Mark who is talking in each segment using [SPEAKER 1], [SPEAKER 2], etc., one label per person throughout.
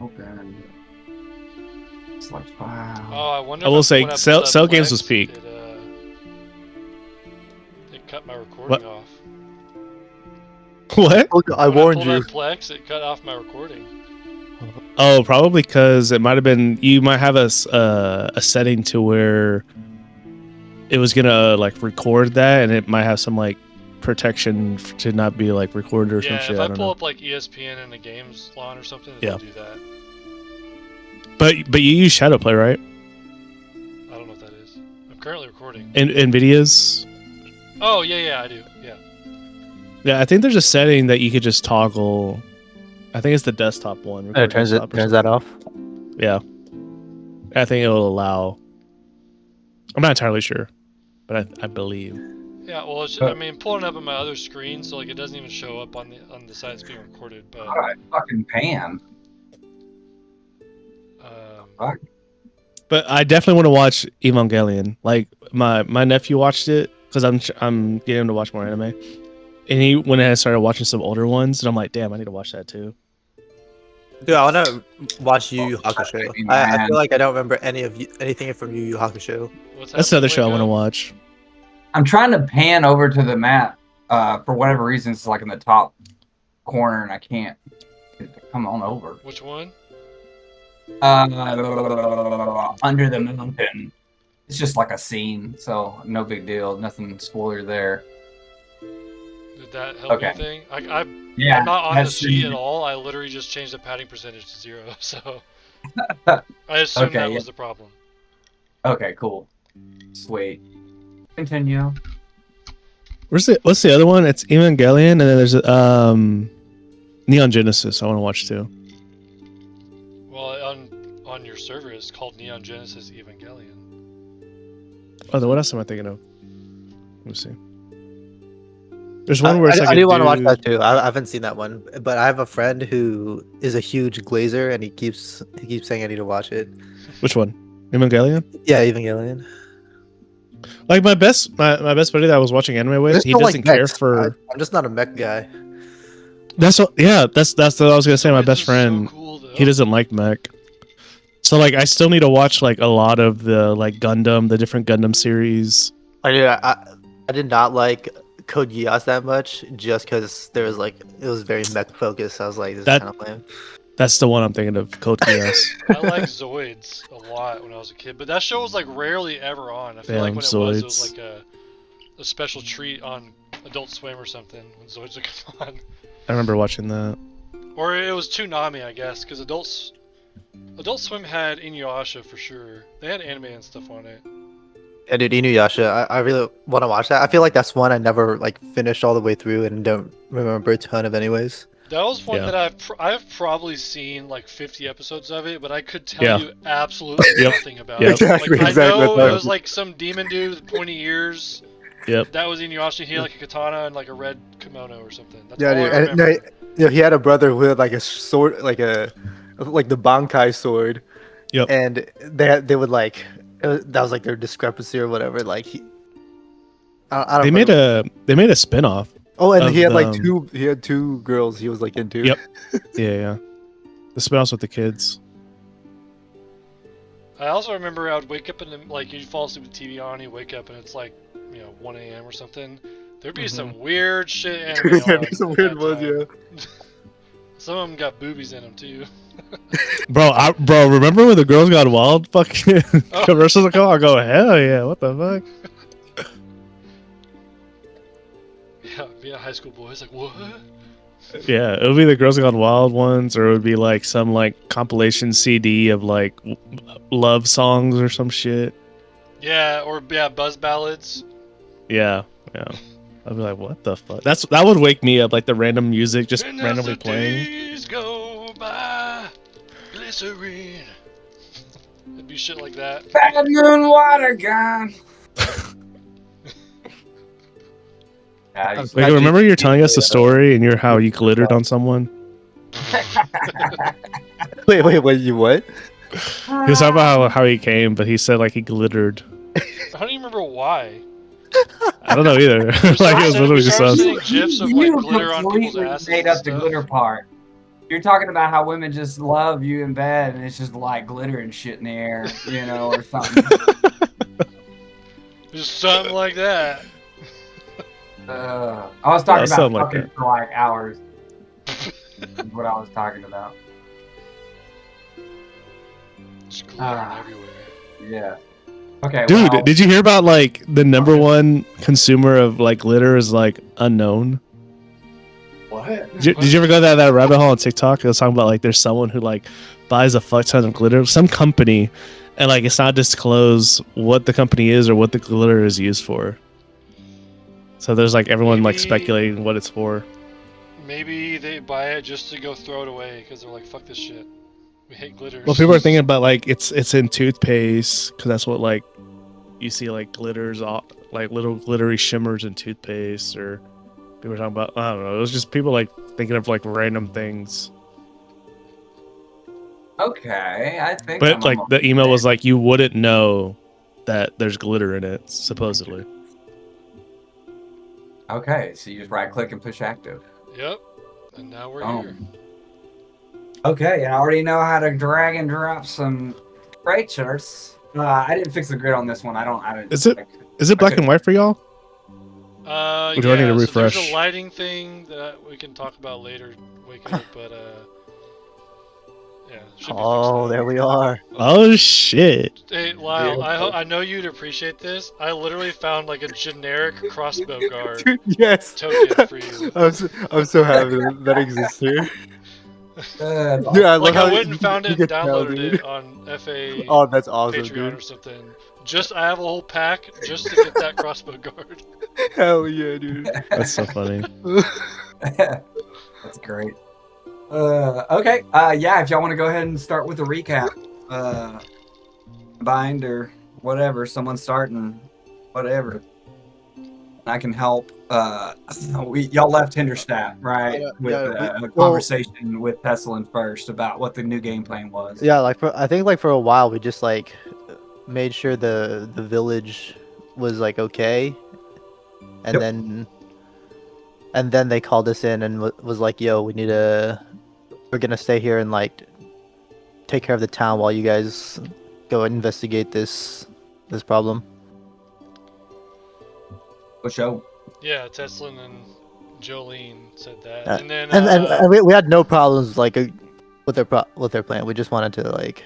[SPEAKER 1] open. It's like wow.
[SPEAKER 2] Oh, I wonder.
[SPEAKER 3] I will
[SPEAKER 2] if
[SPEAKER 3] say,
[SPEAKER 2] when I pulled up
[SPEAKER 3] Cell Games was
[SPEAKER 2] Plex,
[SPEAKER 3] peak.
[SPEAKER 2] It cut my recording
[SPEAKER 3] What?
[SPEAKER 2] off.
[SPEAKER 3] What?
[SPEAKER 4] I warned
[SPEAKER 2] When I
[SPEAKER 4] you.
[SPEAKER 2] pulled up Plex, it cut off my recording.
[SPEAKER 3] Oh, probably because it might have been. You might have a setting to where it was gonna like record that, and it might have some like protection to not be like recorded or some
[SPEAKER 2] Yeah,
[SPEAKER 3] shit.
[SPEAKER 2] if
[SPEAKER 3] I
[SPEAKER 2] I
[SPEAKER 3] don't
[SPEAKER 2] pull
[SPEAKER 3] know.
[SPEAKER 2] up like ESPN in the games lawn or something,
[SPEAKER 3] Yeah.
[SPEAKER 2] it'll do that.
[SPEAKER 3] But you use Shadowplay, right?
[SPEAKER 2] I don't know what that is. I'm currently recording.
[SPEAKER 3] In Nvidia's.
[SPEAKER 2] Oh yeah, I do. Yeah.
[SPEAKER 3] Yeah, I think there's a setting that you could just toggle. I think it's the desktop one.
[SPEAKER 4] And it turns that off.
[SPEAKER 3] Yeah, I think it will allow. I'm not entirely sure, but I believe.
[SPEAKER 2] Yeah, well, I mean, pulling up on my other screen, so like it doesn't even show up on the side it's being recorded. But
[SPEAKER 1] All right, fucking pan. Fuck.
[SPEAKER 3] But I definitely want to watch Evangelion. Like my nephew watched it because I'm getting him to watch more anime, and he went ahead and started watching some older ones, and I'm like, damn, I need to watch that too.
[SPEAKER 4] Dude, I want to watch Yu Yu Hakusho.
[SPEAKER 1] baby,
[SPEAKER 4] I
[SPEAKER 1] man.
[SPEAKER 4] feel like I don't remember anything from Yu Yu Hakusho.
[SPEAKER 3] That's another show I want to watch.
[SPEAKER 1] I'm trying to pan over to the map. For whatever reason, it's like in the top corner, and I can't get it to come on over.
[SPEAKER 2] Which one?
[SPEAKER 1] Under the mountain. It's just like a scene, so no big deal. Nothing spoiler there.
[SPEAKER 2] Did that help
[SPEAKER 1] Okay.
[SPEAKER 2] anything?
[SPEAKER 1] Yeah,
[SPEAKER 2] I'm not on the
[SPEAKER 1] that's
[SPEAKER 2] sheet
[SPEAKER 1] the-
[SPEAKER 2] at all. I literally just changed the padding percentage to 0, so I assume
[SPEAKER 1] Okay,
[SPEAKER 2] that
[SPEAKER 1] yeah.
[SPEAKER 2] was the problem.
[SPEAKER 1] Okay, cool. Sweet. Continue.
[SPEAKER 3] What's the other one? It's Evangelion, and then there's Neon Genesis. I want to watch too.
[SPEAKER 2] Well, on your server, it's called Neon Genesis Evangelion.
[SPEAKER 3] Oh, then what else am I thinking of? Let me see. There's one where it's like
[SPEAKER 4] I
[SPEAKER 3] a
[SPEAKER 4] do want to watch
[SPEAKER 3] dude-
[SPEAKER 4] that too. I haven't seen that one, but I have a friend who is a huge glazer, and he keeps saying I need to watch it.
[SPEAKER 3] Which one? Evangelion?
[SPEAKER 4] Yeah, Evangelion.
[SPEAKER 3] Like my best buddy that I was watching anime
[SPEAKER 4] I
[SPEAKER 3] with,
[SPEAKER 4] just
[SPEAKER 3] he
[SPEAKER 4] don't like
[SPEAKER 3] doesn't care
[SPEAKER 4] mechs.
[SPEAKER 3] for.
[SPEAKER 4] I'm just not a mech guy.
[SPEAKER 3] That's what I was gonna say. My
[SPEAKER 2] This
[SPEAKER 3] best
[SPEAKER 2] is so
[SPEAKER 3] friend,
[SPEAKER 2] cool, though.
[SPEAKER 3] he doesn't like mech. So like, I still need to watch like a lot of the like Gundam, the different Gundam series.
[SPEAKER 4] I did not like Code Geass that much, just because there was like it was very mech focused. I was like, this
[SPEAKER 3] That-
[SPEAKER 4] is kind of lame.
[SPEAKER 3] That's the one I'm thinking of. Code Geass.
[SPEAKER 2] I like Zoids a lot when I was a kid, but that show was like rarely ever on. I feel like
[SPEAKER 3] Damn,
[SPEAKER 2] when it
[SPEAKER 3] Zoids.
[SPEAKER 2] was like a special treat on Adult Swim or something when Zoids would come on.
[SPEAKER 3] I remember watching that.
[SPEAKER 2] Or it was Toonami, I guess, because Adult Swim had Inuyasha for sure. They had anime and stuff on it.
[SPEAKER 4] Yeah, dude, Inuyasha. I really want to watch that. I feel like that's one I never like finished all the way through and don't remember a ton of anyways.
[SPEAKER 2] That was one
[SPEAKER 3] Yeah.
[SPEAKER 2] that I've probably seen like 50 episodes of it, but I could tell
[SPEAKER 3] Yeah.
[SPEAKER 2] you absolutely
[SPEAKER 3] Yep.
[SPEAKER 2] nothing about
[SPEAKER 3] Yep.
[SPEAKER 2] it.
[SPEAKER 4] Exactly,
[SPEAKER 2] Like,
[SPEAKER 4] exactly.
[SPEAKER 2] I know it was like some demon dude with pointy ears.
[SPEAKER 3] Yep.
[SPEAKER 2] That was Inuyasha. He had like a katana and like a red kimono or something. That's
[SPEAKER 4] Yeah,
[SPEAKER 2] all
[SPEAKER 4] dude.
[SPEAKER 2] I
[SPEAKER 4] And,
[SPEAKER 2] remember.
[SPEAKER 4] no, he had a brother who had like a sword, like the Bankai sword.
[SPEAKER 3] Yep.
[SPEAKER 4] And they would like that was like their discrepancy or whatever. Like I don't
[SPEAKER 3] They made a spin-off.
[SPEAKER 4] Oh, and
[SPEAKER 3] of
[SPEAKER 4] he had like
[SPEAKER 3] them.
[SPEAKER 4] he had two girls he was like into.
[SPEAKER 3] Yep. Yeah. The spin-offs with the kids.
[SPEAKER 2] I also remember I would wake up and like you'd fall asleep with the TV on, you wake up and it's like 1 a.m. or something. There'd be some weird shit anime
[SPEAKER 4] There'd
[SPEAKER 2] on
[SPEAKER 4] be some
[SPEAKER 2] at
[SPEAKER 4] weird
[SPEAKER 2] that
[SPEAKER 4] ones,
[SPEAKER 2] time.
[SPEAKER 4] yeah.
[SPEAKER 2] Some of them got boobies in them too.
[SPEAKER 3] Bro, remember when the Girls Got Wild fucking
[SPEAKER 2] Oh.
[SPEAKER 3] commercials would come out? I go, hell yeah, what the fuck?
[SPEAKER 2] Yeah, being a high school boy, it's like what?
[SPEAKER 3] Yeah, it would be the Girls Gone Wild ones, or it would be like some like compilation CD of like love songs or some shit.
[SPEAKER 2] Yeah, or buzz ballads.
[SPEAKER 3] Yeah. I'd be like, what the fuck? That would wake me up, like the random music just
[SPEAKER 2] And as
[SPEAKER 3] randomly
[SPEAKER 2] the
[SPEAKER 3] playing.
[SPEAKER 2] days go by, glycerine. It'd be shit like that.
[SPEAKER 1] Bad moon water gun.
[SPEAKER 3] Like, remember you're telling us the story and how you glittered on someone?
[SPEAKER 4] Wait, you what?
[SPEAKER 3] He was talking about how he came, but he said like he glittered.
[SPEAKER 2] I don't even remember why.
[SPEAKER 3] I don't know either. Like it was literally just us.
[SPEAKER 2] Sending gifs of like glitter on people's asses
[SPEAKER 1] made
[SPEAKER 2] and
[SPEAKER 1] up the
[SPEAKER 2] stuff.
[SPEAKER 1] glitter part. You're talking about how women just love you in bed, and it's just like glitter and shit in the air, you know, or something.
[SPEAKER 2] Just something like that.
[SPEAKER 1] I was
[SPEAKER 3] Yeah,
[SPEAKER 1] talking about
[SPEAKER 3] something like
[SPEAKER 1] fucking
[SPEAKER 3] that.
[SPEAKER 1] for like hours. Is what I was talking about.
[SPEAKER 2] Just glittering
[SPEAKER 1] Ah.
[SPEAKER 2] everywhere.
[SPEAKER 1] Yeah. Okay.
[SPEAKER 3] Dude,
[SPEAKER 1] well,
[SPEAKER 3] did you hear about like the number one consumer of like glitter is like unknown?
[SPEAKER 1] what?
[SPEAKER 3] Did you ever go down that rabbit hole on TikTok? It was talking about like there's someone who like buys a fuck ton of glitter, some company, and like it's not disclosed what the company is or what the glitter is used for. So there's like everyone like
[SPEAKER 2] Maybe-
[SPEAKER 3] speculating what it's for.
[SPEAKER 2] Maybe they buy it just to go throw it away because they're like, fuck this shit. We hate glitter.
[SPEAKER 3] Well, people are thinking about like it's in toothpaste because that's what like you see like glitters, like little glittery shimmers in toothpaste, or people are talking about, I don't know. It was just people like thinking of like random things.
[SPEAKER 1] Okay, I think.
[SPEAKER 3] But
[SPEAKER 1] I'm
[SPEAKER 3] like
[SPEAKER 1] almost
[SPEAKER 3] the email
[SPEAKER 1] there.
[SPEAKER 3] was like you wouldn't know that there's glitter in it, supposedly.
[SPEAKER 1] Okay, so you just right click and push active.
[SPEAKER 2] Yep. And now we're
[SPEAKER 1] Oh.
[SPEAKER 2] here.
[SPEAKER 1] Okay, and I already know how to drag and drop some creatures. I didn't fix the grid on this one. I don't.
[SPEAKER 3] Is it black and white for y'all? Or do I need to
[SPEAKER 2] So
[SPEAKER 3] refresh?
[SPEAKER 2] there's a lighting thing that we can talk about later, Wicked, but yeah. Should be
[SPEAKER 4] Oh,
[SPEAKER 2] fixed
[SPEAKER 4] there
[SPEAKER 2] now.
[SPEAKER 4] we are.
[SPEAKER 3] Oh shit!
[SPEAKER 2] Hey, Lyle,
[SPEAKER 1] Yeah.
[SPEAKER 2] I know you'd appreciate this. I literally found like a generic crossbow guard
[SPEAKER 4] Dude, yes.
[SPEAKER 2] token for you.
[SPEAKER 4] I'm so happy that exists here.
[SPEAKER 1] That's
[SPEAKER 4] Dude, I love
[SPEAKER 2] Like
[SPEAKER 4] how
[SPEAKER 2] I went and found it
[SPEAKER 4] you
[SPEAKER 2] and
[SPEAKER 4] can tell,
[SPEAKER 2] downloaded
[SPEAKER 4] dude.
[SPEAKER 2] it on FA
[SPEAKER 4] Oh, that's awesome,
[SPEAKER 2] Patreon
[SPEAKER 4] dude.
[SPEAKER 2] or something. I have a whole pack just to get that crossbow guard.
[SPEAKER 4] Hell yeah, dude.
[SPEAKER 3] That's so funny.
[SPEAKER 1] That's great. Okay. Yeah, if y'all want to go ahead and start with a recap, bind or whatever, someone starting, whatever. I can help. Y'all left Hinderstadt, right?
[SPEAKER 4] Yeah,
[SPEAKER 1] With
[SPEAKER 4] yeah,
[SPEAKER 1] a conversation with Tessalin first about what the new game plan was.
[SPEAKER 4] Yeah, like I think like for a while we just like made sure the village was like okay, and
[SPEAKER 1] Yep.
[SPEAKER 4] then they called us in and was like, "Yo, we're gonna stay here and like take care of the town while you guys go investigate this problem."
[SPEAKER 1] For sure.
[SPEAKER 2] Yeah, Teslin and Jolene said that,
[SPEAKER 4] Uh,
[SPEAKER 2] and then
[SPEAKER 4] and we had no problems like with their plan. We just wanted to like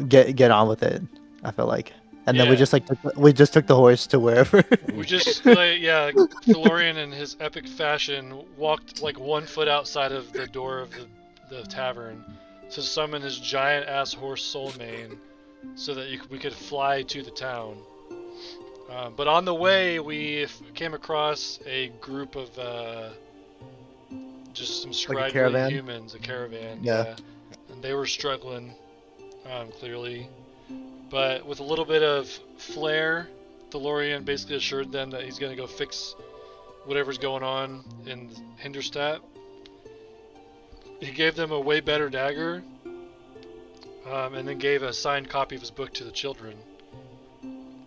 [SPEAKER 4] get on with it. I felt like, and then we
[SPEAKER 2] Yeah.
[SPEAKER 4] just like we just took the horse to wherever.
[SPEAKER 2] we just like Thalorion in his epic fashion walked like 1 foot outside of the door of the tavern to summon his giant ass horse Soulmane so that we could fly to the town. But on the way, we came across a group of just some scraggly
[SPEAKER 4] caravan?
[SPEAKER 2] humans, a caravan.
[SPEAKER 4] Yeah.
[SPEAKER 2] And they were struggling, clearly. But with a little bit of flair, Thalorion basically assured them that he's going to go fix whatever's going on in Hinderstadt. He gave them a way better dagger, and then gave a signed copy of his book to the children,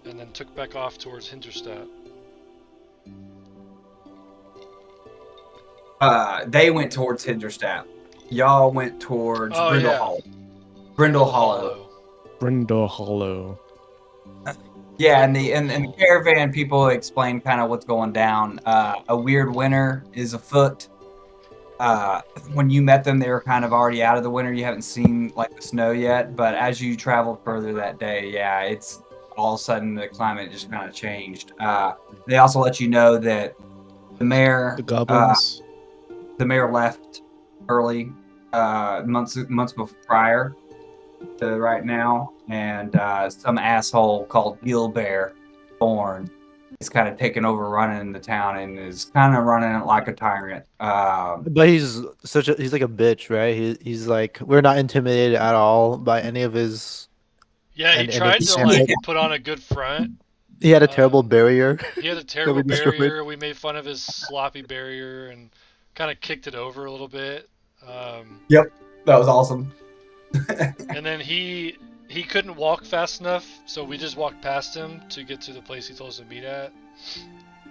[SPEAKER 2] and then took back off towards Hinterstadt.
[SPEAKER 1] They went towards Hinderstadt. Y'all went towards Brindle
[SPEAKER 2] yeah.
[SPEAKER 1] Hollow. Brindle Hollow.
[SPEAKER 3] Brindle Hollow.
[SPEAKER 1] Yeah, and the caravan people explain kind of what's going down. A weird winter is afoot. When you met them, they were kind of already out of the winter. You haven't seen like the snow yet, but as you traveled further that day, yeah, it's all of a sudden the climate just kind of changed. They also let you know that the mayor,
[SPEAKER 3] The goblins.
[SPEAKER 1] the mayor left early, months prior to right now, and some asshole called Gilbert Thorn is kind of taking over running the town and is kind of running it like a tyrant.
[SPEAKER 4] But he's like a bitch, right? He's like, we're not intimidated at all by any of his.
[SPEAKER 2] Yeah, he
[SPEAKER 4] And
[SPEAKER 2] tried
[SPEAKER 4] it's
[SPEAKER 2] to
[SPEAKER 4] Sam-
[SPEAKER 2] like put on a good front.
[SPEAKER 4] He had a terrible barrier.
[SPEAKER 2] He had a terrible
[SPEAKER 4] destroyed.
[SPEAKER 2] barrier. We made fun of his sloppy barrier and kind of kicked it over a little bit.
[SPEAKER 1] Yep, that was awesome.
[SPEAKER 2] And then he couldn't walk fast enough, so we just walked past him to get to the place he told us to meet at.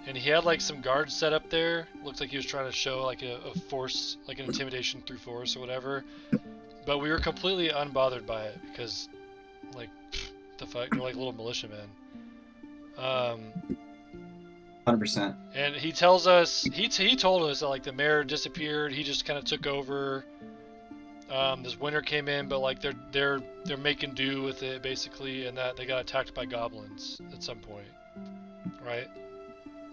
[SPEAKER 2] and he had like some guards set up there. Looks like he was trying to show like a force, like an intimidation through force or whatever. But we were completely unbothered by it because, like, the fuck, they're like little militiamen.
[SPEAKER 1] 100%.
[SPEAKER 2] And he tells us, he told us that like the mayor disappeared. He just kind of took over. This winter came in, but like they're making do with it basically, and that they got attacked by goblins at some point, right?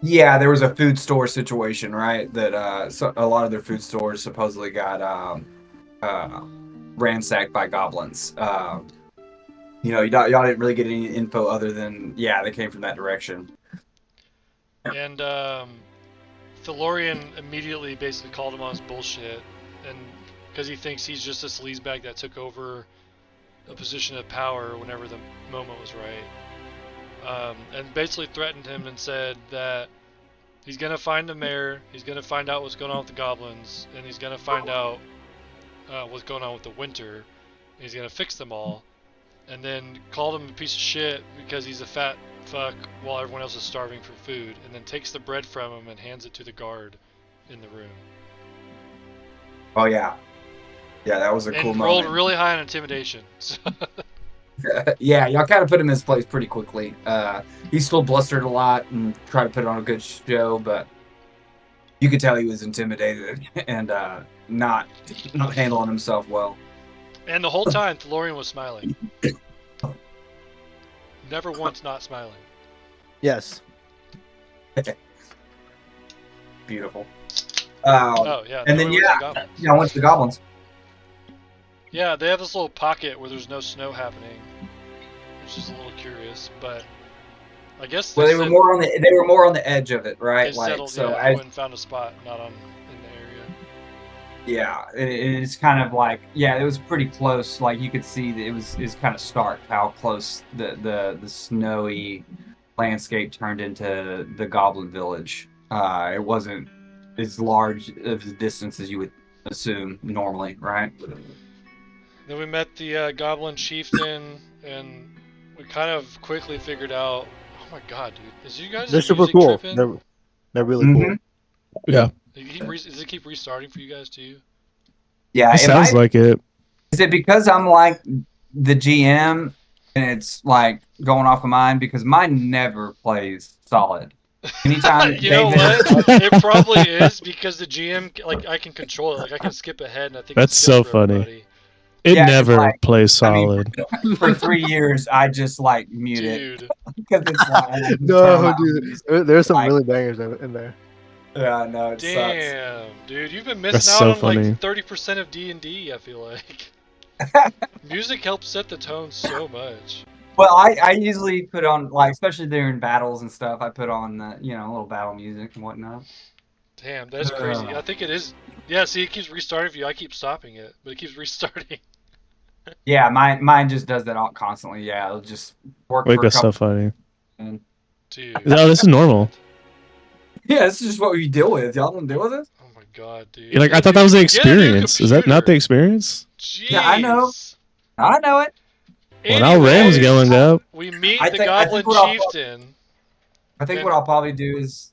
[SPEAKER 1] Yeah, there was a food store situation, right? That so a lot of their food stores supposedly got ransacked by goblins. You know, y'all didn't really get any info other than they came from that direction.
[SPEAKER 2] And Thalorion immediately basically called him on his bullshit, and because he thinks he's just a sleazebag that took over a position of power whenever the moment was right, and basically threatened him and said that he's gonna find the mayor, he's gonna find out what's going on with the goblins, and he's gonna find out what's going on with the winter, and he's gonna fix them all, and then called him a piece of shit because he's a fat fuck while everyone else is starving for food, and then takes the bread from him and hands it to the guard in the room.
[SPEAKER 1] Oh yeah, that was a cool
[SPEAKER 2] and
[SPEAKER 1] moment.
[SPEAKER 2] rolled really high on intimidation. So.
[SPEAKER 1] Yeah, y'all kind of put him in his place pretty quickly. He still blustered a lot and tried to put on a good show, but you could tell he was intimidated and not handling himself well.
[SPEAKER 2] And the whole time, Thalorion was smiling. Never once not smiling.
[SPEAKER 4] Yes.
[SPEAKER 1] Beautiful.
[SPEAKER 2] Oh yeah.
[SPEAKER 1] And then I went to the goblins.
[SPEAKER 2] Yeah, they have this little pocket where there's no snow happening, which is a little curious, but I guess
[SPEAKER 1] they were more on the edge of it, right?
[SPEAKER 2] They
[SPEAKER 1] like
[SPEAKER 2] settled,
[SPEAKER 1] so,
[SPEAKER 2] I went and found a spot, not in the area.
[SPEAKER 1] Yeah, it's kind of like it was pretty close. Like you could see that it was kind of stark how close the snowy landscape turned into the goblin village. It wasn't as large of a distance as you would assume normally, right?
[SPEAKER 2] Then we met the goblin chieftain, and we kind of quickly figured out. Oh my god, dude! Is you guys?
[SPEAKER 4] They're super cool.
[SPEAKER 2] Tripping?
[SPEAKER 4] They're really cool.
[SPEAKER 3] Yeah.
[SPEAKER 2] Does it keep restarting for you guys too?
[SPEAKER 1] Yeah,
[SPEAKER 3] it sounds like it.
[SPEAKER 1] Is it because I'm like the GM and it's like going off of mine? Because mine never plays solid. Anytime
[SPEAKER 2] you know what? It probably is because the GM, like, I can control it. Like, I can skip ahead, and I think
[SPEAKER 3] that's so funny.
[SPEAKER 2] Everybody.
[SPEAKER 3] It never plays solid.
[SPEAKER 1] I mean, for 3 years, I just like mute it because it's like
[SPEAKER 4] no, dude. There's some really bangers in there.
[SPEAKER 1] Yeah, no, it sucks.
[SPEAKER 2] Damn, dude, you've been missing out on like 30% of D&D. I feel like music helps set the tone so much.
[SPEAKER 1] Well, I usually put on, like, especially during battles and stuff, I put on a little battle music and whatnot.
[SPEAKER 2] Damn, that's crazy. I think it is. Yeah, see, it keeps restarting for you. I keep stopping it, but it keeps restarting.
[SPEAKER 1] Yeah, mine just does that all constantly. Yeah, it'll just work.
[SPEAKER 3] Wake us so funny.
[SPEAKER 2] Dude.
[SPEAKER 3] Oh, this is normal.
[SPEAKER 1] Yeah, this is just what we deal with. Y'all don't deal with it?
[SPEAKER 2] Oh my god, dude.
[SPEAKER 3] You're like, I thought that was the experience. Is that not the experience?
[SPEAKER 2] Jeez.
[SPEAKER 1] Yeah, I know. I know it.
[SPEAKER 3] Well, now Ram's going up.
[SPEAKER 2] We meet the Goblin Chieftain.
[SPEAKER 1] I think what I'll probably do is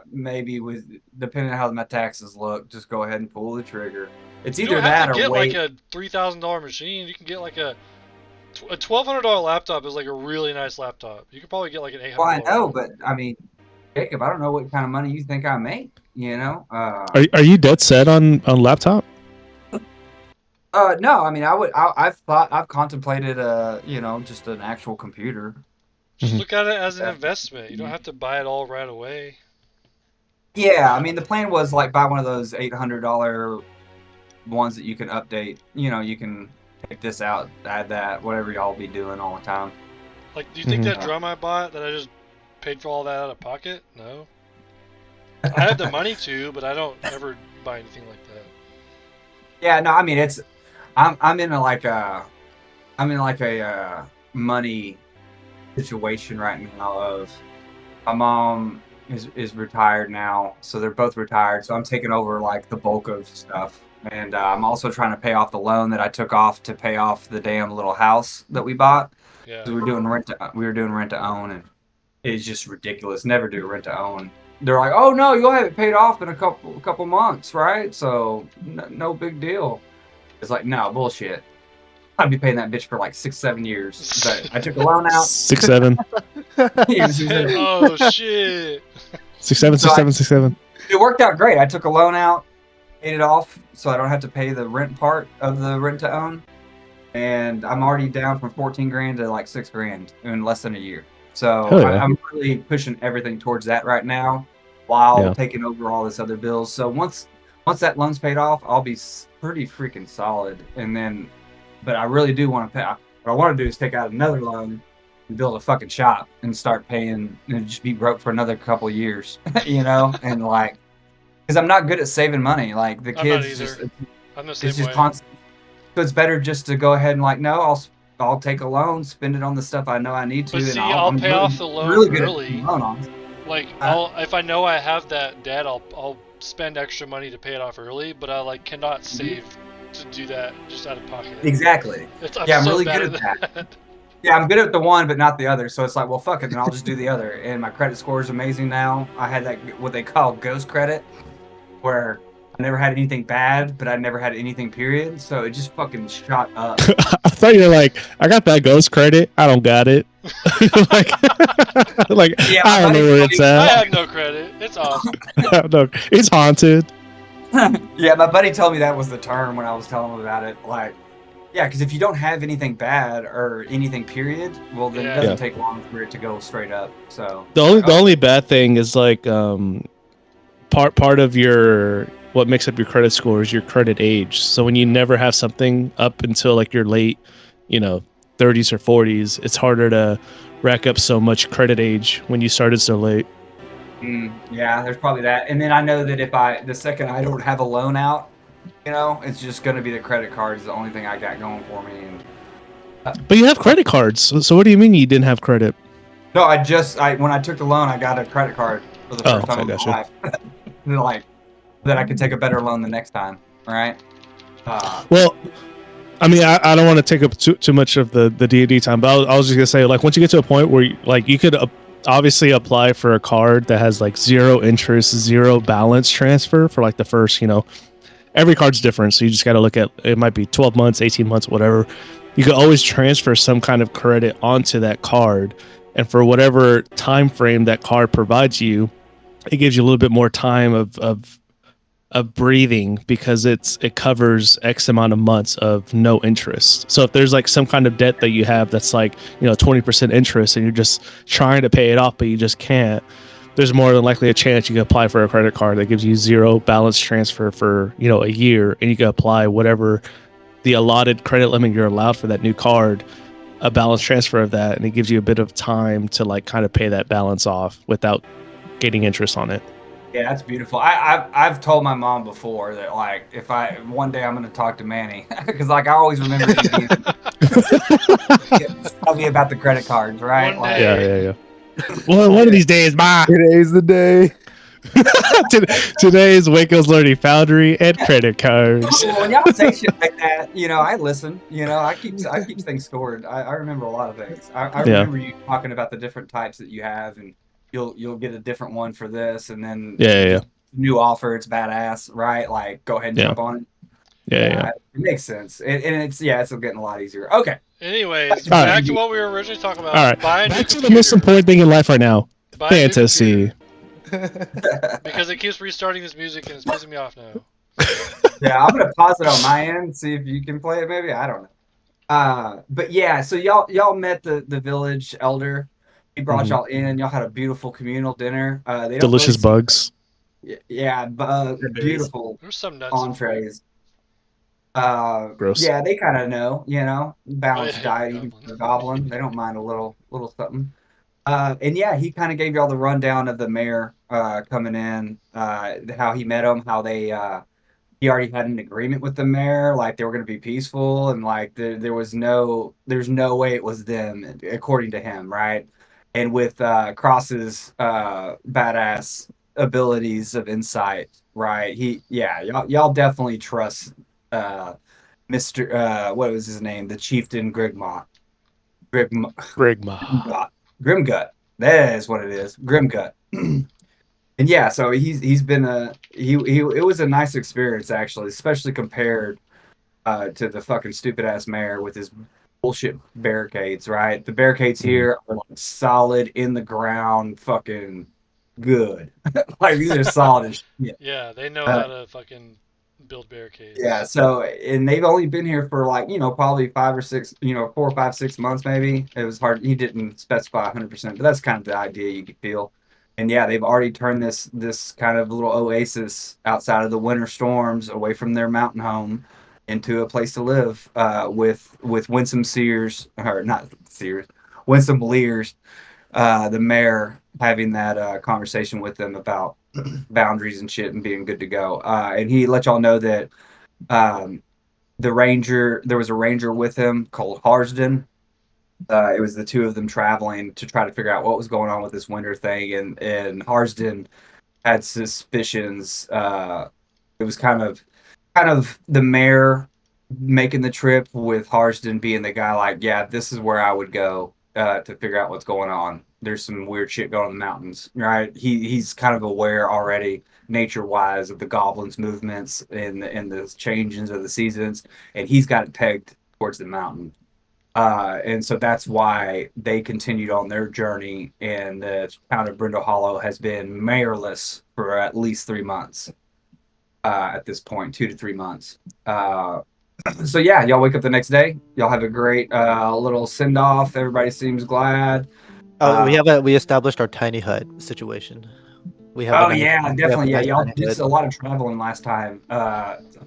[SPEAKER 1] maybe depending on how my taxes look, just go ahead and pull the trigger. It's either that or wait.
[SPEAKER 2] You don't have to get like a $3,000 machine. You can get like a $1,200 laptop is like a really nice laptop. You could probably get like an $800.
[SPEAKER 1] Well, I know, but I mean, Jacob, I don't know what kind of money you think I make. You know?
[SPEAKER 3] Are you dead set on laptop?
[SPEAKER 1] No. I mean, I've contemplated just an actual computer.
[SPEAKER 2] Just look at it as an investment. You don't have to buy it all right away.
[SPEAKER 1] Yeah, I mean, the plan was like buy one of those $800 ones that you can update. You can take this out, add that, whatever y'all be doing all the time.
[SPEAKER 2] Like, do you think that drum I bought that I just paid for all that out of pocket? No. I have the money to, but I don't ever buy anything like that.
[SPEAKER 1] Yeah, no, I mean I'm in a money situation right now of my mom is retired now, so they're both retired, so I'm taking over like the bulk of stuff, and I'm also trying to pay off the loan that I took off to pay off the damn little house that we bought.
[SPEAKER 2] Yeah.
[SPEAKER 1] So we were doing rent to own, and it's just ridiculous. Never do rent to own. they're like, oh no, you'll have it paid off in a couple months, right? So no big deal. It's like, no, bullshit. I'd be paying that bitch for like 6-7 years. But I took a loan out.
[SPEAKER 3] 6 7
[SPEAKER 2] Oh shit!
[SPEAKER 3] 6 7
[SPEAKER 1] So
[SPEAKER 3] 6 7 6 7.
[SPEAKER 1] it worked out great. I took a loan out, paid it off, so I don't have to pay the rent part of the rent to own. And I'm already down from 14 grand to like 6 grand in less than a year. So
[SPEAKER 3] Hell yeah.
[SPEAKER 1] I'm really pushing everything towards that right now, while
[SPEAKER 3] Yeah.
[SPEAKER 1] taking over all this other bills. So once that loan's paid off, I'll be pretty freaking solid. And then, but I really do want to pay. What I want to do is take out another loan and build a fucking shop and start paying and just be broke for another couple years, you know, and like, because I'm not good at saving money. Like the
[SPEAKER 2] I'm not
[SPEAKER 1] kids
[SPEAKER 2] either.
[SPEAKER 1] just
[SPEAKER 2] I'm the
[SPEAKER 1] it's
[SPEAKER 2] same
[SPEAKER 1] just
[SPEAKER 2] way.
[SPEAKER 1] constant. So it's better just to go ahead and like, no, I'll take a loan, spend it on the stuff I know I need to,
[SPEAKER 2] But
[SPEAKER 1] and
[SPEAKER 2] see,
[SPEAKER 1] I'm
[SPEAKER 2] I'll pay
[SPEAKER 1] really,
[SPEAKER 2] off the loan
[SPEAKER 1] really good
[SPEAKER 2] early.
[SPEAKER 1] at taking loan on.
[SPEAKER 2] Like, if I know I have that debt, I'll spend extra money to pay it off early. But I like cannot save to do that just out of pocket.
[SPEAKER 1] Exactly.
[SPEAKER 2] I'm
[SPEAKER 1] Yeah, I'm
[SPEAKER 2] so
[SPEAKER 1] really
[SPEAKER 2] bad
[SPEAKER 1] good at that. Yeah, I'm good at the one, but not the other. So it's like, well, fuck it, then I'll just do the other. And my credit score is amazing now. I had that what they call ghost credit, where I never had anything bad, but I never had anything period. So it just fucking shot up.
[SPEAKER 3] I thought you were like, I got that ghost credit. I don't got it. like
[SPEAKER 1] Yeah,
[SPEAKER 3] I don't know where it's
[SPEAKER 2] I
[SPEAKER 3] at.
[SPEAKER 2] have no credit. It's awesome.
[SPEAKER 3] No, it's haunted.
[SPEAKER 1] Yeah, my buddy told me that was the term when I was telling him about it. Like, yeah, because if you don't have anything bad or anything period, well, then it doesn't
[SPEAKER 3] Yeah.
[SPEAKER 1] take long for it to go straight up. So
[SPEAKER 3] The only bad thing is like part of your what makes up your credit score is your credit age. So when you never have something up until like your late, 30s or 40s, it's harder to rack up so much credit age when you started so late.
[SPEAKER 1] Yeah, there's probably that. And then I know that the second I don't have a loan out, it's just going to be the credit card is the only thing I got going for me. And
[SPEAKER 3] But you have credit cards. So what do you mean you didn't have credit?
[SPEAKER 1] no, when I took the loan, I got a credit card for the first time in my life. Like, that I could take a better loan the next time, right?
[SPEAKER 3] Well, I mean, I don't want to take up too much of the D&D time, but I was just gonna say, like, once you get to a point where you could obviously apply for a card that has like 0 interest, 0 balance transfer for like the first, every card's different, so you just got to look at it. Might be 12 months, 18 months, whatever. You could always transfer some kind of credit onto that card, and for whatever time frame that card provides you, it gives you a little bit more time of breathing, because it covers X amount of months of no interest. So if there's like some kind of debt that you have that's like 20% interest, and you're just trying to pay it off but you just can't, there's more than likely a chance you can apply for a credit card that gives you 0 balance transfer for a year, and you can apply whatever the allotted credit limit you're allowed for that new card, a balance transfer of that, and it gives you a bit of time to like kind of pay that balance off without getting interest on it.
[SPEAKER 1] Yeah, that's beautiful. I've told my mom before that, like, if one day I'm going to talk to Manny, because like I always remember you tell me about the credit cards, right?
[SPEAKER 2] One
[SPEAKER 1] Like,
[SPEAKER 2] day.
[SPEAKER 3] Yeah. Well, one of these days, bye.
[SPEAKER 4] Today's the day.
[SPEAKER 3] Today is Waco's Learning Foundry and credit cards.
[SPEAKER 1] well, when y'all say shit like that, I listen. I keep things stored. I remember a lot of things. I remember you talking about the different types that you have, and you'll get a different one for this, and then new offer, it's badass, right? Like, go ahead and jump on it.
[SPEAKER 3] Yeah.
[SPEAKER 1] It makes sense, and it's getting a lot easier. Okay.
[SPEAKER 2] Anyways, back to what we were originally talking about.
[SPEAKER 3] All right,
[SPEAKER 2] Buy a new
[SPEAKER 3] back to the
[SPEAKER 2] computer.
[SPEAKER 3] most important thing in life right now:
[SPEAKER 2] Buy a new
[SPEAKER 3] fantasy.
[SPEAKER 2] Because it keeps restarting this music and it's pissing me off now.
[SPEAKER 1] Yeah, I'm gonna pause it on my end, see if you can play it. Maybe, I don't know. But yeah, so y'all met the village elder. He brought y'all in. Y'all had a beautiful communal dinner. They don't
[SPEAKER 3] Delicious bugs.
[SPEAKER 1] Yeah, beautiful
[SPEAKER 2] There's some nuts.
[SPEAKER 1] entrees.
[SPEAKER 3] Gross.
[SPEAKER 1] Yeah, they kind of know, balanced diet, even
[SPEAKER 2] goblin.
[SPEAKER 1] for a goblin. They don't mind a little something. And yeah, he kind of gave y'all the rundown of the mayor coming in, how he met him, how they he already had an agreement with the mayor, like they were going to be peaceful, and like there's no way it was them, according to him, right? And with Cross's badass abilities of insight, right? Y'all definitely trust Mr. What was his name? The chieftain Grigmont.
[SPEAKER 3] Grigma.
[SPEAKER 1] Grimgut. That is what it is. Grimgut. yeah, so he's been it was a nice experience actually, especially compared to the fucking stupid ass mayor with his bullshit barricades, right? The barricades here are like solid in the ground, fucking good. Like these are solid as shit.
[SPEAKER 2] Yeah, they know
[SPEAKER 1] Uh,
[SPEAKER 2] how to fucking build
[SPEAKER 1] yeah,
[SPEAKER 2] barricades.
[SPEAKER 1] so and they've only been here for like, probably 5 or 6, 4, 5, 6 months maybe. It was hard. He didn't specify 100%, but that's kind of the idea you could feel. And yeah, they've already turned this kind of little oasis outside of the winter storms, away from their mountain home, into a place to live. With Winsome Sears, or not Sears, Winsome Lears, the mayor, having that conversation with them about boundaries and shit and being good to go. And he let y'all know that um, there was a ranger with him called Harsden. It was the two of them traveling to try to figure out what was going on with this winter thing, and Harsden had suspicions. It was kind of the mayor making the trip, with Harsden being the guy like, yeah, this is where I would go to figure out what's going on. There's some weird shit going on in the mountains, right? He's kind of aware already, nature wise, of the goblins' movements and the changes of the seasons, and he's got it pegged towards the mountain. And so that's why they continued on their journey, and the town of Brindle Hollow has been mayorless for at least 3 months at this point, 2 to 3 months. So yeah, y'all wake up the next day. Y'all have a great little send off. Everybody seems glad.
[SPEAKER 4] Oh,
[SPEAKER 1] Uh,
[SPEAKER 4] we established our tiny hut situation. We have a
[SPEAKER 1] oh
[SPEAKER 4] nice
[SPEAKER 1] yeah,
[SPEAKER 4] we have a
[SPEAKER 1] definitely. Yeah,
[SPEAKER 4] nice
[SPEAKER 1] y'all
[SPEAKER 4] tiny
[SPEAKER 1] did
[SPEAKER 4] hut.
[SPEAKER 1] a lot of traveling last time.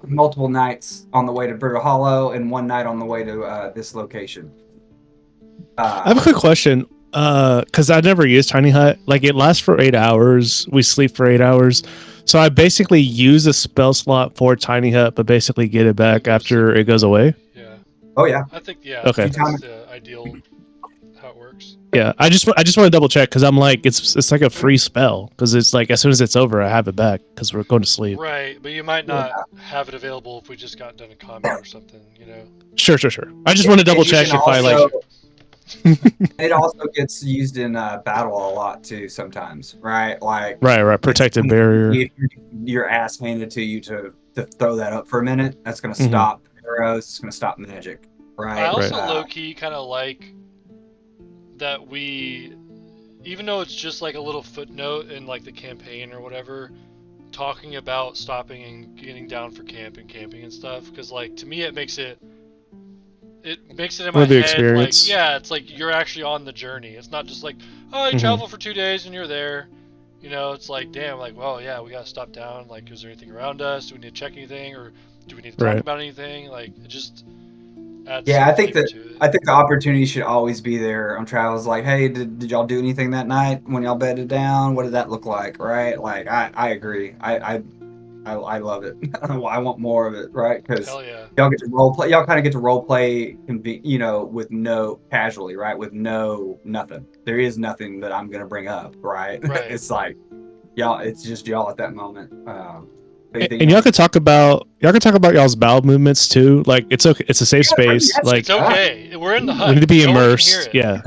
[SPEAKER 1] Multiple nights on the way to Brittle Hollow, and one night on the way to this location.
[SPEAKER 3] I have a quick question. Because I never used Tiny Hut. Like it lasts for 8 hours. We sleep for 8 hours. So I basically use a spell slot for Tiny Hut, but basically get it back after it goes away.
[SPEAKER 2] Yeah,
[SPEAKER 1] Oh yeah,
[SPEAKER 2] I think
[SPEAKER 3] Okay.
[SPEAKER 2] that's the ideal how it works.
[SPEAKER 3] Yeah. I just want to double check because I'm like it's like a free spell because it's like as soon as it's over I have it back because we're going to sleep.
[SPEAKER 2] Right, but you might
[SPEAKER 1] yeah.
[SPEAKER 2] not have it available if we just got done in combat or something, you know.
[SPEAKER 3] Sure. I just want to double
[SPEAKER 1] And you
[SPEAKER 3] check
[SPEAKER 1] can
[SPEAKER 3] if I like.
[SPEAKER 1] also it also gets used in battle a lot too sometimes, right? Like
[SPEAKER 3] Right. Protected barrier.
[SPEAKER 1] if your ass handed to you to throw that up for a minute, that's going to
[SPEAKER 3] Mhm.
[SPEAKER 1] stop arrows. It's going to stop magic,
[SPEAKER 2] I
[SPEAKER 1] right?
[SPEAKER 2] also
[SPEAKER 3] Right.
[SPEAKER 2] low key kind of like that we, even though it's just like a little footnote in like the campaign or whatever, talking about stopping and getting down for camping and stuff, because like to me it makes it in my
[SPEAKER 3] Or the
[SPEAKER 2] head
[SPEAKER 3] experience.
[SPEAKER 2] like, yeah, it's like you're actually on the journey. It's not just like, oh, you
[SPEAKER 3] Mhm.
[SPEAKER 2] travel for 2 days and you're there. You know, it's like, damn, like, well, yeah, we gotta stop down. Like, is there anything around us? Do we need to check anything, or do we need to talk
[SPEAKER 3] Right.
[SPEAKER 2] about anything? Like, it just adds
[SPEAKER 1] Yeah,
[SPEAKER 2] some
[SPEAKER 1] I think
[SPEAKER 2] flavor
[SPEAKER 1] that
[SPEAKER 2] to it.
[SPEAKER 1] I think the opportunity should always be there on travels. Like, hey, did y'all do anything that night when y'all bedded down? What did that look like? Right? Like, I agree. I love it. I want more of it, right? Because
[SPEAKER 2] Hell yeah.
[SPEAKER 1] y'all get to role play. Y'all kind of get to role play, with no casually, right? With no nothing. There is nothing that I'm gonna bring up, right?
[SPEAKER 2] Right.
[SPEAKER 1] It's like y'all. It's just y'all at that moment.
[SPEAKER 3] And y'all could talk about y'all's bowel movements too. Like it's okay. It's a safe space. Like
[SPEAKER 2] It's okay. We're in the
[SPEAKER 3] we
[SPEAKER 2] hut.
[SPEAKER 3] need to be
[SPEAKER 2] No one can hear
[SPEAKER 3] immersed.
[SPEAKER 2] it.
[SPEAKER 3] Yeah.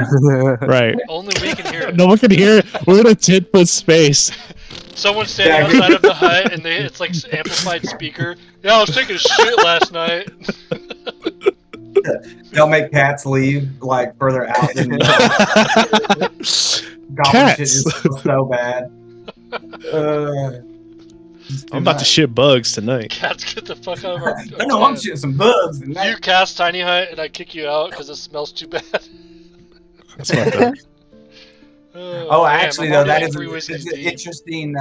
[SPEAKER 3] Right.
[SPEAKER 2] Only we can hear it.
[SPEAKER 3] No one can hear it. We're in a 10-foot space.
[SPEAKER 2] Someone's standing outside of the hut and it's like amplified speaker. Yeah, I was taking a shit last night.
[SPEAKER 1] They'll make cats leave like further out than goblin shit
[SPEAKER 3] Cats.
[SPEAKER 1] just feels so bad.
[SPEAKER 3] I'm about to shit bugs tonight.
[SPEAKER 2] Cats, get the fuck out of our
[SPEAKER 1] I know I'm
[SPEAKER 2] tent.
[SPEAKER 1] shitting some bugs.
[SPEAKER 2] You cast Tiny Hut and I kick you out because it smells too bad.
[SPEAKER 3] That's fucked up.
[SPEAKER 1] Oh,
[SPEAKER 2] damn,
[SPEAKER 1] actually,
[SPEAKER 2] I'm
[SPEAKER 1] though,
[SPEAKER 2] already
[SPEAKER 1] that
[SPEAKER 2] like
[SPEAKER 1] is
[SPEAKER 2] 3
[SPEAKER 1] it's
[SPEAKER 2] whiskeys
[SPEAKER 1] an
[SPEAKER 2] deep.
[SPEAKER 1] interesting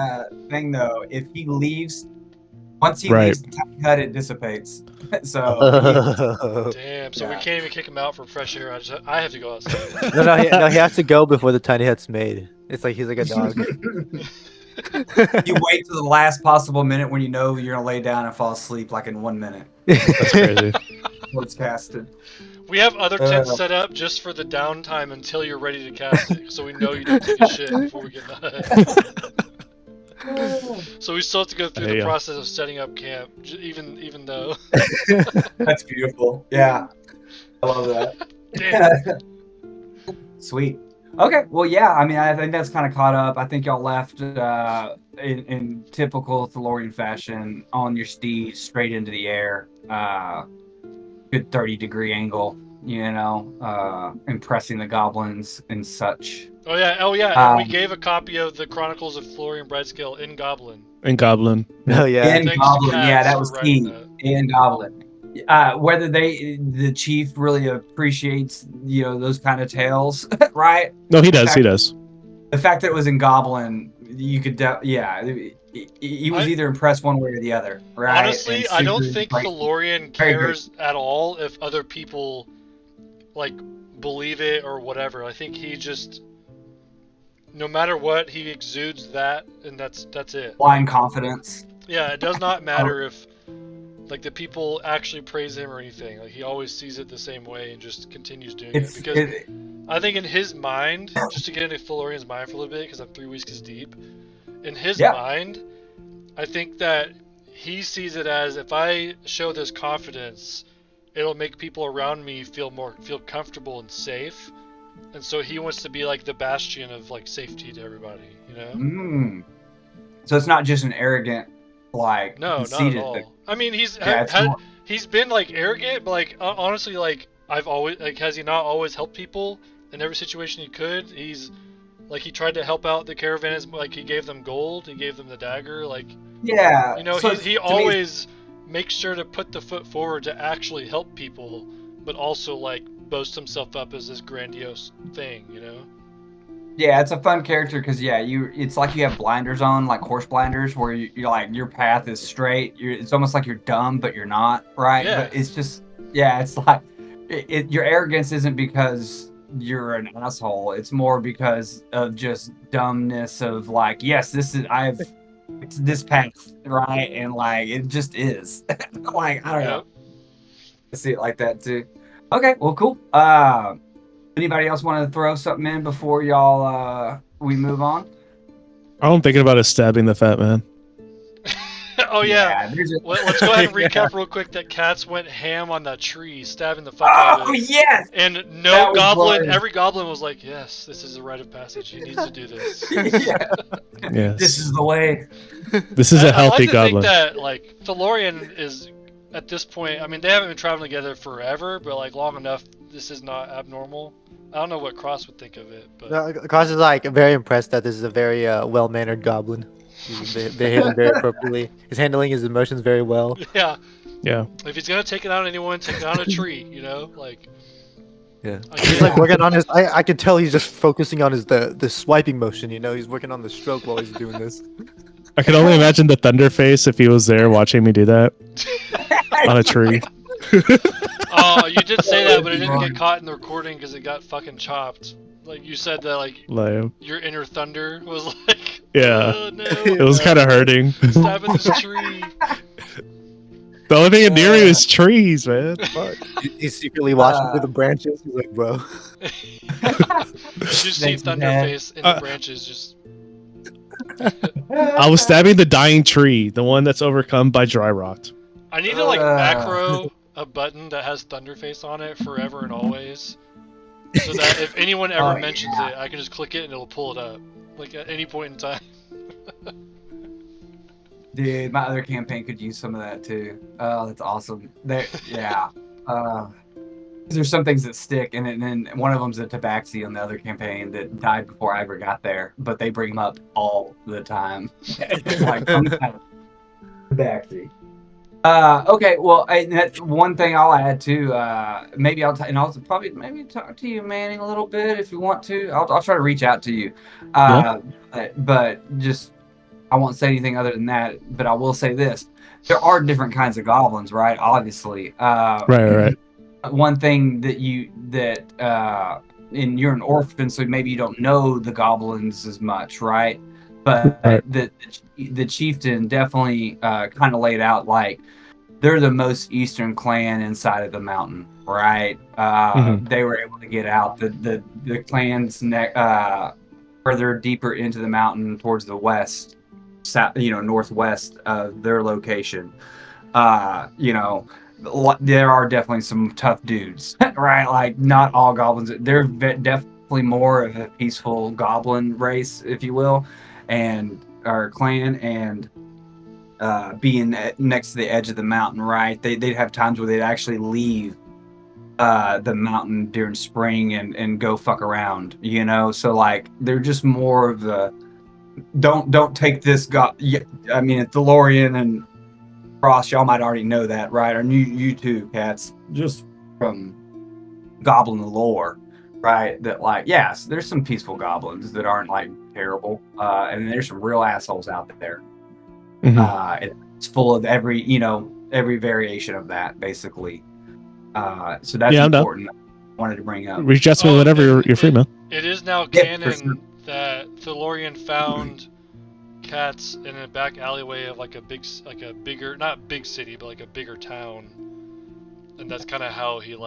[SPEAKER 1] thing, though. If he leaves, once he
[SPEAKER 3] Right.
[SPEAKER 1] leaves the tiny hut, it dissipates. So
[SPEAKER 2] Damn, so we
[SPEAKER 1] Yeah.
[SPEAKER 2] can't even kick him out for fresh air. I have to go outside.
[SPEAKER 4] No, he has to go before the tiny hut's made. It's like he's like a dog.
[SPEAKER 1] you wait to the last possible minute when you know you're gonna lay down and fall asleep, like in 1 minute.
[SPEAKER 3] That's crazy.
[SPEAKER 1] Before it's casted.
[SPEAKER 2] We have other tents set up just for the downtime until you're ready to cast it, so we know you didn't take a shit before we get in the hut. So we still have to go through the process of setting up camp, even though.
[SPEAKER 1] That's beautiful. Yeah, I love that.
[SPEAKER 2] Damn.
[SPEAKER 1] Sweet. Okay, well, yeah. I mean, I think that's kind of caught up. I think y'all left in typical Thalorian fashion on your steeds straight into the air. Good 30-degree angle, impressing the goblins and such.
[SPEAKER 2] Oh yeah, and we
[SPEAKER 1] Um,
[SPEAKER 2] gave a copy of the Chronicles of Thalorion Brightscale in Goblin.
[SPEAKER 3] And Goblin.
[SPEAKER 4] Oh yeah.
[SPEAKER 1] in
[SPEAKER 2] Thanks to
[SPEAKER 1] Goblin, yeah,
[SPEAKER 2] Cats
[SPEAKER 1] that
[SPEAKER 2] for
[SPEAKER 1] was
[SPEAKER 2] writing
[SPEAKER 1] key.
[SPEAKER 2] that.
[SPEAKER 1] In Goblin, whether the chief really appreciates those kind of tales, right?
[SPEAKER 3] No, he does. He does.
[SPEAKER 1] The fact that it was in Goblin, you could, he was
[SPEAKER 2] I-
[SPEAKER 1] either impressed one way or the other, right?
[SPEAKER 2] Honestly,
[SPEAKER 1] And
[SPEAKER 2] I don't
[SPEAKER 1] super,
[SPEAKER 2] think
[SPEAKER 1] like,
[SPEAKER 2] Thalorion
[SPEAKER 1] very good.
[SPEAKER 2] cares at all if other people like believe it or whatever. I think he just, no matter what, he exudes that, and that's it.
[SPEAKER 1] blind confidence.
[SPEAKER 2] Yeah, it does not matter if like the people actually praise him or anything. Like he always sees it the same way and just continues doing it. Because I think in his mind, just to get into Thalorion's mind for a little bit, because I'm 3 weeks deep, in his mind, I think that he sees it as if I show this confidence, it'll make people around me feel comfortable and safe, and so he wants to be like the bastion of like safety to everybody, you know?
[SPEAKER 1] So it's not just an arrogant, like,
[SPEAKER 2] No, not at
[SPEAKER 1] conceited
[SPEAKER 2] all.
[SPEAKER 1] thing.
[SPEAKER 2] I mean,
[SPEAKER 1] Yeah,
[SPEAKER 2] he's been like arrogant, but like honestly, like I've always like has he not always helped people in every situation he could? He's like he tried to help out the caravans, like he gave them gold, he gave them the dagger, like
[SPEAKER 1] yeah.
[SPEAKER 2] you know,
[SPEAKER 1] So
[SPEAKER 2] he always makes sure to put the foot forward to actually help people, but also like boast himself up as this grandiose thing, you know?
[SPEAKER 1] yeah, it's a fun character because it's like you have blinders on, like horse blinders, where you're like your path is straight. It's almost like you're dumb, but you're not, right?
[SPEAKER 2] Yeah.
[SPEAKER 1] But it's just, it's like your arrogance isn't because you're an asshole. It's more because of just dumbness of like, yes, it's this path, right? And like it just is. Like I don't know. I see it like that too. Okay, well, cool. Anybody else want to throw something in before y'all we move on?
[SPEAKER 3] All I'm thinking about is stabbing the fat man.
[SPEAKER 2] Oh yeah. Let's go ahead and recap real quick that Cats went ham on that tree, stabbing the fuck out of it.
[SPEAKER 1] Oh yes!
[SPEAKER 2] And no goblin, every goblin was like, yes, this is a rite of passage. He needs to do this.
[SPEAKER 3] Yes.
[SPEAKER 1] This is the way.
[SPEAKER 3] This is a healthy
[SPEAKER 2] I like to
[SPEAKER 3] goblin.
[SPEAKER 2] think that like Thalorion is at this point. I mean, they haven't been traveling together forever, but like long enough. This is not abnormal. I don't know what Cross would think of it, but
[SPEAKER 4] No, Cross is like very impressed that this is a very well-mannered goblin. They hit him very appropriately. He's handling his emotions very well.
[SPEAKER 2] yeah.
[SPEAKER 3] Yeah.
[SPEAKER 2] If he's gonna take it out on anyone, take it out on a tree. You know, like.
[SPEAKER 4] Yeah.
[SPEAKER 2] I
[SPEAKER 4] He's
[SPEAKER 2] get
[SPEAKER 4] like
[SPEAKER 2] it.
[SPEAKER 4] working on his. I can tell he's just focusing on the swiping motion. You know, he's working on the stroke while he's doing this.
[SPEAKER 3] I can only imagine the thunder face if he was there watching me do that on a tree.
[SPEAKER 2] Oh, you did say that, but it didn't get caught in the recording because it got fucking chopped. Like you said that, like
[SPEAKER 3] Like,
[SPEAKER 2] your inner thunder was like,
[SPEAKER 3] yeah.
[SPEAKER 2] oh, no,
[SPEAKER 3] It was kind of hurting.
[SPEAKER 2] stabbing this tree.
[SPEAKER 3] The only thing near me was trees, man. Fuck.
[SPEAKER 4] He's secretly watching through the branches. He's like, bro.
[SPEAKER 2] You just see Thunderface in the branches, just.
[SPEAKER 3] I was stabbing the dying tree, the one that's overcome by dry rot.
[SPEAKER 2] I need to like macro a button that has Thunderface on it forever and always, so that if anyone ever mentions it, I can just click it and it'll pull it up, like at any point in time.
[SPEAKER 1] Dude, my other campaign could use some of that too. Oh, that's awesome. Yeah. There's some things that stick, and then one of them's a Tabaxi on the other campaign that died before I ever got there, but they bring him up all the time. Like Tabaxi. Okay, well, that's one thing I'll add too. Maybe I'll probably talk to you, Manning, a little bit if you want to. I'll try to reach out to you. But just I won't say anything other than that. But I will say this: there are different kinds of goblins, right? Obviously.
[SPEAKER 3] Right.
[SPEAKER 1] One thing that and you're an orphan, so maybe you don't know the goblins as much, right? But the chieftain definitely kind of laid out like they're the most eastern clan inside of the mountain, right? They were able to get out. The clans further deeper into the mountain towards the west, northwest of their location. There are definitely some tough dudes, right? Like not all goblins. They're definitely more of a peaceful goblin race, if you will, and our clan, and being next to the edge of the mountain, right? They'd have times where they'd actually leave the mountain during spring and go fuck around, you know. So like they're just more of the don't take this I mean, Thalorion and Cross, y'all might already know that, right? Or you too, cats, just from goblin lore, right? That like, yes, there's some peaceful goblins that aren't like terrible, and there's some real assholes out there. It's full of every variation of that, basically. So that's important. I wanted to bring up.
[SPEAKER 3] Reach out to me whenever you're free, man.
[SPEAKER 2] It is now
[SPEAKER 1] Yeah,
[SPEAKER 2] canon
[SPEAKER 1] for sure.
[SPEAKER 2] that Thalorion found cats in a back alleyway of like a bigger, not big city, but like a bigger town, and that's kind of how he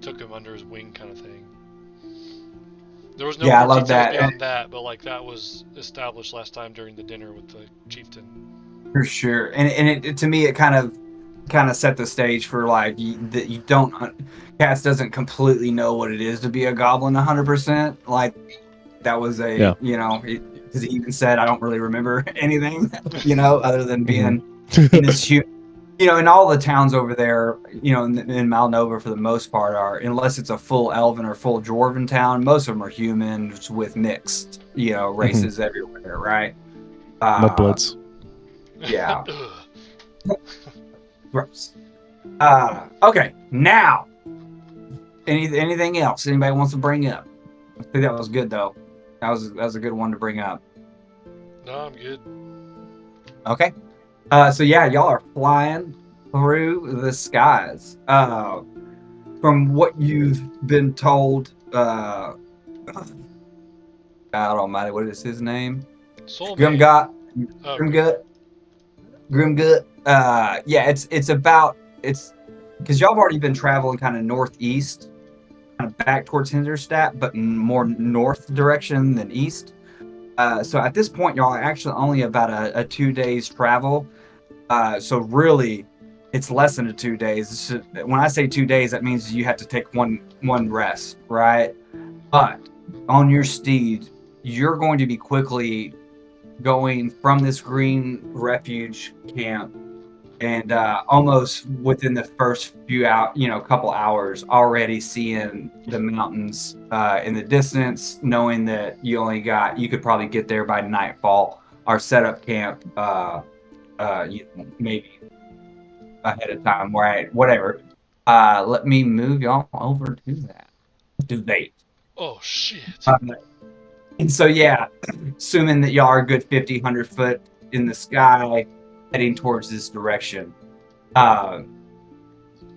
[SPEAKER 2] took him under his wing, kind of thing. There was no
[SPEAKER 1] Yeah, I
[SPEAKER 2] more
[SPEAKER 1] love
[SPEAKER 2] details
[SPEAKER 1] that.
[SPEAKER 2] beyond that, but like that was established last time during the dinner with the chieftain.
[SPEAKER 1] For sure, and it to me it kind of set the stage for like that you don't Cass doesn't completely know what it is to be a goblin 100%. Like that was because he even said I don't really remember anything, other than being in this huge, in all the towns over there, in Malnova for the most part are, unless it's a full elven or full dwarven town, most of them are humans with mixed, races everywhere, right?
[SPEAKER 3] Mudbloods.
[SPEAKER 1] Yeah. Gross. Okay, now anything else anybody wants to bring up? I think that was good though. That was a good one to bring up.
[SPEAKER 2] No, I'm good.
[SPEAKER 1] Okay. So yeah, y'all are flying through the skies. From what you've been told, God Almighty, what is his name?
[SPEAKER 2] Grimgut.
[SPEAKER 1] Grimgut. Yeah, it's because y'all have already been traveling kind of northeast, kind of back towards Hinderstadt, but more north direction than east. So at this point, y'all are actually only about a 2 days travel. So really, it's less than 2 days. When I say 2 days, that means you have to take one rest, right? But on your steed, you're going to be quickly going from this green refuge camp, and almost within the first couple hours, already seeing the mountains in the distance, knowing that you could probably get there by nightfall, or set up camp maybe ahead of time, right? Whatever. Let me move y'all over to that. Debate.
[SPEAKER 2] Oh shit.
[SPEAKER 1] And so yeah, assuming that y'all are a good 50, 100 foot in the sky, heading towards this direction. On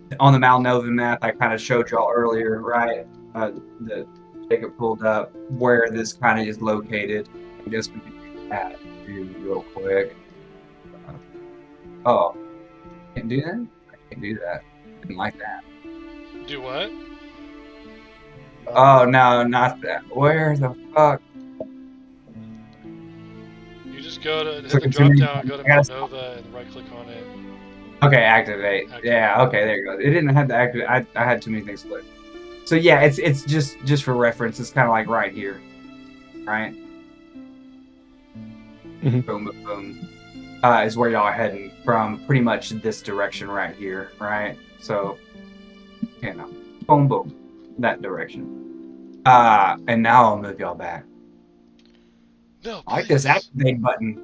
[SPEAKER 1] the Malnova map, I kind of showed y'all earlier, right? That Jacob pulled up where this kind of is located. I guess we can do that real quick. Oh, can't do that? I can't do that. Didn't like that.
[SPEAKER 2] Do what?
[SPEAKER 1] Oh, no, not that. Where the fuck?
[SPEAKER 2] You just go to hit the drop down, go to Malnova, and right click on it.
[SPEAKER 1] Okay, activate. Yeah, okay, there you go. It didn't have to activate. I had too many things to click. So yeah, it's just for reference. It's kind of like right here, right? Boom, boom, boom. Is where y'all are heading from. Pretty much this direction right here, right? So, boom, boom, that direction. And now I'll move y'all back.
[SPEAKER 2] No,
[SPEAKER 1] I like this activate button.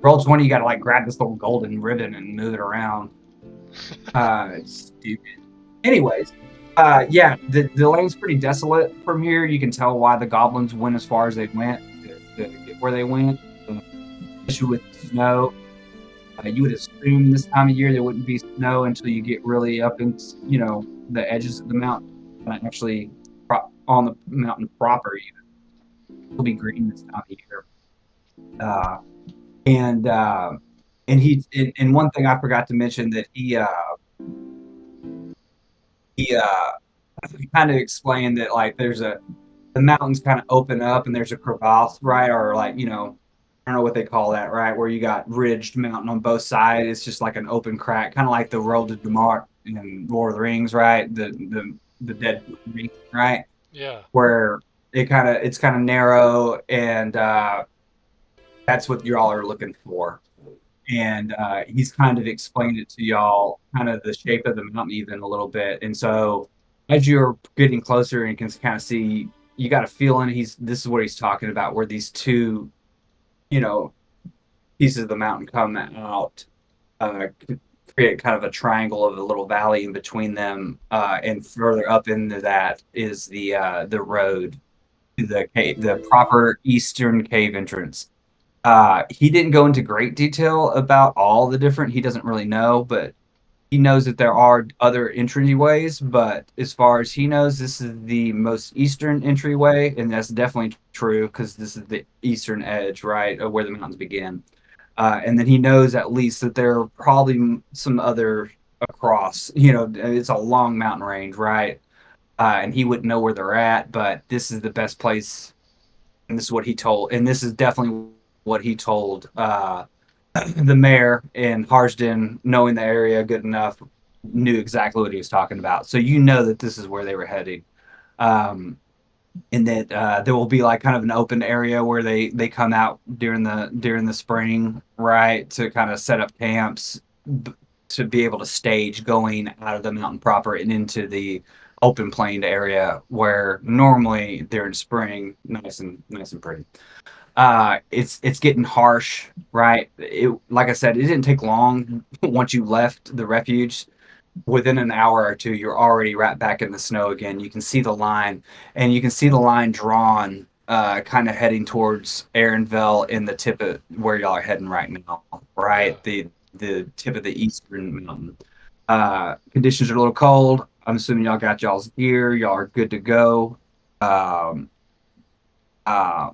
[SPEAKER 1] Roll 20, you gotta grab this little golden ribbon and move it around. It's stupid. Anyways, yeah, the lane's pretty desolate from here. You can tell why the goblins went as far as they went to get where they went. Especially with snow. You would assume this time of year there wouldn't be snow until you get really up into, the edges of the mountain. Actually, on the mountain proper, it'll be green this time of year. And one thing I forgot to mention that he kind of explained that the mountains kind of open up and there's a crevasse, right? Or I don't know what they call that, right? Where you got ridged mountain on both sides. It's just like an open crack, kind of like the Road to Damar in Lord of the Rings, right? The dead ring, right?
[SPEAKER 2] Yeah.
[SPEAKER 1] where it's kind of narrow, and that's what y'all are looking for. And he's kind of explained it to y'all, kind of the shape of the mountain even a little bit. And so as you're getting closer and you can kind of see, you got a feeling this is what he's talking about, where these two, you know, pieces of the mountain come out, uh, create kind of a triangle of a little valley in between them, and further up into that is the road to the cave, the proper eastern cave entrance. He didn't go into great detail about all the different. He doesn't really know, but he knows that there are other entryways. But as far as he knows, this is the most eastern entryway, and that's definitely true because this is the eastern edge, right, of where the mountains begin. And then he knows at least that there are probably some other across. You know, it's a long mountain range, right? And he wouldn't know where they're at, but this is the best place, and this is what he told, and this is definitely what he told the mayor in Harsden, knowing the area good enough, knew exactly what he was talking about. So you know that this is where they were heading. Um, and that there will be like kind of an open area where they come out during the spring, right, to kind of set up camps to be able to stage going out of the mountain proper and into the open plain area where normally during spring, nice and pretty. It's getting harsh, right? It, like I said, it didn't take long once you left the refuge. Within an hour or two, you're already right back in the snow again. You can see the line, and you can see the line drawn, kind of heading towards Aaronville in the tip of where y'all are heading right now,
[SPEAKER 2] Yeah.
[SPEAKER 1] right? The tip of the eastern mountain. Conditions are a little cold. I'm assuming y'all got y'all's gear. Y'all are good to go. Um, uh,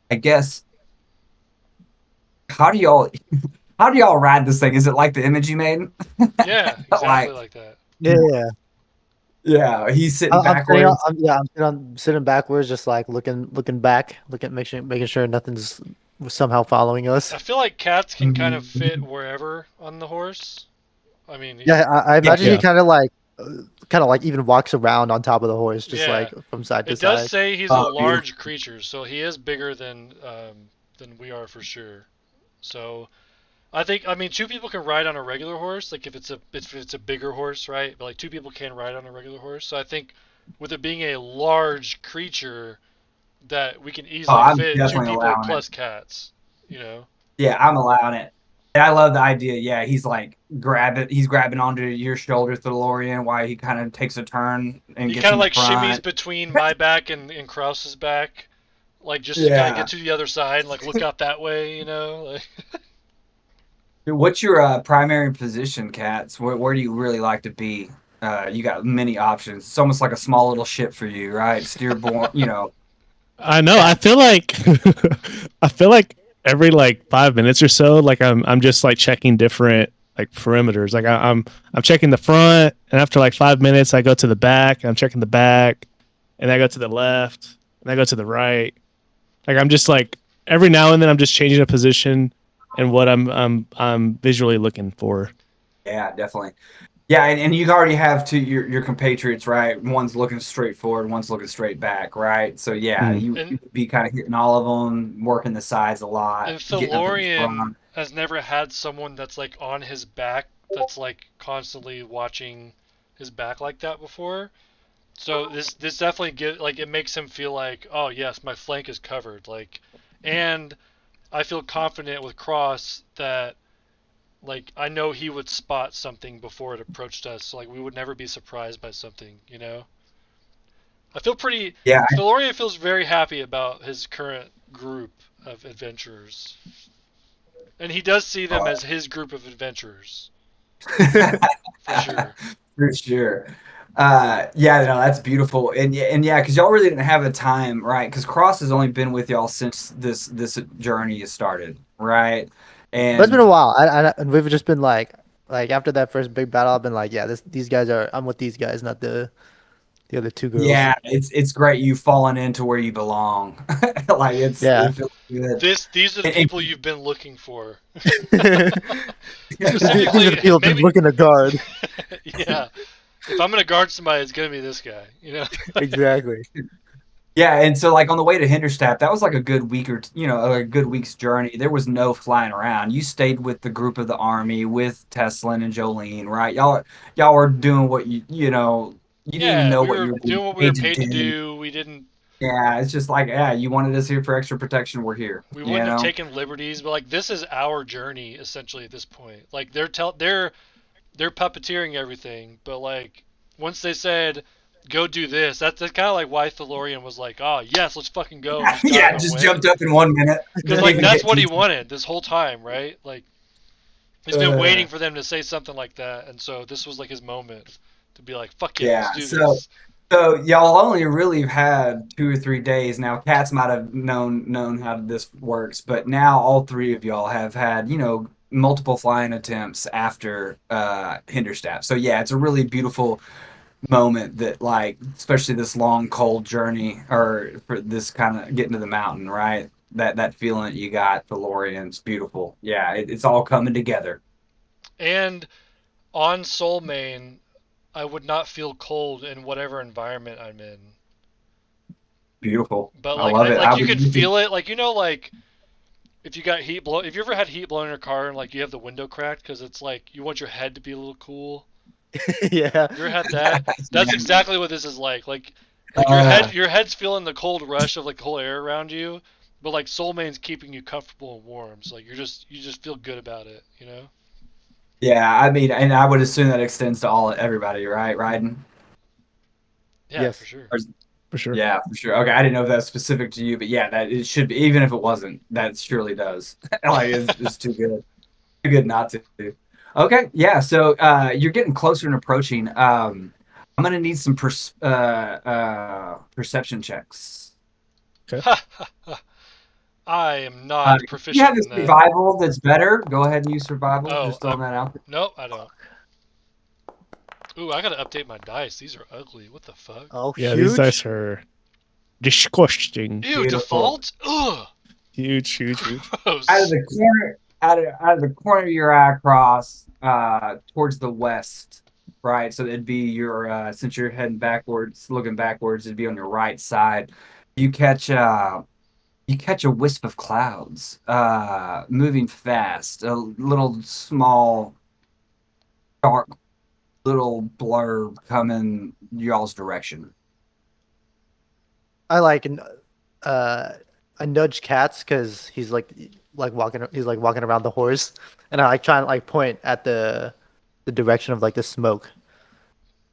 [SPEAKER 1] I guess how do y'all how do y'all ride this thing? Is it like the image you made?
[SPEAKER 2] Yeah, exactly
[SPEAKER 1] Like,
[SPEAKER 2] like that.
[SPEAKER 4] Yeah.
[SPEAKER 1] yeah, he's sitting
[SPEAKER 4] I'm sitting on,
[SPEAKER 1] backwards.
[SPEAKER 4] I'm sitting backwards, just like looking back, making sure nothing's somehow following us.
[SPEAKER 2] I feel like cats can kind of fit
[SPEAKER 1] Mhm.
[SPEAKER 2] wherever on the horse. I mean,
[SPEAKER 4] Yeah, I
[SPEAKER 1] Yeah,
[SPEAKER 4] imagine he
[SPEAKER 3] Yeah.
[SPEAKER 4] kind of like even walks around on top of the horse, just
[SPEAKER 2] yeah.
[SPEAKER 4] like from side to
[SPEAKER 2] It does
[SPEAKER 4] side.
[SPEAKER 2] say he's a
[SPEAKER 1] oh, beautiful.
[SPEAKER 2] large creature, so he is bigger than we are for sure. So I mean, two people can ride on a regular horse, like if it's a bigger horse, right? But like two people can ride on a regular horse. So I think with it being a large creature, that we can
[SPEAKER 1] Oh,
[SPEAKER 2] easily
[SPEAKER 1] I'm
[SPEAKER 2] fit two
[SPEAKER 1] definitely
[SPEAKER 2] people
[SPEAKER 1] allowing it.
[SPEAKER 2] plus cats. You know.
[SPEAKER 1] Yeah, I'm allowing it. And I love the idea. Yeah, he's grabbing onto your shoulder, Thalorion, while he kind of takes a turn and
[SPEAKER 2] He
[SPEAKER 1] gets
[SPEAKER 2] kind of
[SPEAKER 1] in the
[SPEAKER 2] like shimmies
[SPEAKER 1] front.
[SPEAKER 2] between my back and Kraus's back, like just to kind of get
[SPEAKER 1] Yeah.
[SPEAKER 2] to the other side and like look out that way, you know. Like,
[SPEAKER 1] What's your primary position, Cats? Where do you really like to be? You got many options. It's almost like a small little ship for you, right? Steerborn,
[SPEAKER 3] I know.
[SPEAKER 1] cat.
[SPEAKER 3] I feel like every like 5 minutes or so, like I'm just like checking different like perimeters. Like I'm checking the front, and after like 5 minutes, I go to the back. And I'm checking the back, and I go to the left, and I go to the right. Like I'm just like every now and then I'm just changing a position and what I'm visually looking for.
[SPEAKER 1] Yeah, definitely. Yeah, and you already have your compatriots, right? One's looking straight forward, one's looking straight back, right? So yeah,
[SPEAKER 3] Mm.
[SPEAKER 1] you
[SPEAKER 2] and
[SPEAKER 1] would be kind of hitting all of them, working the sides a lot,
[SPEAKER 2] and
[SPEAKER 1] getting up in
[SPEAKER 2] Thalorian
[SPEAKER 1] front.
[SPEAKER 2] has never had someone that's like on his back that's like constantly watching his back like that before. So this definitely get like it makes him feel like, oh yes, my flank is covered. Like, and I feel confident with Cross that like I know he would spot something before it approached us. So, like we would never be surprised by something, you know. I feel pretty.
[SPEAKER 1] Yeah.
[SPEAKER 2] Thalorian feels very happy about his current group of adventurers, and he does see them as his group of adventurers for sure.
[SPEAKER 1] For sure. Yeah, no, that's beautiful. And yeah, because y'all really didn't have a time, right? Because Cross has only been with y'all since this journey has started, right?
[SPEAKER 4] But it's been
[SPEAKER 1] And
[SPEAKER 4] a while, and we've just been like after that first big battle, I've been like, yeah, these guys are. I'm with these guys, not the other two girls.
[SPEAKER 1] yeah, it's great you've fallen into where you belong. Like
[SPEAKER 4] Yeah.
[SPEAKER 1] it feels good.
[SPEAKER 2] These are the
[SPEAKER 1] And
[SPEAKER 2] people you've been looking for.
[SPEAKER 4] These are the
[SPEAKER 2] Specifically,
[SPEAKER 4] people I've been
[SPEAKER 2] maybe.
[SPEAKER 4] looking to guard.
[SPEAKER 2] Yeah. If I'm gonna guard somebody, it's gonna be this guy.
[SPEAKER 4] Exactly.
[SPEAKER 1] Yeah, and so like on the way to Hinderstadt, that was like a good week or a good week's journey. There was no flying around. You stayed with the group of the army with Teslin and Jolene, right? Y'all were doing what you didn't even
[SPEAKER 2] Yeah,
[SPEAKER 1] know
[SPEAKER 2] we
[SPEAKER 1] what
[SPEAKER 2] were
[SPEAKER 1] you were being
[SPEAKER 2] doing what we were
[SPEAKER 1] paid to
[SPEAKER 2] paid to
[SPEAKER 1] do.
[SPEAKER 2] do. We didn't.
[SPEAKER 1] Yeah, it's just like, yeah, you wanted us here for extra protection, we're here.
[SPEAKER 2] We
[SPEAKER 1] You
[SPEAKER 2] wouldn't have
[SPEAKER 1] know?
[SPEAKER 2] taken liberties, but like this is our journey essentially at this point. Like they're puppeteering everything, but like once they said go do this, that's kind of like why Thalorion was like, oh yes, let's fucking go, and just got
[SPEAKER 1] Yeah,
[SPEAKER 2] out of the
[SPEAKER 1] just
[SPEAKER 2] way.
[SPEAKER 1] jumped up in 1 minute.
[SPEAKER 2] Because
[SPEAKER 1] Didn't
[SPEAKER 2] like
[SPEAKER 1] even
[SPEAKER 2] that's
[SPEAKER 1] get
[SPEAKER 2] what he
[SPEAKER 1] teeth.
[SPEAKER 2] wanted this whole time, right? Like he's been waiting for them to say something like that, and so this was like his moment to be like, fuck yeah, let's
[SPEAKER 1] Yeah,
[SPEAKER 2] do
[SPEAKER 1] so
[SPEAKER 2] this.
[SPEAKER 1] so y'all only really had 2 or 3 days. Now, Cats might have known how this works, but now all three of y'all have had, multiple flying attempts after Hinderstadt. So yeah, it's a really beautiful moment that like, especially this long cold journey or for this kind of getting to the mountain, right? That feeling that you got, Thalorian's beautiful. Yeah, it's all coming together.
[SPEAKER 2] And on Soul Main, I would not feel cold in whatever environment I'm in.
[SPEAKER 1] Beautiful.
[SPEAKER 2] But
[SPEAKER 1] I
[SPEAKER 2] like
[SPEAKER 1] love
[SPEAKER 2] I
[SPEAKER 1] it.
[SPEAKER 2] like
[SPEAKER 1] I
[SPEAKER 2] you
[SPEAKER 1] would
[SPEAKER 2] can feel it, like like if you got heat blow, if you ever had heat blowing in your car and like you have the window cracked because it's like you want your head to be a little cool.
[SPEAKER 4] Yeah.
[SPEAKER 2] You ever had that? That's
[SPEAKER 1] Yeah.
[SPEAKER 2] exactly what this is like. Like
[SPEAKER 1] Uh,
[SPEAKER 2] your head's feeling the cold rush of like the whole air around you, but like Soul Main's keeping you comfortable and warm. So like you just feel good about it.
[SPEAKER 1] Yeah, I mean, and I would assume that extends to everybody, right? Ryden?
[SPEAKER 2] Yeah, for
[SPEAKER 4] Yes.
[SPEAKER 2] sure.
[SPEAKER 3] For sure.
[SPEAKER 1] Yeah, for sure. Okay, I didn't know if that's specific to you, but yeah, that it should be. Even if it wasn't, that surely does. Like, it's too good not to. Okay, yeah. So you're getting closer and approaching. I'm gonna need some perception checks.
[SPEAKER 3] Okay.
[SPEAKER 2] I am
[SPEAKER 1] Uh,
[SPEAKER 2] not
[SPEAKER 1] you have
[SPEAKER 2] proficient
[SPEAKER 1] a
[SPEAKER 2] in that.
[SPEAKER 1] survival that's better. Go ahead and use survival.
[SPEAKER 2] Oh,
[SPEAKER 1] Just throwing that out.
[SPEAKER 2] nope, I don't. Ooh, I gotta update my dice. These are ugly. What the fuck?
[SPEAKER 4] Oh,
[SPEAKER 3] Yeah, these
[SPEAKER 4] huge.
[SPEAKER 3] dice are disgusting.
[SPEAKER 2] Ew,
[SPEAKER 1] Beautiful.
[SPEAKER 2] default? Ugh,
[SPEAKER 3] Huge, huge, huge.
[SPEAKER 1] Out of
[SPEAKER 2] gross.
[SPEAKER 1] the corner, out of the corner of your eye across towards the west, right? So it'd be your since you're heading backwards, looking backwards, it'd be on your right side. You catch you catch a wisp of clouds moving fast, a little small dark little blurb coming y'all's direction.
[SPEAKER 4] I like uh I nudge Cats because he's like walking around the horse, and I like try and like point at the direction of like the smoke,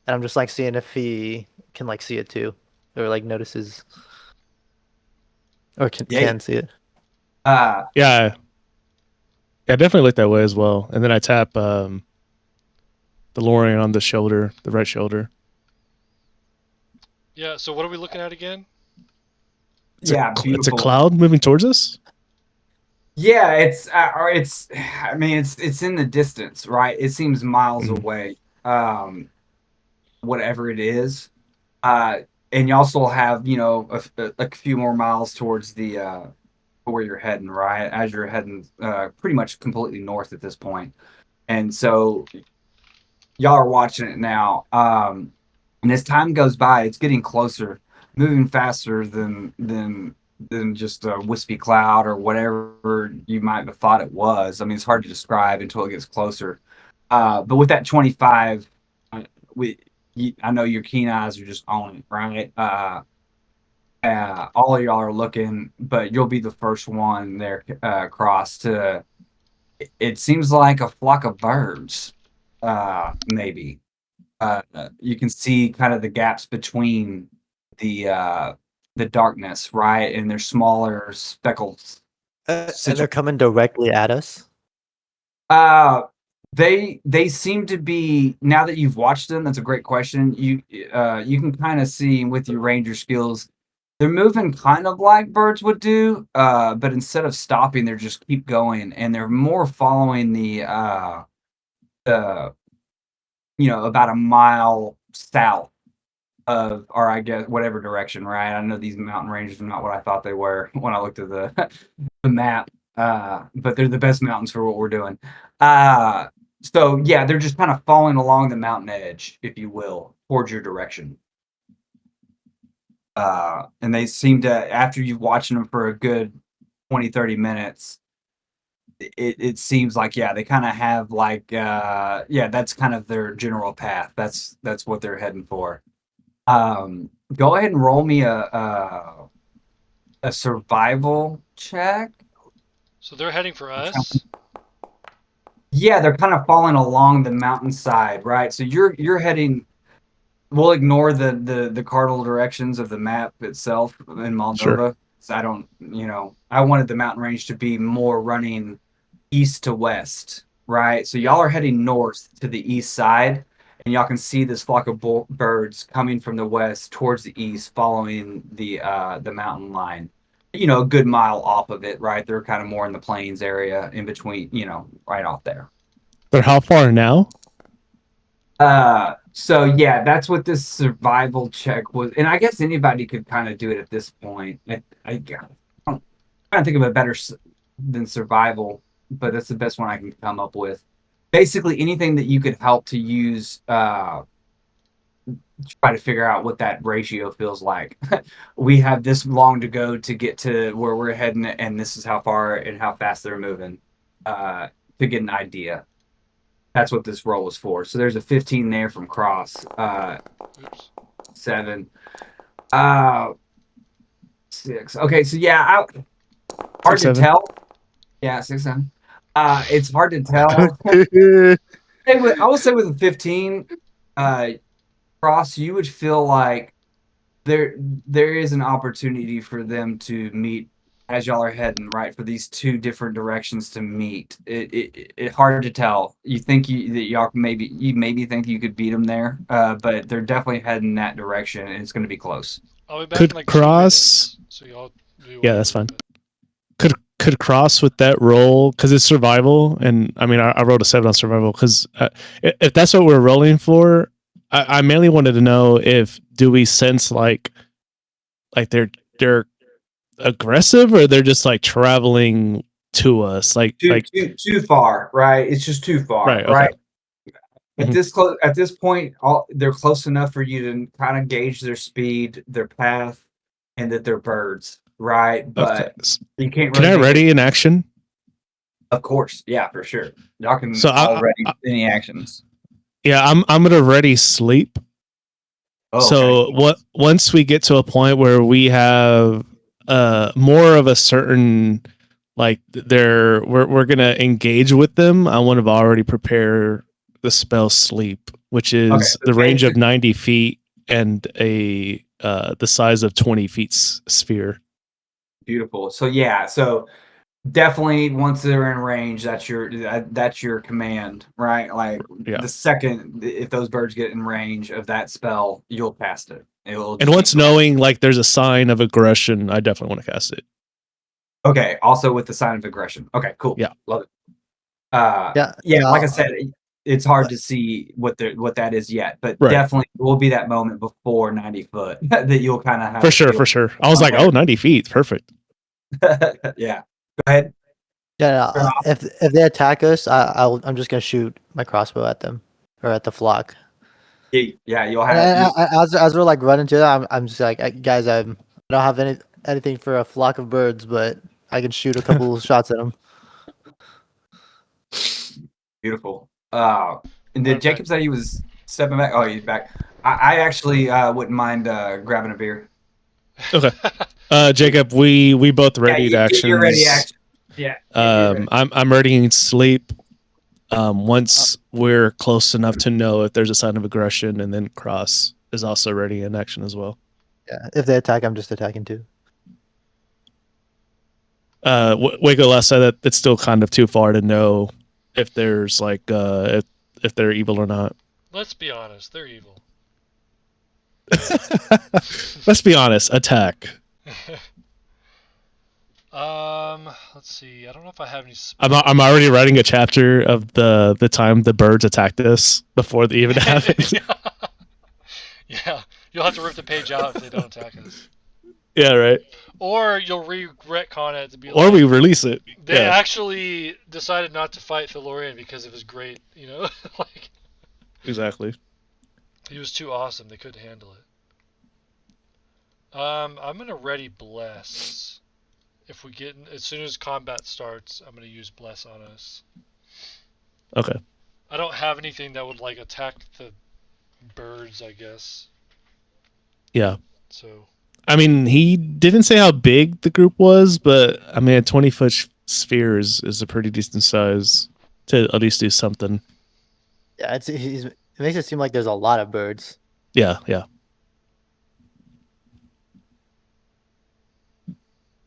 [SPEAKER 4] and I'm just like seeing if he can like see it too, or like notices or
[SPEAKER 1] Yeah.
[SPEAKER 4] can see it.
[SPEAKER 1] Uh
[SPEAKER 3] Yeah, I definitely look that way as well. And then I tap the Lorian on the shoulder, the right shoulder.
[SPEAKER 2] Yeah, so what are we looking at again?
[SPEAKER 1] yeah,
[SPEAKER 3] It's a
[SPEAKER 1] beautiful.
[SPEAKER 3] cloud moving towards us.
[SPEAKER 1] Yeah, it's I mean it's in the distance, right? It seems miles
[SPEAKER 3] Mhm.
[SPEAKER 1] away. Whatever it is. Uh and you also have, a few more miles towards the where you're heading, right? As you're heading pretty much completely north at this point. And so y'all are watching it now. And as time goes by, it's getting closer, moving faster than just a wispy cloud or whatever you might have thought it was. I mean, it's hard to describe until it gets closer. But with that 25, we I know your keen eyes are just on it, right? All of y'all are looking, but you'll be the first one there across to. It seems like a flock of birds, maybe. You can see kind of the gaps between the uh, the darkness, right? And they're smaller speckles.
[SPEAKER 4] And they're coming directly at us.
[SPEAKER 1] Uh, they seem to be now that you've watched them. That's a great question. You can kind of see with your ranger skills, they're moving kind of like birds would do. But instead of stopping, they're just keep going, and they're more following the about a mile south of, or I guess whatever direction, right? I know these mountain ranges are not what I thought they were when I looked at the the map. But they're the best mountains for what we're doing. Uh So yeah, they're just kind of falling along the mountain edge, if you will, towards your direction. And they seem to, after you've watched them for a good 20, 30 minutes, it seems like, yeah, they kind of have like, yeah, that's kind of their general path. That's what they're heading for. Go ahead and roll me a survival check.
[SPEAKER 2] So they're heading for us.
[SPEAKER 1] Yeah, they're kind of falling along the mountainside, right? So you're heading. We'll ignore the cardinal directions of the map itself in
[SPEAKER 3] Sure.
[SPEAKER 1] Moldova. So I don't, I wanted the mountain range to be more running east to west, right? So y'all are heading north to the east side, and y'all can see this flock of birds coming from the west towards the east, following the mountain line. A good mile off of it, right? They're kind of more in the plains area, in between, right off there.
[SPEAKER 3] But how far now?
[SPEAKER 1] So yeah, that's what this survival check was, and I guess anybody could kind of do it at this point. I'm trying to think of a better than survival, but that's the best one I can come up with. Basically, anything that you could help to use, try to figure out what that ratio feels like. We have this long to go to get to where we're heading, and this is how far and how fast they're moving, to get an idea. That's what this roll was for. So there's a 15 there from Cross.
[SPEAKER 2] Oops.
[SPEAKER 1] 7. 6. Okay, so yeah, hard
[SPEAKER 3] 6,
[SPEAKER 1] to
[SPEAKER 3] 7.
[SPEAKER 1] tell. Yeah, 6, 7. It's hard to tell. I will say with a 15, Cross, you would feel like there is an opportunity for them to meet as y'all are heading, right, for these two different directions to meet. It hard to tell. You think that y'all maybe think you could beat them there, but they're definitely heading that direction, and it's going to be close.
[SPEAKER 2] I'll be back in
[SPEAKER 3] Could
[SPEAKER 2] like 2
[SPEAKER 3] Cross?
[SPEAKER 2] minutes. So y'all do
[SPEAKER 3] Yeah,
[SPEAKER 2] whatever.
[SPEAKER 3] that's fine. Could Cross with that roll, because it's survival, and I mean I rolled a 7 on survival, because if that's what we're rolling for, I mainly wanted to know if do we sense like they're aggressive, or they're just like traveling to us,
[SPEAKER 1] Too far, right? It's just too far,
[SPEAKER 3] right, okay.
[SPEAKER 1] right? At this point, they're close enough for you to kind of gauge their speed, their path, and that they're birds, right?
[SPEAKER 3] Okay.
[SPEAKER 1] But you can't
[SPEAKER 3] Can
[SPEAKER 1] really
[SPEAKER 3] I
[SPEAKER 1] make
[SPEAKER 3] ready in action?
[SPEAKER 1] Of course, yeah, for sure. Y'all can
[SPEAKER 3] So
[SPEAKER 1] already any actions.
[SPEAKER 3] yeah, I'm gonna ready sleep.
[SPEAKER 1] Oh,
[SPEAKER 3] So
[SPEAKER 1] okay.
[SPEAKER 3] once we get to a point where we have more of a certain, like, we're gonna engage with them, I want to already prepare the spell sleep, which
[SPEAKER 1] Okay,
[SPEAKER 3] is
[SPEAKER 1] so
[SPEAKER 3] the range of
[SPEAKER 1] basically,
[SPEAKER 3] 90 feet and a the size of 20 feet sphere.
[SPEAKER 1] beautiful. So yeah, so definitely once they're in range, that's your command, right? Like
[SPEAKER 3] Yeah.
[SPEAKER 1] the second if those birds get in range of that spell, you'll cast it. It'll
[SPEAKER 3] And
[SPEAKER 1] just be
[SPEAKER 3] once knowing like there's a sign of aggression, I definitely want to cast it.
[SPEAKER 1] okay. Also with the sign of aggression. Okay, cool.
[SPEAKER 3] Yeah.
[SPEAKER 1] Love it.
[SPEAKER 4] Yeah,
[SPEAKER 1] Yeah, like I
[SPEAKER 4] no,
[SPEAKER 1] said, it's hard to see what that is yet, but
[SPEAKER 3] Right.
[SPEAKER 1] definitely will be that moment before 90 foot that you'll kind of have
[SPEAKER 3] For
[SPEAKER 1] a
[SPEAKER 3] sure,
[SPEAKER 1] feel
[SPEAKER 3] for sure. I was like, oh, 90 feet. Perfect.
[SPEAKER 1] yeah. Go ahead.
[SPEAKER 4] yeah.
[SPEAKER 1] Turn
[SPEAKER 4] No,
[SPEAKER 1] off.
[SPEAKER 4] if they attack us, I'm just gonna shoot my crossbow at them or at the flock.
[SPEAKER 1] Yeah, you'll
[SPEAKER 4] And
[SPEAKER 1] have you
[SPEAKER 4] as we're like running to them, I'm just like, guys, I don't have anything for a flock of birds, but I can shoot a couple shots at them.
[SPEAKER 1] beautiful. And did
[SPEAKER 2] Alright,
[SPEAKER 1] Jacob say he was stepping back? Oh, he's back. I actually wouldn't mind grabbing a beer.
[SPEAKER 3] Okay. Jacob, we both
[SPEAKER 1] Yeah,
[SPEAKER 3] readied
[SPEAKER 1] you're ready.
[SPEAKER 3] actions.
[SPEAKER 1] Action. Yeah. You're ready.
[SPEAKER 3] I'm readying sleep. Once we're close enough to know if there's a sign of aggression, and then Cross is also ready in action as well.
[SPEAKER 4] Yeah, if they attack, I'm just attacking too.
[SPEAKER 3] Waco last said that it's still kind of too far to know if there's like if they're evil or not.
[SPEAKER 2] Let's be honest, they're evil.
[SPEAKER 3] Let's be honest. Attack.
[SPEAKER 2] Let's see. I don't know if I have any.
[SPEAKER 3] I'm already writing a chapter of the time the birds attacked us before they even happened.
[SPEAKER 2] Yeah, you'll have to rip the page out if they don't attack us.
[SPEAKER 3] Yeah, right.
[SPEAKER 2] Or you'll retcon it to be
[SPEAKER 3] Or
[SPEAKER 2] like
[SPEAKER 3] we release it.
[SPEAKER 2] they
[SPEAKER 3] Yeah,
[SPEAKER 2] actually decided not to fight Thalorion because of his great, like
[SPEAKER 3] exactly.
[SPEAKER 2] he was too awesome. They couldn't handle it. I'm gonna ready bless. If we get as soon as combat starts, I'm gonna use bless on us.
[SPEAKER 3] Okay.
[SPEAKER 2] I don't have anything that would like attack the birds, I guess.
[SPEAKER 3] Yeah.
[SPEAKER 2] So
[SPEAKER 3] I mean, he didn't say how big the group was, but I mean, a 20-foot sphere is a pretty decent size to at least do something.
[SPEAKER 4] Yeah, it makes it seem like there's a lot of birds.
[SPEAKER 3] Yeah, yeah.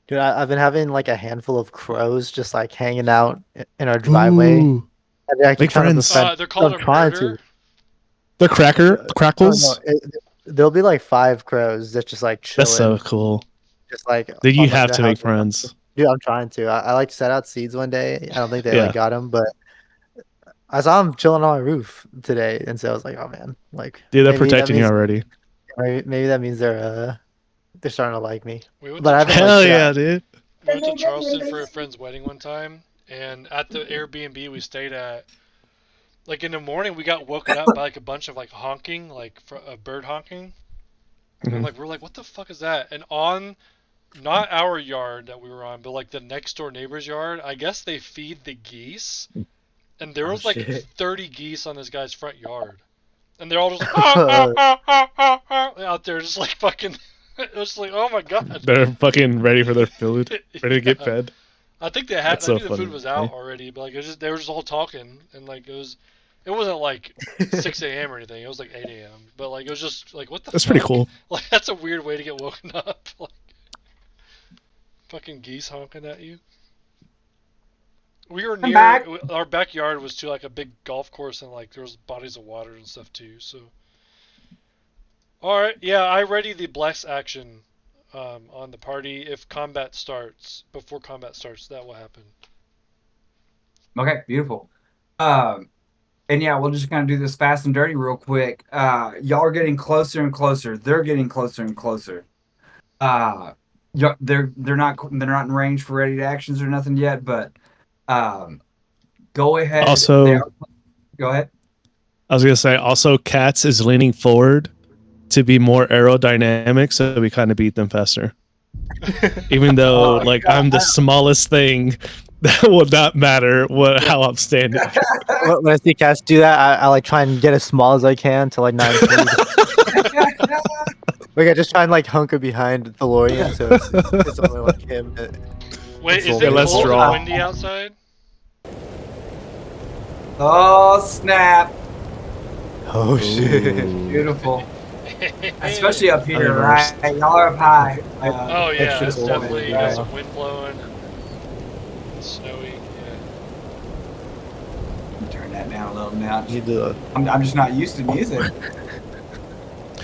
[SPEAKER 4] Dude, I've been having like a handful of crows just like hanging out in our driveway.
[SPEAKER 3] Ooh,
[SPEAKER 4] And I keep
[SPEAKER 3] make
[SPEAKER 4] trying to
[SPEAKER 3] friends.
[SPEAKER 4] befriend.
[SPEAKER 2] they're called
[SPEAKER 4] I'm
[SPEAKER 2] a
[SPEAKER 4] trying
[SPEAKER 2] murder.
[SPEAKER 4] to.
[SPEAKER 3] The
[SPEAKER 4] Oh no,
[SPEAKER 3] crackles.
[SPEAKER 4] there'll be like 5 crows that's just like chilling.
[SPEAKER 3] That's so cool.
[SPEAKER 4] Just like
[SPEAKER 3] Then you
[SPEAKER 4] on, like,
[SPEAKER 3] have
[SPEAKER 4] the
[SPEAKER 3] to make
[SPEAKER 4] house.
[SPEAKER 3] friends.
[SPEAKER 4] Dude, I'm trying to. I like set out seeds one day. I don't think they
[SPEAKER 3] Yeah.
[SPEAKER 4] like got them, but I saw them chilling on my roof today, and so I was like, oh man, like
[SPEAKER 3] Dude, they're
[SPEAKER 4] maybe that
[SPEAKER 3] protecting you
[SPEAKER 4] means
[SPEAKER 3] already.
[SPEAKER 4] maybe that means they're starting to like me.
[SPEAKER 2] We went
[SPEAKER 4] But
[SPEAKER 2] to
[SPEAKER 4] I haven't like
[SPEAKER 3] Hell
[SPEAKER 4] set
[SPEAKER 3] yeah,
[SPEAKER 4] out.
[SPEAKER 3] dude.
[SPEAKER 2] We went to Charleston for a friend's wedding one time, and at the Airbnb we stayed at, like in the morning we got woken up by like a bunch of like honking, like bird honking, and
[SPEAKER 3] Mhm.
[SPEAKER 2] like we're like, what the fuck is that? And on not our yard that we were on, but like the next door neighbor's yard, I guess they feed the geese, and there
[SPEAKER 4] Oh
[SPEAKER 2] was like
[SPEAKER 4] shit.
[SPEAKER 2] 30 geese on this guy's front yard, and they're all just like, ah, ah, ah, ah, ah, ah, out there just like fucking. It was like, oh my god.
[SPEAKER 3] They're fucking ready for their food, ready to get
[SPEAKER 2] Yeah.
[SPEAKER 3] fed.
[SPEAKER 2] I think they had.
[SPEAKER 3] That's
[SPEAKER 2] I
[SPEAKER 3] so
[SPEAKER 2] think the food
[SPEAKER 3] funny.
[SPEAKER 2] was out already, but like it was just they were just all talking, and like it wasn't like 6 a.m. or anything. It was like 8 a.m. But like it was just like what the.
[SPEAKER 3] That's
[SPEAKER 2] fuck?
[SPEAKER 3] pretty cool.
[SPEAKER 2] Like that's a weird way to get woken up. Like fucking geese honking at you. We were near
[SPEAKER 1] back.
[SPEAKER 2] our backyard was to like a big golf course, and like there was bodies of water and stuff too. So. All right, yeah, I ready the bless action on the party. If combat starts, before combat starts, that will happen.
[SPEAKER 1] Okay, beautiful. And yeah, we'll just kind of do this fast and dirty real quick. Y'all are getting closer and closer. They're getting closer and closer. They're not in range for ready to actions or nothing yet, but go ahead.
[SPEAKER 3] Also,
[SPEAKER 1] go ahead.
[SPEAKER 3] I was gonna say, also, Cats is leaning forward to be more aerodynamic, so we kind of beat them faster. Even though, like, I'm the smallest thing, that will not matter how I'm standing.
[SPEAKER 4] When I see cats do that, I like try and get as small as I can to like 9 feet. Like I just try and like hunker behind Thalorion, so it's only like him.
[SPEAKER 2] Wait,
[SPEAKER 4] It's
[SPEAKER 2] is
[SPEAKER 4] all-
[SPEAKER 2] it
[SPEAKER 3] let's
[SPEAKER 2] cold
[SPEAKER 3] draw.
[SPEAKER 2] and windy outside?
[SPEAKER 1] Oh snap!
[SPEAKER 4] Oh shit!
[SPEAKER 1] Beautiful, especially up here,
[SPEAKER 3] Universe.
[SPEAKER 1] right? Y'all are up high.
[SPEAKER 2] Oh yeah,
[SPEAKER 4] extra
[SPEAKER 2] it's
[SPEAKER 4] cold.
[SPEAKER 2] definitely you got
[SPEAKER 4] Yeah.
[SPEAKER 2] some wind blowing, it's snowy.
[SPEAKER 1] Turn that down a little now.
[SPEAKER 4] You do it.
[SPEAKER 1] I'm just not used to music.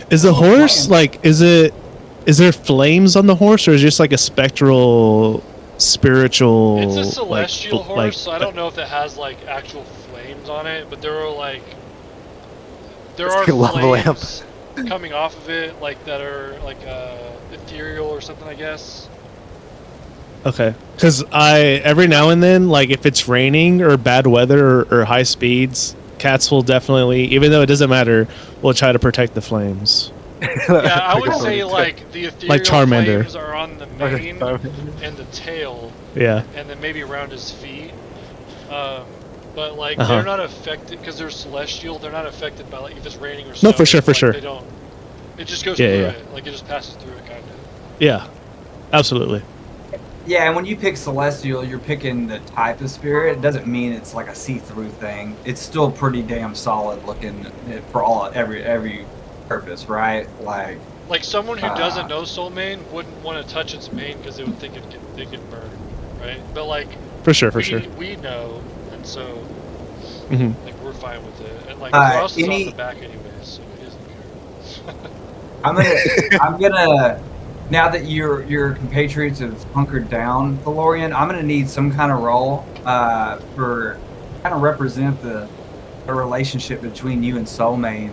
[SPEAKER 3] Is the horse like? Is there flames on the horse, or is it just like a spectral, spiritual?
[SPEAKER 2] It's a celestial
[SPEAKER 3] like,
[SPEAKER 2] horse, so I don't know if it has like actual flames on it, but there are
[SPEAKER 4] It's
[SPEAKER 2] are
[SPEAKER 4] like a lava lamp.
[SPEAKER 2] flames coming off of it, like that are like ethereal or something, I guess.
[SPEAKER 3] Okay, because every now and then, like if it's raining or bad weather or high speeds, Cats will definitely, even though it doesn't matter, will try to protect the flames.
[SPEAKER 2] Yeah, I would say like the ethereal
[SPEAKER 3] Like Charmander.
[SPEAKER 2] flames are on the mane and the tail,
[SPEAKER 3] Yeah.
[SPEAKER 2] and then maybe around his feet. But like
[SPEAKER 3] Uh-huh.
[SPEAKER 2] they're not affected because they're celestial. They're not affected by like if it's raining or snowing.
[SPEAKER 3] No, for sure, for
[SPEAKER 2] like,
[SPEAKER 3] sure.
[SPEAKER 2] They don't. It just goes
[SPEAKER 3] Yeah,
[SPEAKER 2] through
[SPEAKER 3] yeah.
[SPEAKER 2] it. Like it just passes through it, kind of.
[SPEAKER 3] Yeah, absolutely.
[SPEAKER 1] Yeah, and when you pick celestial, you're picking the type of spirit. It doesn't mean it's like a see-through thing. It's still pretty damn solid looking for every purpose, right?
[SPEAKER 2] Like someone who doesn't know Soul Mane wouldn't want to touch its mane because they would think they could burn, right? But like
[SPEAKER 3] For sure, for sure.
[SPEAKER 2] we know, and so
[SPEAKER 3] hmm
[SPEAKER 2] like we're fine with it. And like Ross is
[SPEAKER 1] any-
[SPEAKER 2] off the back anyways, so he doesn't care.
[SPEAKER 1] I'm gonna now that your compatriots have hunkered down, Thalorian, I'm gonna need some kind of role for kind of represent the relationship between you and Soulmane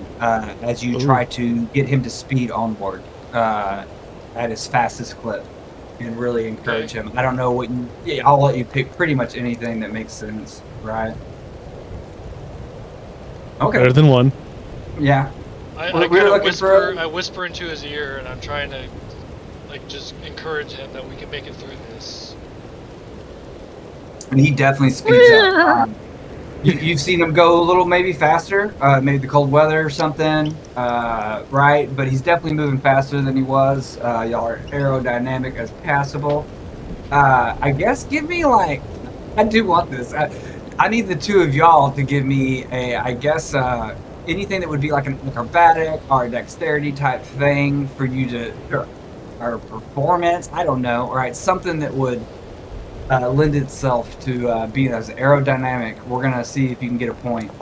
[SPEAKER 1] as you
[SPEAKER 3] Ooh.
[SPEAKER 1] try to get him to speed onward. at his fastest clip and really encourage him. I don't know what I'll let you pick pretty much anything that makes sense, right? Okay.
[SPEAKER 3] Better than one.
[SPEAKER 1] Yeah.
[SPEAKER 2] I
[SPEAKER 1] We're
[SPEAKER 2] kind of
[SPEAKER 1] looking
[SPEAKER 2] whisper.
[SPEAKER 1] for-
[SPEAKER 2] I whisper into his ear, and I'm trying to, like, just encourage him that we can make it through this.
[SPEAKER 1] And he definitely speeds up. You've seen him go a little maybe faster, maybe the cold weather or something, right? But he's definitely moving faster than he was. Y'all are aerodynamic as passable. I guess give me like, I do want this. I need the two of y'all to give me I guess, anything that would be like an acrobatic or dexterity type thing for you to, or performance. I don't know, right? Something that would lend itself to being as aerodynamic. We're gonna see if you can get a point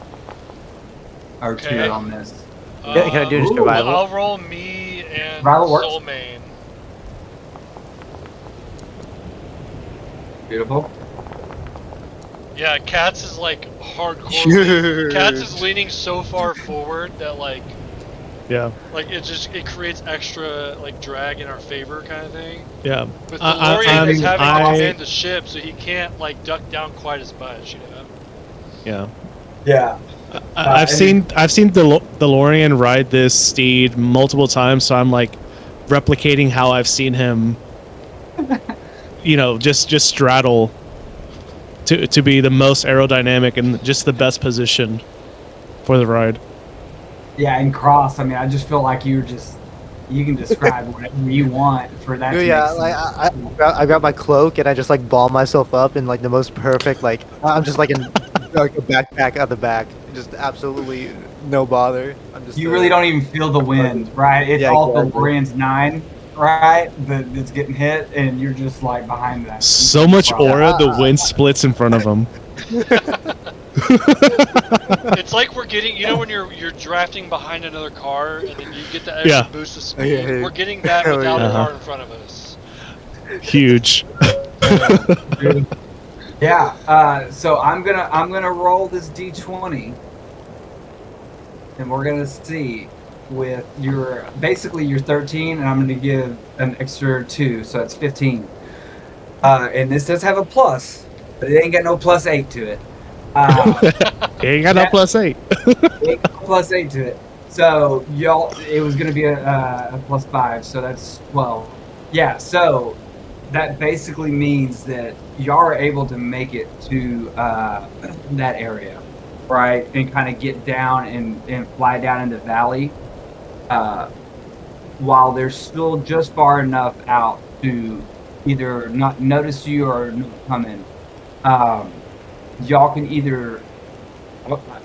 [SPEAKER 1] or two
[SPEAKER 2] Okay.
[SPEAKER 1] on this.
[SPEAKER 4] Yeah, can I do
[SPEAKER 1] Ooh.
[SPEAKER 4] survival?
[SPEAKER 2] I'll roll me and
[SPEAKER 1] Survival works.
[SPEAKER 2] Soulmane.
[SPEAKER 1] Beautiful.
[SPEAKER 2] Yeah, Katz is like hardcore. Katz is leaning so far forward that like
[SPEAKER 3] Yeah.
[SPEAKER 2] it creates extra like drag in our favor kind of thing.
[SPEAKER 3] Yeah.
[SPEAKER 2] But
[SPEAKER 3] I
[SPEAKER 2] Thalorion is
[SPEAKER 3] mean,
[SPEAKER 2] having
[SPEAKER 3] I-
[SPEAKER 2] to command the ship, so he can't like duck down quite as much, you know.
[SPEAKER 3] Yeah.
[SPEAKER 1] Yeah.
[SPEAKER 3] I've seen Thalorion ride this steed multiple times, so I'm like replicating how I've seen him, just straddle to be the most aerodynamic and just the best position for the ride.
[SPEAKER 1] Yeah, and cross. I mean, I just feel like you can describe whatever you want for that. To
[SPEAKER 4] Yeah,
[SPEAKER 1] make
[SPEAKER 4] like
[SPEAKER 1] sense.
[SPEAKER 4] I grab my cloak and I just like ball myself up in like the most perfect, like I'm just like in like a backpack at the back, just absolutely no bother. I'm just
[SPEAKER 1] You really don't even feel the wind, right? It's
[SPEAKER 4] Yeah,
[SPEAKER 1] all
[SPEAKER 4] exactly.
[SPEAKER 1] Thalorion's 9, right? That's getting hit, and you're just like behind that.
[SPEAKER 3] So much aura, the wind splits in front of him.
[SPEAKER 2] It's like we're getting, when you're drafting behind another car and then you get the extra
[SPEAKER 3] Yeah.
[SPEAKER 2] boost of speed.
[SPEAKER 4] Yeah.
[SPEAKER 2] We're getting that
[SPEAKER 4] Hell
[SPEAKER 2] without
[SPEAKER 3] yeah.
[SPEAKER 2] a car in front of us.
[SPEAKER 3] Huge.
[SPEAKER 1] Yeah. So I'm gonna roll this d20, and we're gonna see with your 13, and I'm gonna give an extra 2, so it's 15. And this does have a plus, but it ain't got no plus 8 to it.
[SPEAKER 3] He ain't got no +8.
[SPEAKER 1] It ain't got no plus 8 to it. So it was gonna be a plus 5, so that's 12. Yeah. So that basically means that y'all are able to make it to that area, right? And kind of get down and fly down into the valley while they're still just far enough out to either not notice you or not come in. Y'all can either,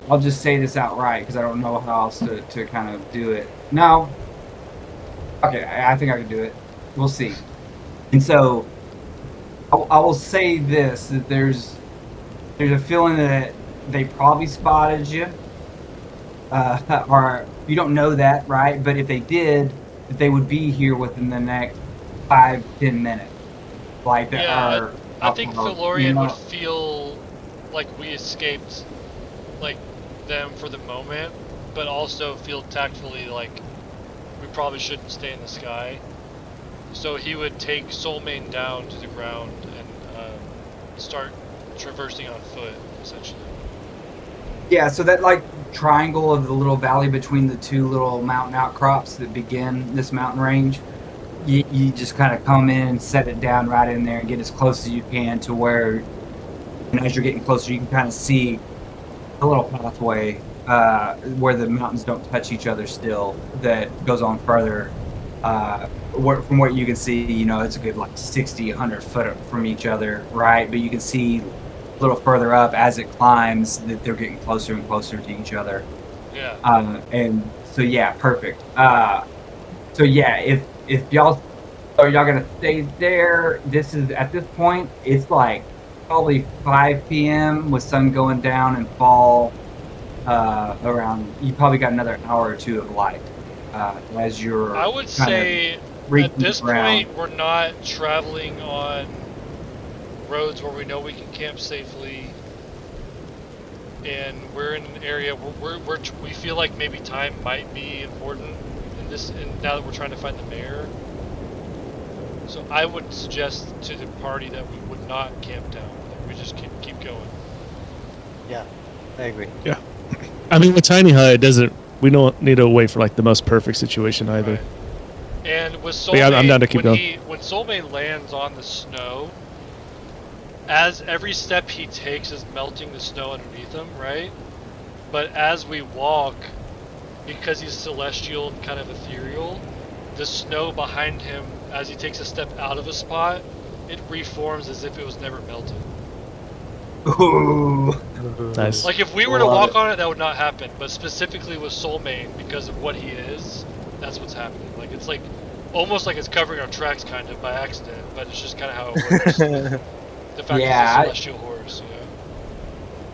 [SPEAKER 1] I'll just say this outright because I don't know how else to kind of do it. No. Okay, I think I can do it. We'll see. And so I will say this, that there's a feeling that they probably spotted you, or you don't know that, right? But if they did, that they would be here within the next 5-10 minutes. Like that
[SPEAKER 2] Yeah,
[SPEAKER 1] are.
[SPEAKER 2] I think Thalorion
[SPEAKER 1] know.
[SPEAKER 2] would feel like we escaped, like, them for the moment, but also feel tactfully like we probably shouldn't stay in the sky. So he would take Soulmane down to the ground and start traversing on foot, essentially.
[SPEAKER 1] Yeah, so that like triangle of the little valley between the two little mountain outcrops that begin this mountain range, you just kind of come in and set it down right in there and get as close as you can to where, and as you're getting closer, you can kind of see a little pathway where the mountains don't touch each other still that goes on further. From what you can see, it's a good like 60, 100 foot from each other, right? But you can see a little further up as it climbs that they're getting closer and closer to each other.
[SPEAKER 2] Yeah.
[SPEAKER 1] And so yeah, perfect. So yeah, if y'all are gonna stay there, this is at this point it's like probably 5 p.m. with sun going down and fall around. You probably got another hour or two of light as you're.
[SPEAKER 2] I would say at this point we're not traveling on roads where we know we can camp safely, and we're in an area where we feel like maybe time might be important in this. And now that we're trying to find the mayor, So I would suggest to the party that we would not camp down. That we just keep going.
[SPEAKER 4] Yeah, I agree.
[SPEAKER 3] Yeah. I mean, with tiny hut, it doesn't. We don't need to wait for like the most perfect situation either.
[SPEAKER 2] Right. And with
[SPEAKER 3] But yeah, I'm
[SPEAKER 2] Soulmane,
[SPEAKER 3] down to keep going.
[SPEAKER 2] when Soulmane lands on the snow, as every step he takes is melting the snow underneath him, right? But as we walk, because he's celestial and kind of ethereal, the snow behind him, as he takes a step out of a spot, it reforms as if it was never melted.
[SPEAKER 1] Ooh.
[SPEAKER 3] Nice.
[SPEAKER 2] Like if we were to
[SPEAKER 1] Love
[SPEAKER 2] walk
[SPEAKER 1] it.
[SPEAKER 2] on it, that would not happen. But specifically with Soulmane, because of what he is, that's what's happening. Like it's like almost like it's covering our tracks kind of by accident, but it's just kind of how it works. The fact
[SPEAKER 1] Yeah,
[SPEAKER 2] he's a celestial horse, yeah.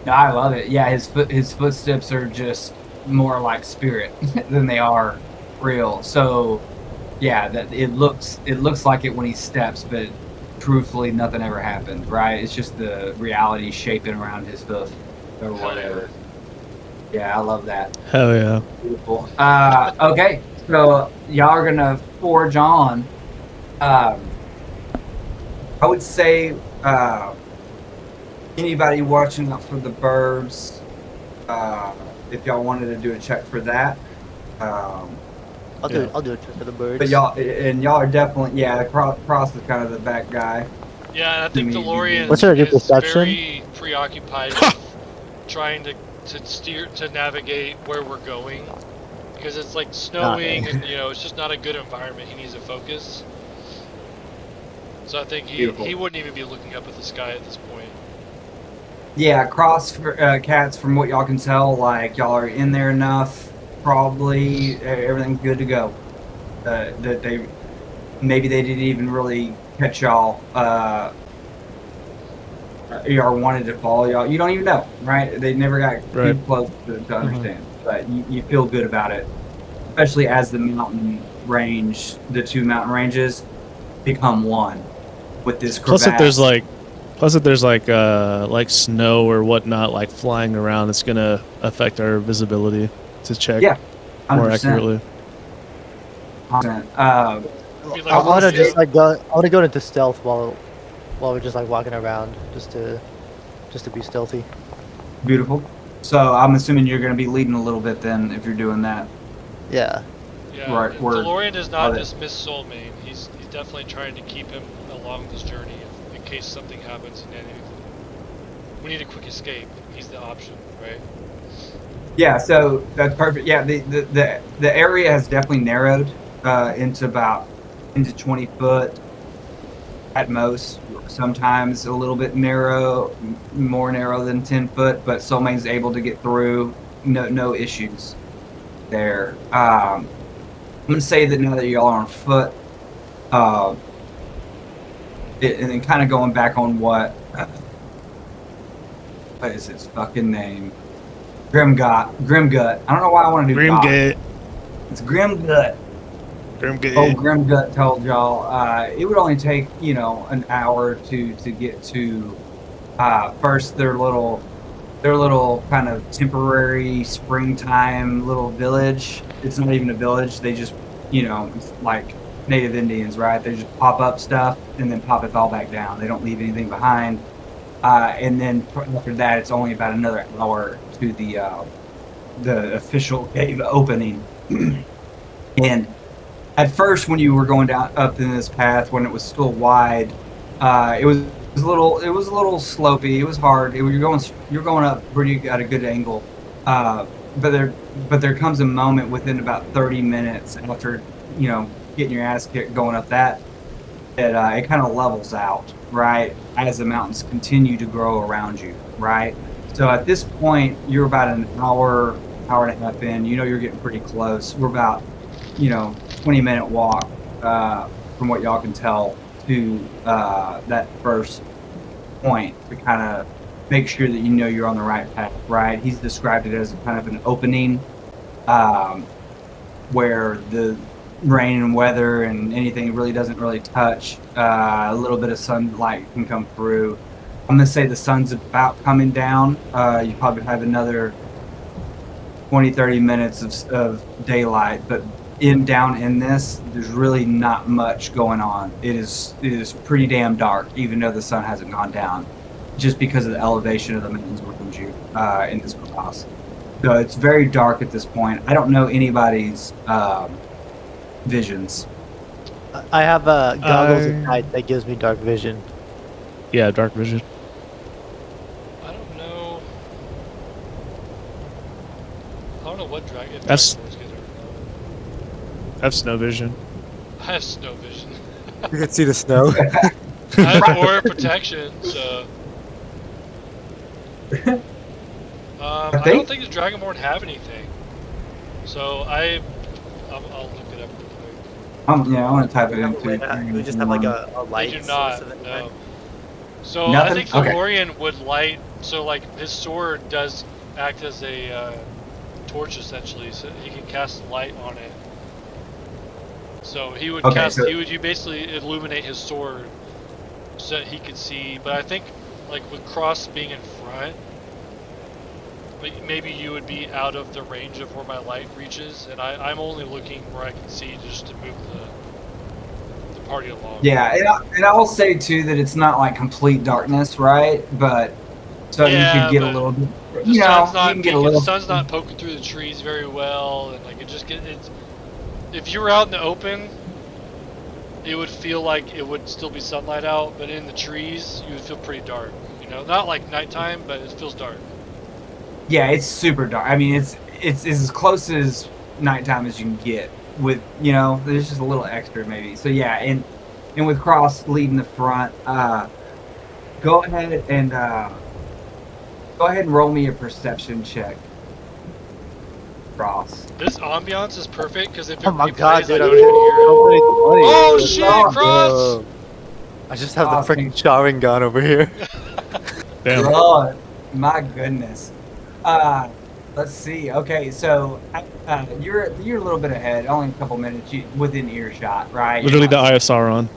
[SPEAKER 1] No, I love it. Yeah, his footsteps are just more like spirit than they are real. So, yeah, that it looks like it when he steps, but truthfully, nothing ever happened. Right? It's just the reality shaping around his hoof or whatever. Yeah, I love that.
[SPEAKER 3] Hell yeah.
[SPEAKER 1] Beautiful. Okay, so y'all are gonna forge on. I would say anybody watching out for the birds, if y'all wanted to do a check for that.
[SPEAKER 4] I'll do it just for the birds.
[SPEAKER 1] But y'all are definitely Cross is kind of the back guy.
[SPEAKER 2] Yeah, and I think Thalorion
[SPEAKER 4] What's our
[SPEAKER 2] is
[SPEAKER 4] perception?
[SPEAKER 2] very preoccupied with trying to navigate where we're going, because it's like snowing and it's just not a good environment. He needs to focus. So I think he wouldn't even be looking up at the sky at this point.
[SPEAKER 1] Yeah, Cross cats. From what y'all can tell, like y'all are in there enough. Probably everything's good to go. That they didn't even really catch y'all. Y'all wanted to follow y'all. You don't even know, right? They never got too close to understand. But you feel good about it, especially as the two mountain ranges become one with this crevasse.
[SPEAKER 3] Plus if there's like snow or whatnot like flying around, it's gonna affect our visibility to check more accurately.
[SPEAKER 1] 100%.
[SPEAKER 4] I want to just like go. I want to go into stealth while we're just like walking around, just to be stealthy.
[SPEAKER 1] Beautiful. So I'm assuming you're going to be leading a little bit then, if you're doing that.
[SPEAKER 4] Yeah.
[SPEAKER 2] Yeah.
[SPEAKER 1] Right.
[SPEAKER 2] Thalorion does not dismiss Soulmane. He's definitely trying to keep him along this journey in case something happens and we need a quick escape. He's the option, right?
[SPEAKER 1] Yeah. So that's perfect. Yeah. The area has definitely narrowed into 20 foot at most. Sometimes a little bit narrow, more narrow than 10 foot, but Soulmane's able to get through. No issues there. I'm gonna say that now that y'all are on foot, and then kind of going back on what is his fucking name? Grimgut. I don't know why I want to do
[SPEAKER 3] Grimgut.
[SPEAKER 1] It's Grimgut. Grimgut told y'all it would only take an hour to get to first their little kind of temporary springtime little village. It's not even a village. They just it's like native Indians, right? They just pop up stuff and then pop it all back down. They don't leave anything behind. And then after that, it's only about another hour to the official cave opening. And at first, when you were going down up in this path, when it was still wide, it was a little slopey. It was hard. You're going up pretty at a good angle. But there comes a moment within about 30 minutes after getting your ass kicked going up that it kind of levels out, right, as the mountains continue to grow around you, right? So at this point, you're about an hour and a half in. You're getting pretty close. We're about 20-minute walk from what y'all can tell to that first point to kind of make sure that you're on the right path, right? He's described it as kind of an opening where the rain and weather and anything really doesn't really touch. A little bit of sunlight can come through. I'm going to say the sun's about coming down. You probably have another 20-30 minutes of daylight, but down in this, there's really not much going on. It is pretty damn dark, even though the sun hasn't gone down, just because of the elevation of the mountains around you in this class. So it's very dark at this point. I don't know anybody's visions.
[SPEAKER 4] I have goggles at night that gives me dark vision.
[SPEAKER 3] Yeah, dark vision.
[SPEAKER 2] I don't know. I don't know what dragon.
[SPEAKER 3] That's-
[SPEAKER 2] Dragonborns get or not.
[SPEAKER 3] I have snow vision.
[SPEAKER 2] I have snow vision.
[SPEAKER 5] You can see the snow.
[SPEAKER 2] I have aura protection, so. I don't think the Dragonborn have anything. So I'll look it up real quick.
[SPEAKER 1] Yeah, I want to type it
[SPEAKER 4] We just have like a
[SPEAKER 2] They
[SPEAKER 4] light
[SPEAKER 2] do
[SPEAKER 4] source
[SPEAKER 2] not.
[SPEAKER 4] of
[SPEAKER 2] No.
[SPEAKER 4] anything.
[SPEAKER 2] So
[SPEAKER 1] Nothing?
[SPEAKER 2] I think
[SPEAKER 1] Okay.
[SPEAKER 2] Thalorion would light. So like his sword does act as a torch essentially, so he can cast light on it. So he would
[SPEAKER 1] Okay,
[SPEAKER 2] cast.
[SPEAKER 1] so-
[SPEAKER 2] You basically illuminate his sword so that he could see. But I think like with Cross being in front, maybe you would be out of the range of where my light reaches, and I'm only looking where I can see just to move the party along.
[SPEAKER 1] Yeah, and I will say too that it's not like complete darkness, right? But so
[SPEAKER 2] Yeah,
[SPEAKER 1] you could get a
[SPEAKER 2] but
[SPEAKER 1] little bit,
[SPEAKER 2] The
[SPEAKER 1] you know,
[SPEAKER 2] sun's
[SPEAKER 1] you
[SPEAKER 2] not
[SPEAKER 1] can get a
[SPEAKER 2] peeking,
[SPEAKER 1] little.
[SPEAKER 2] the sun's not poking through the trees very well, and like it's. If you were out in the open, it would feel like it would still be sunlight out, but in the trees, you would feel pretty dark. You know, not like nighttime, but it feels dark.
[SPEAKER 1] Yeah, it's super dark. I mean, it's as close as nighttime as you can get. With there's just a little extra maybe. So yeah, and with Cross leading the front, go ahead and roll me a perception check, Cross.
[SPEAKER 2] This ambiance is perfect because if it
[SPEAKER 4] Oh my
[SPEAKER 2] replays,
[SPEAKER 4] god,
[SPEAKER 2] I
[SPEAKER 4] dude!
[SPEAKER 2] don't
[SPEAKER 4] I'm
[SPEAKER 2] even hear it. Oh
[SPEAKER 5] Oh
[SPEAKER 2] shit, Cross!
[SPEAKER 4] I just have
[SPEAKER 1] Oh,
[SPEAKER 4] the freaking showering gun over here.
[SPEAKER 3] Damn.
[SPEAKER 1] Oh, my goodness. Let's see. Okay, so you're a little bit ahead, only a couple minutes within earshot, right?
[SPEAKER 3] Literally the Eye of Sauron.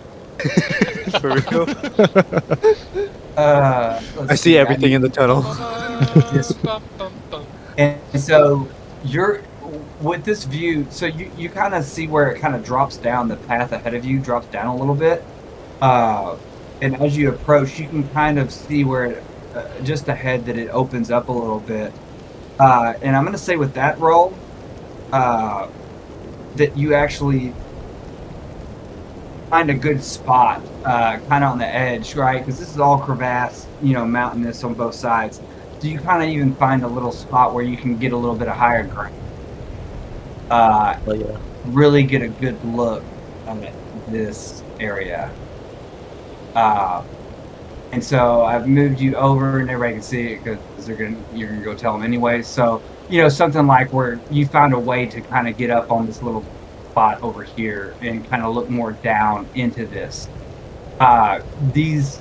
[SPEAKER 4] For real.
[SPEAKER 1] Let's
[SPEAKER 5] I see everything in the tunnel.
[SPEAKER 1] Yes. And so you're with this view, so you kind of see where it kind of drops down. The path ahead of you drops down a little bit, and as you approach, you can kind of see where it, just ahead that it opens up a little bit. And I'm going to say with that roll, that you actually find a good spot, kind of on the edge, right? Because this is all crevasse, mountainous on both sides. So you kind of even find a little spot where you can get a little bit of higher ground.
[SPEAKER 4] Oh yeah.
[SPEAKER 1] Really get a good look at this area. And so I've moved you over, and everybody can see it because you're gonna go tell them anyway. So something like where you found a way to kind of get up on this little spot over here and kind of look more down into this. These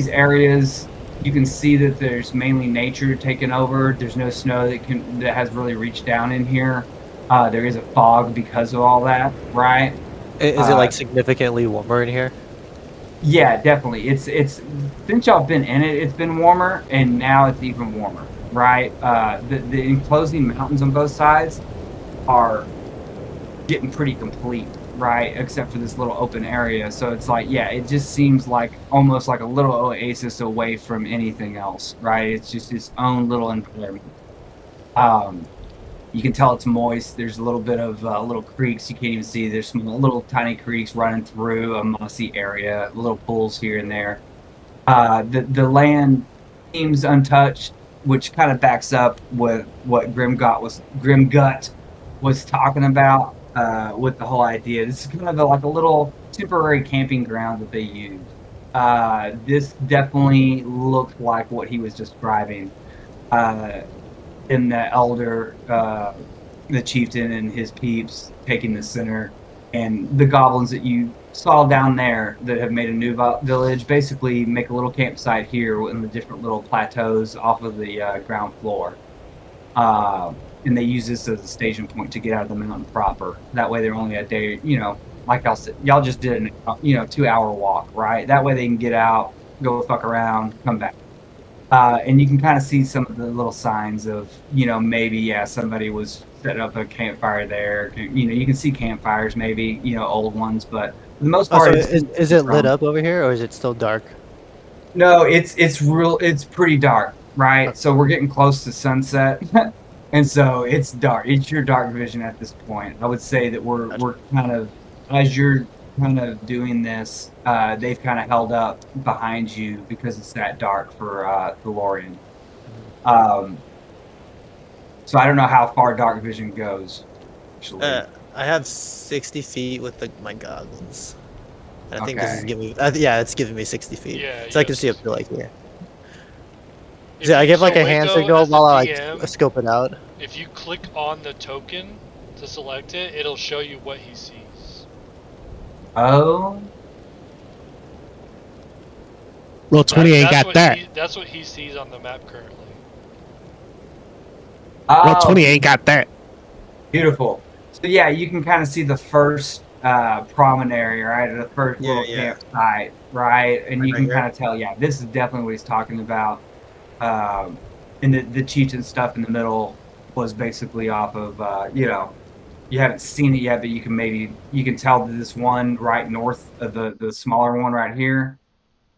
[SPEAKER 1] areas, you can see that there's mainly nature taking over. There's no snow that has really reached down in here. There is a fog because of all that, right?
[SPEAKER 4] Is it like significantly warmer in here?
[SPEAKER 1] Yeah, definitely. It's since y'all been in it, it's been warmer, and now it's even warmer, right? The enclosing mountains on both sides are getting pretty complete, right? Except for this little open area. So it's like, yeah, it just seems like almost like a little oasis away from anything else, right? It's just its own little environment. You can tell it's moist. There's a little bit of little creeks you can't even see. There's some little tiny creeks running through a mossy area, little pools here and there. The land seems untouched, which kind of backs up with what Grimgut was talking about with the whole idea. This is kind of like a little temporary camping ground that they use. This definitely looked like what he was describing. In the elder, the chieftain and his peeps taking the center, and the goblins that you saw down there that have made a new village basically make a little campsite here in the different little plateaus off of the ground floor. And they use this as a staging point to get out of the mountain proper. That way they're only a day, like I said, y'all just did an 2-hour walk, right? That way they can get out, go fuck around, come back. And you can kind of see some of the little signs of, maybe somebody was setting up a campfire there. You can see campfires, maybe old ones, but for the most
[SPEAKER 4] Oh, so
[SPEAKER 1] part, it's
[SPEAKER 4] is it lit up over here, or is it still dark?
[SPEAKER 1] No, it's pretty dark, right? So we're getting close to sunset, and so it's dark. It's your dark vision at this point. I would say that we're kind of, as you're kind of doing this, they've kind of held up behind you because it's that dark for Thalorion. So I don't know how far dark vision goes. Actually,
[SPEAKER 6] I have 60 feet with my goggles. And I think this is
[SPEAKER 1] Okay.
[SPEAKER 6] giving me, yeah, it's giving me 60 feet.
[SPEAKER 2] Yeah,
[SPEAKER 6] So I can
[SPEAKER 2] yes.
[SPEAKER 6] see up to like here.
[SPEAKER 2] If
[SPEAKER 6] So I
[SPEAKER 2] you-
[SPEAKER 6] give like
[SPEAKER 2] so
[SPEAKER 6] a hand
[SPEAKER 2] Waco,
[SPEAKER 6] signal
[SPEAKER 2] as the
[SPEAKER 6] while I like
[SPEAKER 2] DM,
[SPEAKER 6] scope it out.
[SPEAKER 2] if you click on the token to select it, it'll show you what he sees.
[SPEAKER 1] oh,
[SPEAKER 3] Roll 20 ain't
[SPEAKER 2] That's
[SPEAKER 3] got
[SPEAKER 2] what
[SPEAKER 3] that.
[SPEAKER 2] That's what he sees on the map currently.
[SPEAKER 3] Roll
[SPEAKER 1] oh,
[SPEAKER 3] 20 ain't got that.
[SPEAKER 1] beautiful. So yeah, you can kind of see the first promontory, right, or the first
[SPEAKER 6] Yeah,
[SPEAKER 1] little
[SPEAKER 6] yeah.
[SPEAKER 1] campsite, right, and you
[SPEAKER 6] Right
[SPEAKER 1] can
[SPEAKER 6] here.
[SPEAKER 1] kind of tell, this is definitely what he's talking about. And the Cheech stuff in the middle was basically off of, you haven't seen it yet, but you can tell that this one right north of the smaller one right here,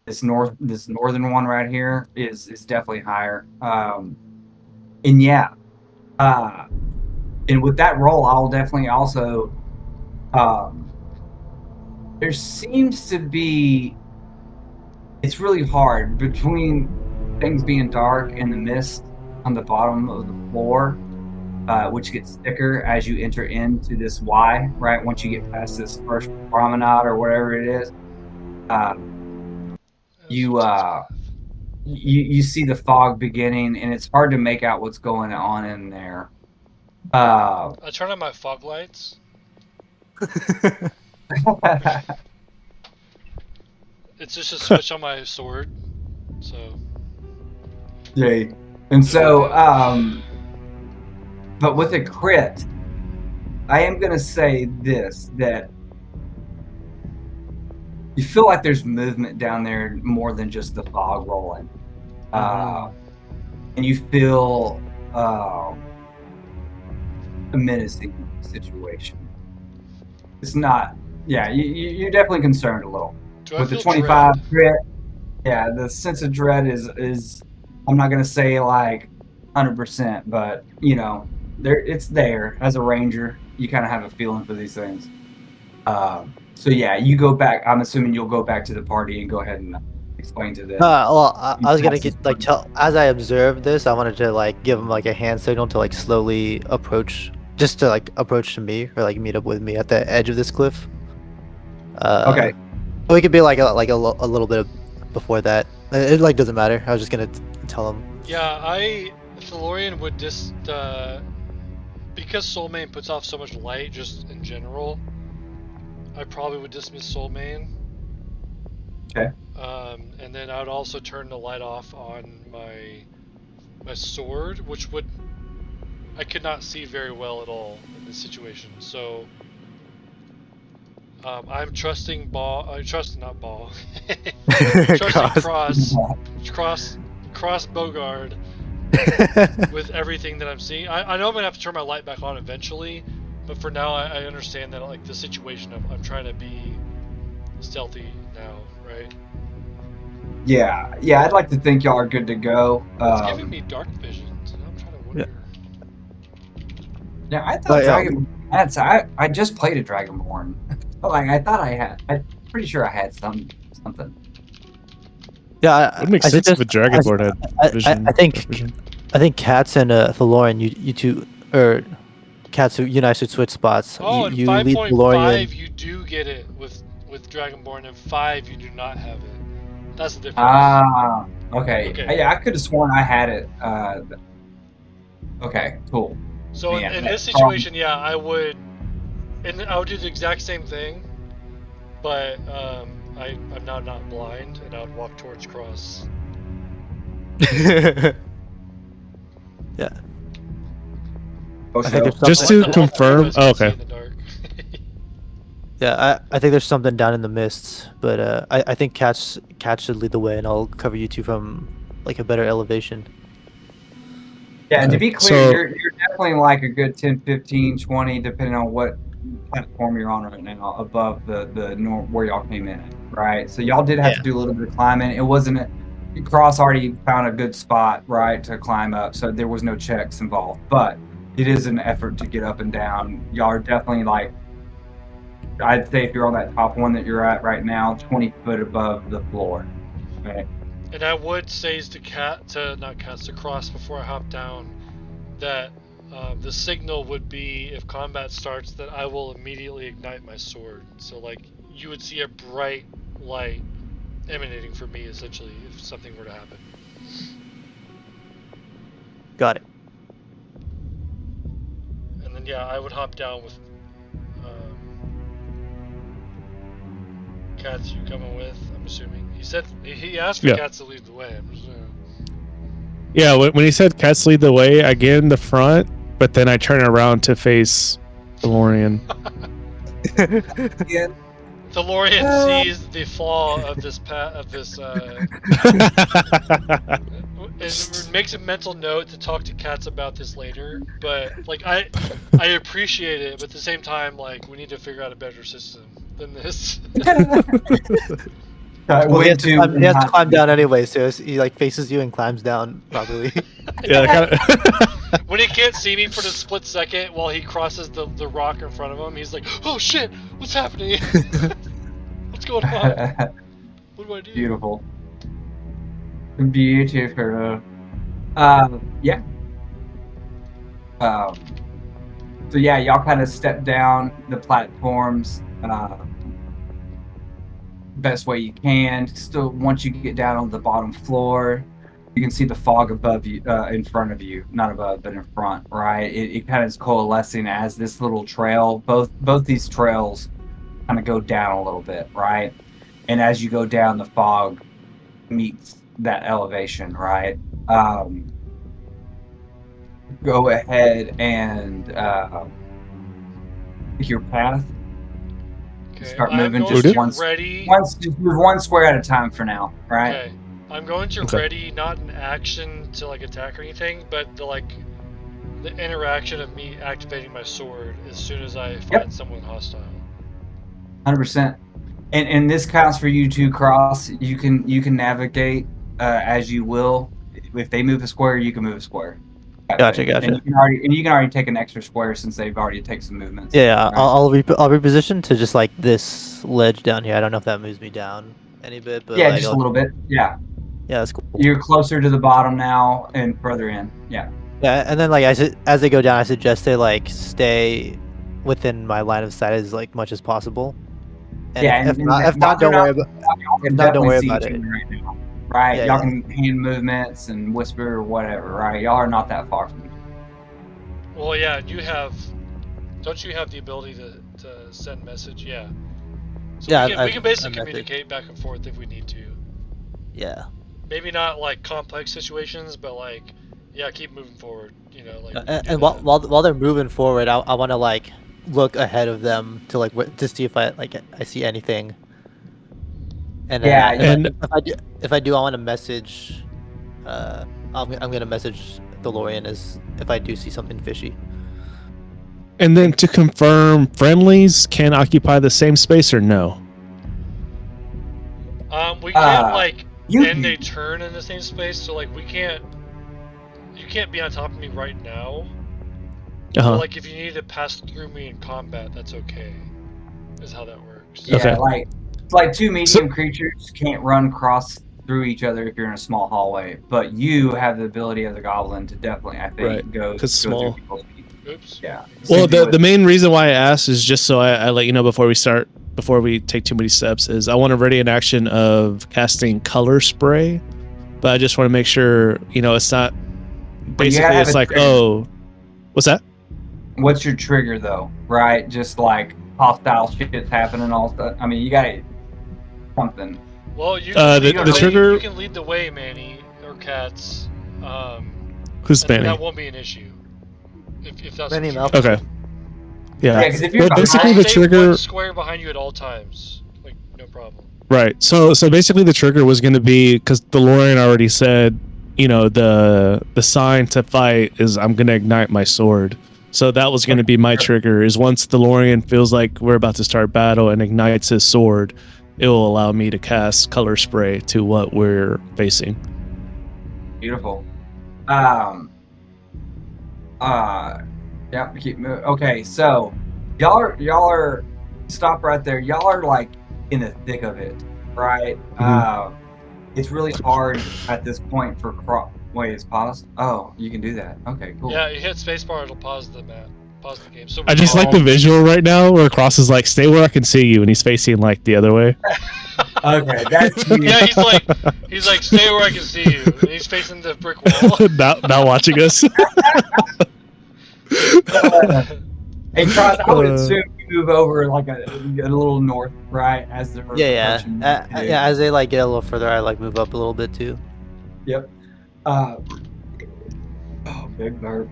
[SPEAKER 1] this northern one right here is definitely higher. And yeah, and with that roll, I'll definitely also. There seems to be. It's really hard between things being dark and the mist on the bottom of the floor, which gets thicker as you enter into this Y. Right once you get past this first promenade or whatever it is, you you see the fog beginning, and it's hard to make out what's going on in there.
[SPEAKER 2] I turn on my fog lights. It's just a switch on my sword. So.
[SPEAKER 1] Yay. And so, but with a crit, I am going to say this, that you feel like there's movement down there more than just the fog rolling. And you feel a menacing situation. It's not, you're definitely concerned a little.
[SPEAKER 2] Do I
[SPEAKER 1] With the
[SPEAKER 2] feel
[SPEAKER 1] 25
[SPEAKER 2] dread?
[SPEAKER 1] crit, the sense of dread is I'm not gonna say like 100%, but it's there. As a ranger, you kind of have a feeling for these things. So yeah, you go back. I'm assuming you'll go back to the party and go ahead and explain to them.
[SPEAKER 4] Well, I was gonna get tell as I observed this, I wanted to like give him like a hand signal to like slowly approach, just to like approach to me or like meet up with me at the edge of this cliff.
[SPEAKER 1] Okay.
[SPEAKER 4] We could be like a little bit before that. It like doesn't matter. I was just gonna tell him.
[SPEAKER 2] Yeah, Thalorion would just because Soulmane puts off so much light just in general. I probably would dismiss Soulmane.
[SPEAKER 1] Okay.
[SPEAKER 2] And then I would also turn the light off on my sword, which I could not see very well at all in this situation. So I'm trusting not Ball. Trusting Cross Bogard with everything that I'm seeing. I know I'm gonna have to turn my light back on eventually, but for now I understand that like the situation of I'm trying to be stealthy now, right?
[SPEAKER 1] Yeah, I'd like to think y'all are good to go.
[SPEAKER 2] It's giving me dark visions, and I'm trying to wonder.
[SPEAKER 1] Yeah, I thought
[SPEAKER 4] But,
[SPEAKER 1] Dragon. I just played a Dragonborn. Like I thought I had. I'm pretty sure I had something.
[SPEAKER 4] Yeah,
[SPEAKER 3] Would make sense if a Dragonborn had vision.
[SPEAKER 4] I think
[SPEAKER 3] dark vision.
[SPEAKER 4] I think Cats and Thalorion, you two, or Cats, you guys should switch spots.
[SPEAKER 2] Oh, in
[SPEAKER 4] you lead
[SPEAKER 2] 5.5
[SPEAKER 4] Thalorion.
[SPEAKER 2] you do get it with Dragonborn, and 5 you do not have it. That's the difference.
[SPEAKER 1] Ah, okay.
[SPEAKER 2] Okay.
[SPEAKER 1] Yeah, I could have sworn I had it. Okay, cool.
[SPEAKER 2] So
[SPEAKER 1] Yeah,
[SPEAKER 2] in
[SPEAKER 1] that
[SPEAKER 2] this situation, I would do the exact same thing, but I'm now not blind, and I would walk towards Cross.
[SPEAKER 4] Yeah.
[SPEAKER 1] Oh,
[SPEAKER 4] I think there's
[SPEAKER 3] Just
[SPEAKER 4] something-
[SPEAKER 3] to confirm. Oh, okay.
[SPEAKER 2] In the dark.
[SPEAKER 4] Yeah, I think there's something down in the mists, but I think Cats should lead the way, and I'll cover you two from like a better elevation.
[SPEAKER 1] Yeah, and to
[SPEAKER 3] Okay,
[SPEAKER 1] be clear,
[SPEAKER 3] so-
[SPEAKER 1] you're definitely like a good 10, 15, 20, depending on what platform you're on right now, above the norm where y'all came in at, right? So y'all did have
[SPEAKER 4] Yeah.
[SPEAKER 1] to do a little bit of climbing. It wasn't Cross already found a good spot, right, to climb up, so there was no checks involved. But it is an effort to get up and down. Y'all are definitely like, I'd say if you're on that top one that you're at right now, 20 foot above the floor. Right?
[SPEAKER 2] And I would say to Cross before I hop down that the signal would be if combat starts that I will immediately ignite my sword. So like you would see a bright light emanating from me essentially if something were to happen.
[SPEAKER 4] Got it.
[SPEAKER 2] And then yeah, I would hop down with Cats. You coming with? I'm assuming he asked for
[SPEAKER 3] Yeah.
[SPEAKER 2] Cats to lead the way. I'm assuming.
[SPEAKER 3] Yeah, when he said cats lead the way, I get in the front, but then I turn around to face Thalorion.
[SPEAKER 5] Yeah.
[SPEAKER 2] Thalorion sees the flaw of this and makes a mental note to talk to Cats about this later. But like I appreciate it, but at the same time, like we need to figure out a better system than this.
[SPEAKER 4] Well, he has to climb, he has to
[SPEAKER 1] not-
[SPEAKER 4] climb down anyway, so he like faces you and climbs down properly.
[SPEAKER 3] Yeah, kinda...
[SPEAKER 2] When he can't see me for the split second while he crosses the rock in front of him, he's like, "Oh shit, what's happening? What's going on? What do I do?"
[SPEAKER 1] Beautiful. Beautiful. Yeah. So yeah, y'all kind of step down the platforms best way you can. Still, once you get down on the bottom floor, you can see the fog above you, in front of you, not above, but in front. Right? It kind of is coalescing as this little trail. Both these trails kind of go down a little bit, right? And as you go down, the fog meets that elevation, right? Go ahead and pick your path.
[SPEAKER 2] Okay,
[SPEAKER 1] Start
[SPEAKER 2] I'm
[SPEAKER 1] moving
[SPEAKER 2] going
[SPEAKER 1] just
[SPEAKER 2] to
[SPEAKER 1] once.
[SPEAKER 2] ready.
[SPEAKER 1] Just move one square at a time for now, right?
[SPEAKER 2] Okay, I'm going to
[SPEAKER 3] Okay.
[SPEAKER 2] ready, not an action to like attack or anything, but the interaction of me activating my sword as soon as I find someone hostile.
[SPEAKER 1] 100%. And this counts for you too, Cross. You can navigate as you will. If they move a square, you can move a square.
[SPEAKER 4] Gotcha.
[SPEAKER 1] And you can already take an extra square since they've already taken some movements.
[SPEAKER 4] Yeah,
[SPEAKER 1] right?
[SPEAKER 4] I'll reposition to just like this ledge down here. I don't know if that moves me down any bit, but
[SPEAKER 1] Yeah,
[SPEAKER 4] like,
[SPEAKER 1] just a little bit. Yeah,
[SPEAKER 4] that's cool.
[SPEAKER 1] you're closer to the bottom now and further in. Yeah.
[SPEAKER 4] Yeah, and then like as they go down, I suggest they like stay within my line of sight as like much as possible. And
[SPEAKER 1] Yeah,
[SPEAKER 4] if not, don't worry about.
[SPEAKER 1] Y'all can
[SPEAKER 4] If not, don't
[SPEAKER 1] definitely
[SPEAKER 4] worry
[SPEAKER 1] see
[SPEAKER 4] about
[SPEAKER 1] each
[SPEAKER 4] it.
[SPEAKER 1] other right now, right?
[SPEAKER 4] Yeah,
[SPEAKER 1] Y'all
[SPEAKER 4] yeah.
[SPEAKER 1] can hand movements and whisper or whatever, right? Y'all are not that far from each other.
[SPEAKER 2] Well, yeah, don't you have the ability to send message? Yeah. So
[SPEAKER 4] Yeah,
[SPEAKER 2] we can basically
[SPEAKER 4] a message.
[SPEAKER 2] communicate back and forth if we need to.
[SPEAKER 4] Yeah.
[SPEAKER 2] Maybe not like complex situations, but like, yeah, keep moving forward. You know, like.
[SPEAKER 4] And
[SPEAKER 2] do
[SPEAKER 4] while
[SPEAKER 2] that.
[SPEAKER 4] while they're moving forward, I want to like look ahead of them to like to see if I see anything. And then,
[SPEAKER 1] Yeah,
[SPEAKER 4] if I do, I want to message. I'm gonna message Thalorion as if I do see something fishy.
[SPEAKER 3] And then to confirm, friendlies can occupy the same space or no?
[SPEAKER 2] We can't like
[SPEAKER 1] you-
[SPEAKER 2] end a turn in the same space, so like you can't be on top of me right now.
[SPEAKER 3] Uh-huh.
[SPEAKER 2] But like if you need to pass through me in combat, that's okay. Is how that works.
[SPEAKER 1] Yeah,
[SPEAKER 3] Okay.
[SPEAKER 1] like two medium creatures can't run cross through each other if you're in a small hallway, but you have the ability as a goblin to definitely, I think,
[SPEAKER 3] Right,
[SPEAKER 1] go
[SPEAKER 3] 'cause
[SPEAKER 1] through
[SPEAKER 3] small.
[SPEAKER 1] people's-
[SPEAKER 2] Oops.
[SPEAKER 1] Yeah.
[SPEAKER 3] Well,
[SPEAKER 1] Same
[SPEAKER 3] the main reason why I asked is just so I let you know before we take too many steps, is I want to ready an action of casting color spray, but I just want to make sure, it's not basically
[SPEAKER 1] have
[SPEAKER 3] it's
[SPEAKER 1] a
[SPEAKER 3] like,
[SPEAKER 1] trigger.
[SPEAKER 3] oh, what's that?
[SPEAKER 1] What's your trigger though? Right? Just like hostile shit's happening all stuff. I mean, you got something.
[SPEAKER 2] Well, you
[SPEAKER 3] the trigger-
[SPEAKER 2] You can lead the way, Manny or Cats.
[SPEAKER 3] Who's
[SPEAKER 2] And
[SPEAKER 3] Manny?
[SPEAKER 2] that won't be an issue. If that's
[SPEAKER 4] Manny
[SPEAKER 2] what you're
[SPEAKER 3] Okay. Yeah.
[SPEAKER 1] Yeah, because if you're
[SPEAKER 3] Well, basically
[SPEAKER 2] I'll
[SPEAKER 3] the
[SPEAKER 2] stay
[SPEAKER 3] trigger,
[SPEAKER 2] one square behind you at all times. Like no problem.
[SPEAKER 3] right? So basically the trigger was going to be because DeLorean already said the sign to fight is I'm gonna ignite my sword. So that was gonna be my trigger. Is once Thalorion feels like we're about to start battle and ignites his sword, it will allow me to cast color spray to what we're facing.
[SPEAKER 1] Beautiful. Yeah, keep moving. Okay, so y'all are stop right there. Y'all are like in the thick of it, right? It's really hard at this point for wait, it's paused? Oh, you can do that. Okay, cool.
[SPEAKER 2] Yeah, you hit spacebar, it'll pause the map, pause the game. So
[SPEAKER 3] I just like the visual right now where Cross is like, stay where I can see you, and he's facing like the other way.
[SPEAKER 1] Okay, that's
[SPEAKER 2] yeah, he's like, stay where I can see you, and he's facing the brick wall.
[SPEAKER 3] not watching us.
[SPEAKER 1] Hey, Cross, I would assume you move over like a little north, right? As the
[SPEAKER 4] Yeah. As they like get a little further, I like move up a little bit too.
[SPEAKER 1] Yep. Oh, big burp.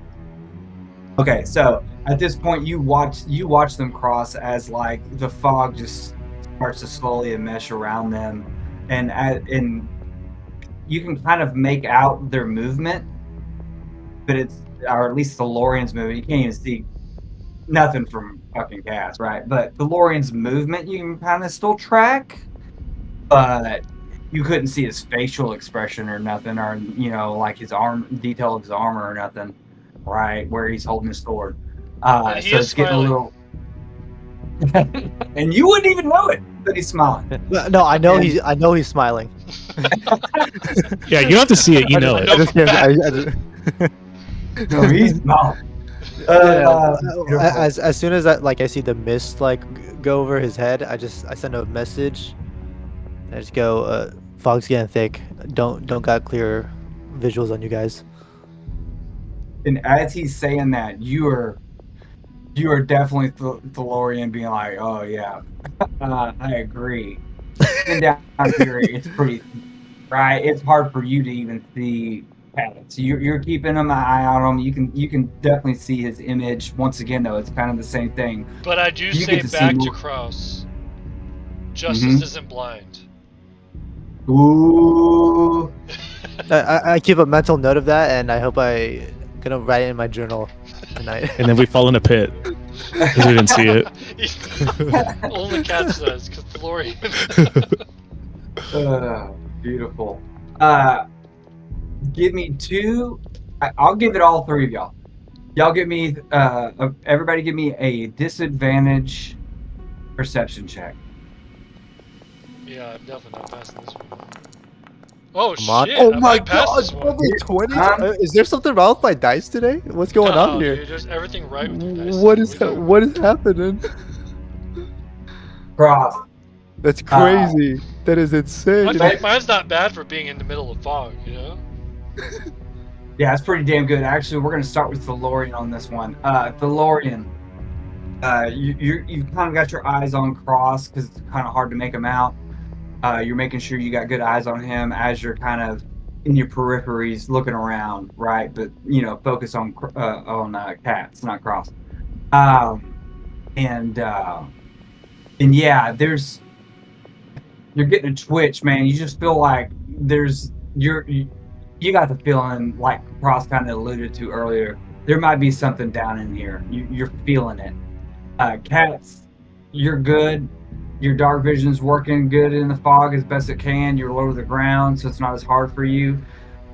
[SPEAKER 1] Okay, so at this point, you watch them cross as like the fog just starts to slowly enmesh around them, and you can kind of make out their movement, but or at least Thalorion's movement. You can't even see nothing from fucking Cass, right? But Thalorion's movement you can kind of still track, but you couldn't see his facial expression or nothing, or like his detail of his armor or nothing, right? Where he's holding his sword. So it's getting a little. And you wouldn't even know it that he's smiling.
[SPEAKER 4] No, I know he's smiling.
[SPEAKER 3] Yeah, you don't have to see it, you know it.
[SPEAKER 1] No, he's smiling.
[SPEAKER 4] As soon as I see the mist go over his head, I send a message. I just go, fog's getting thick. Don't got clear visuals on you guys.
[SPEAKER 1] And as he's saying that, you are definitely Thalorion being like, oh yeah, I agree. And down here, it's pretty right. It's hard for you to even see Pat. So you're keeping an eye on him. You can definitely see his image. Once again, though, it's kind of the same thing.
[SPEAKER 2] But I do say back to Kraus, justice isn't blind.
[SPEAKER 1] Ooh.
[SPEAKER 4] I keep a mental note of that, and I hope I'm gonna write it in my journal tonight.
[SPEAKER 3] And then we fall in a pit because we didn't see it.
[SPEAKER 2] Only Cat says, because Thalorion.
[SPEAKER 1] Beautiful. Give me two. I'll give it all three of y'all. Y'all give me. Everybody, give me a disadvantage perception check.
[SPEAKER 2] Yeah, I'm definitely not passing this one. Oh shit!
[SPEAKER 4] Oh my
[SPEAKER 2] god!
[SPEAKER 4] Only 20? Is there something wrong with my dice today? What's going on here?
[SPEAKER 2] Dude, there's everything right with your dice.
[SPEAKER 4] What is happening?
[SPEAKER 1] Cross.
[SPEAKER 4] That's crazy. That is insane.
[SPEAKER 2] Mine's not bad for being in the middle of fog, you know?
[SPEAKER 1] Yeah, it's pretty damn good. Actually, we're going to start with Thalorion on this one. Thalorion, you kind of got your eyes on Cross because it's kind of hard to make him out. You're making sure you got good eyes on him as you're kind of in your peripheries looking around, right? But, focus on Cats, not Cross. And yeah, you're getting a twitch, man. You just feel like you got the feeling, like Cross kind of alluded to earlier, there might be something down in here. You're feeling it. Cats, you're good. Your dark vision's working good in the fog as best it can. You're low to the ground, so it's not as hard for you.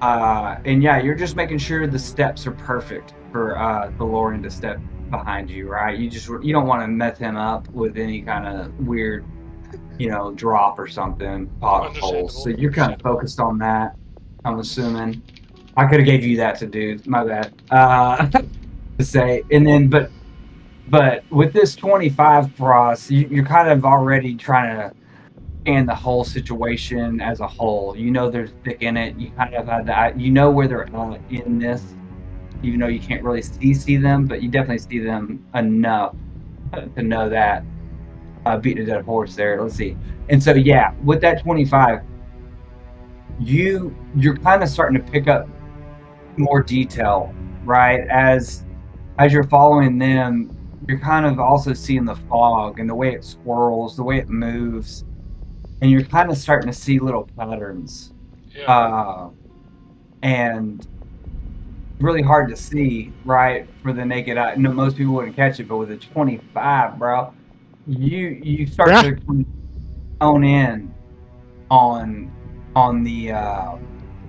[SPEAKER 1] And yeah, you're just making sure the steps are perfect for Thalorion to step behind you, right? You don't want to mess him up with any kind of weird, drop or something, potholes. So you're kind of focused on that, I'm assuming. I could have gave you that to do. My bad. To say, and then, but with this 25 Cross, you're kind of already trying to scan the whole situation as a whole. There's thick in it. You kind of have that. Where they're at in this, even though you can't really see them, but you definitely see them enough to know that. Beating a dead horse there. Let's see. And so yeah, with that 25, you're kind of starting to pick up more detail, right? As you're following them, you're kind of also seeing the fog and the way it swirls, the way it moves, and you're kind of starting to see little patterns.
[SPEAKER 2] Yeah.
[SPEAKER 1] and really hard to see, right, for the naked eye. No, most people wouldn't catch it, but with a 25, bro, you start
[SPEAKER 3] Yeah.
[SPEAKER 1] to hone in on the.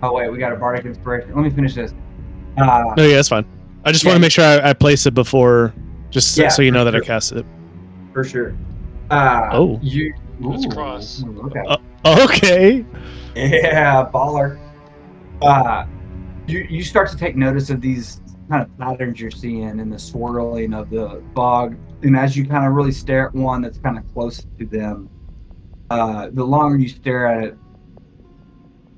[SPEAKER 1] Oh wait, we got a bardic inspiration. Let me finish this.
[SPEAKER 3] No, yeah, that's fine. I just want to make sure I place it before, just so you know that I cast it.
[SPEAKER 1] For sure.
[SPEAKER 3] Oh.
[SPEAKER 1] You.
[SPEAKER 2] It's
[SPEAKER 1] Ooh,
[SPEAKER 2] cross.
[SPEAKER 1] Okay.
[SPEAKER 3] Okay.
[SPEAKER 1] Yeah, baller. You start to take notice of these kind of patterns you're seeing in the swirling of the fog, and as you kind of really stare at one that's kind of close to them, the longer you stare at it,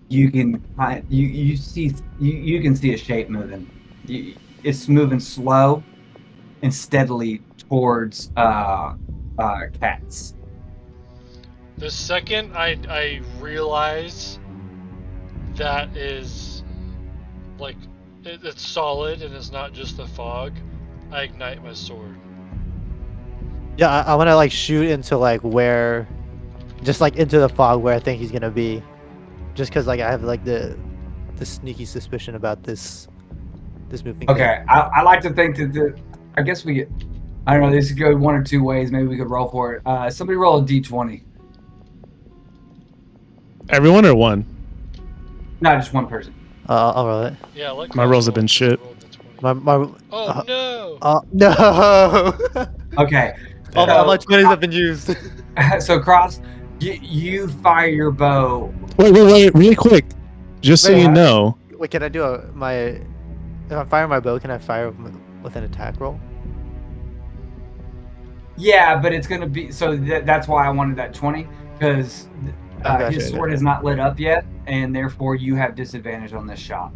[SPEAKER 1] you can you see you can see a shape moving. It's moving slow and steadily towards cats.
[SPEAKER 2] The second I realize that is like it's solid and it's not just the fog, I ignite my sword.
[SPEAKER 4] Yeah, I want to like shoot into like where, just like into the fog where I think he's gonna be, just because like I have like the sneaky suspicion about this moving.
[SPEAKER 1] Okay, I like to think that I guess we get. I don't know. This could go one or two ways. Maybe we could roll for it. Somebody roll a d20.
[SPEAKER 3] Everyone or one?
[SPEAKER 1] Not just one person.
[SPEAKER 4] I'll roll it.
[SPEAKER 2] Yeah, like
[SPEAKER 3] My rolls have been shit.
[SPEAKER 4] My
[SPEAKER 2] Oh no!
[SPEAKER 4] no.
[SPEAKER 1] Okay.
[SPEAKER 4] All my 20s have been used.
[SPEAKER 1] So Cross, you fire your bow.
[SPEAKER 3] Wait, really quick. Just so you know.
[SPEAKER 4] Wait, can I do if I fire my bow, can I fire with an attack roll?
[SPEAKER 1] Yeah, but it's gonna be so. That's why I wanted that 20 because his sword is not lit up yet, and therefore you have disadvantage on this shot.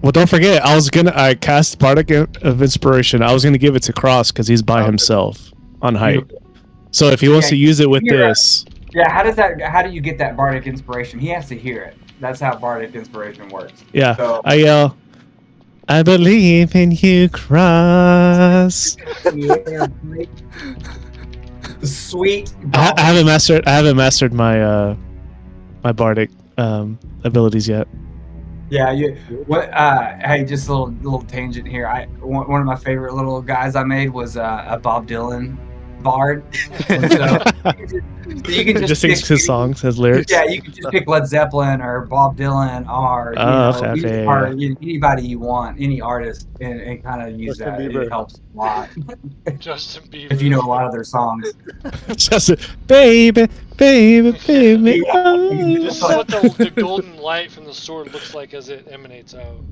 [SPEAKER 3] Well, don't forget, I cast Bardic of Inspiration. I was gonna give it to Cross because he's by himself on height. So if he wants to use it with this,
[SPEAKER 1] how do you get that Bardic Inspiration? He has to hear it. That's how Bardic Inspiration works.
[SPEAKER 3] yeah,
[SPEAKER 1] So,
[SPEAKER 3] I yell, "I believe in you, Cross."
[SPEAKER 1] yeah, sweet.
[SPEAKER 3] I haven't mastered my my Bardic abilities yet.
[SPEAKER 1] Yeah, hey, just a little tangent here. One of my favorite little guys I made was a Bob Dylan bard. And so you can just
[SPEAKER 3] sings
[SPEAKER 1] pick
[SPEAKER 3] his songs, his lyrics.
[SPEAKER 1] Yeah, you can just pick Led Zeppelin or Bob Dylan or or anybody you want, any artist, and kind of use
[SPEAKER 4] Justin
[SPEAKER 1] that.
[SPEAKER 4] Bieber.
[SPEAKER 1] It helps a lot
[SPEAKER 2] Justin Bieber.
[SPEAKER 1] if you know a lot of their songs.
[SPEAKER 3] Just baby.
[SPEAKER 1] Yeah.
[SPEAKER 3] Oh.
[SPEAKER 2] This is what the golden light from the sword looks like as it emanates out.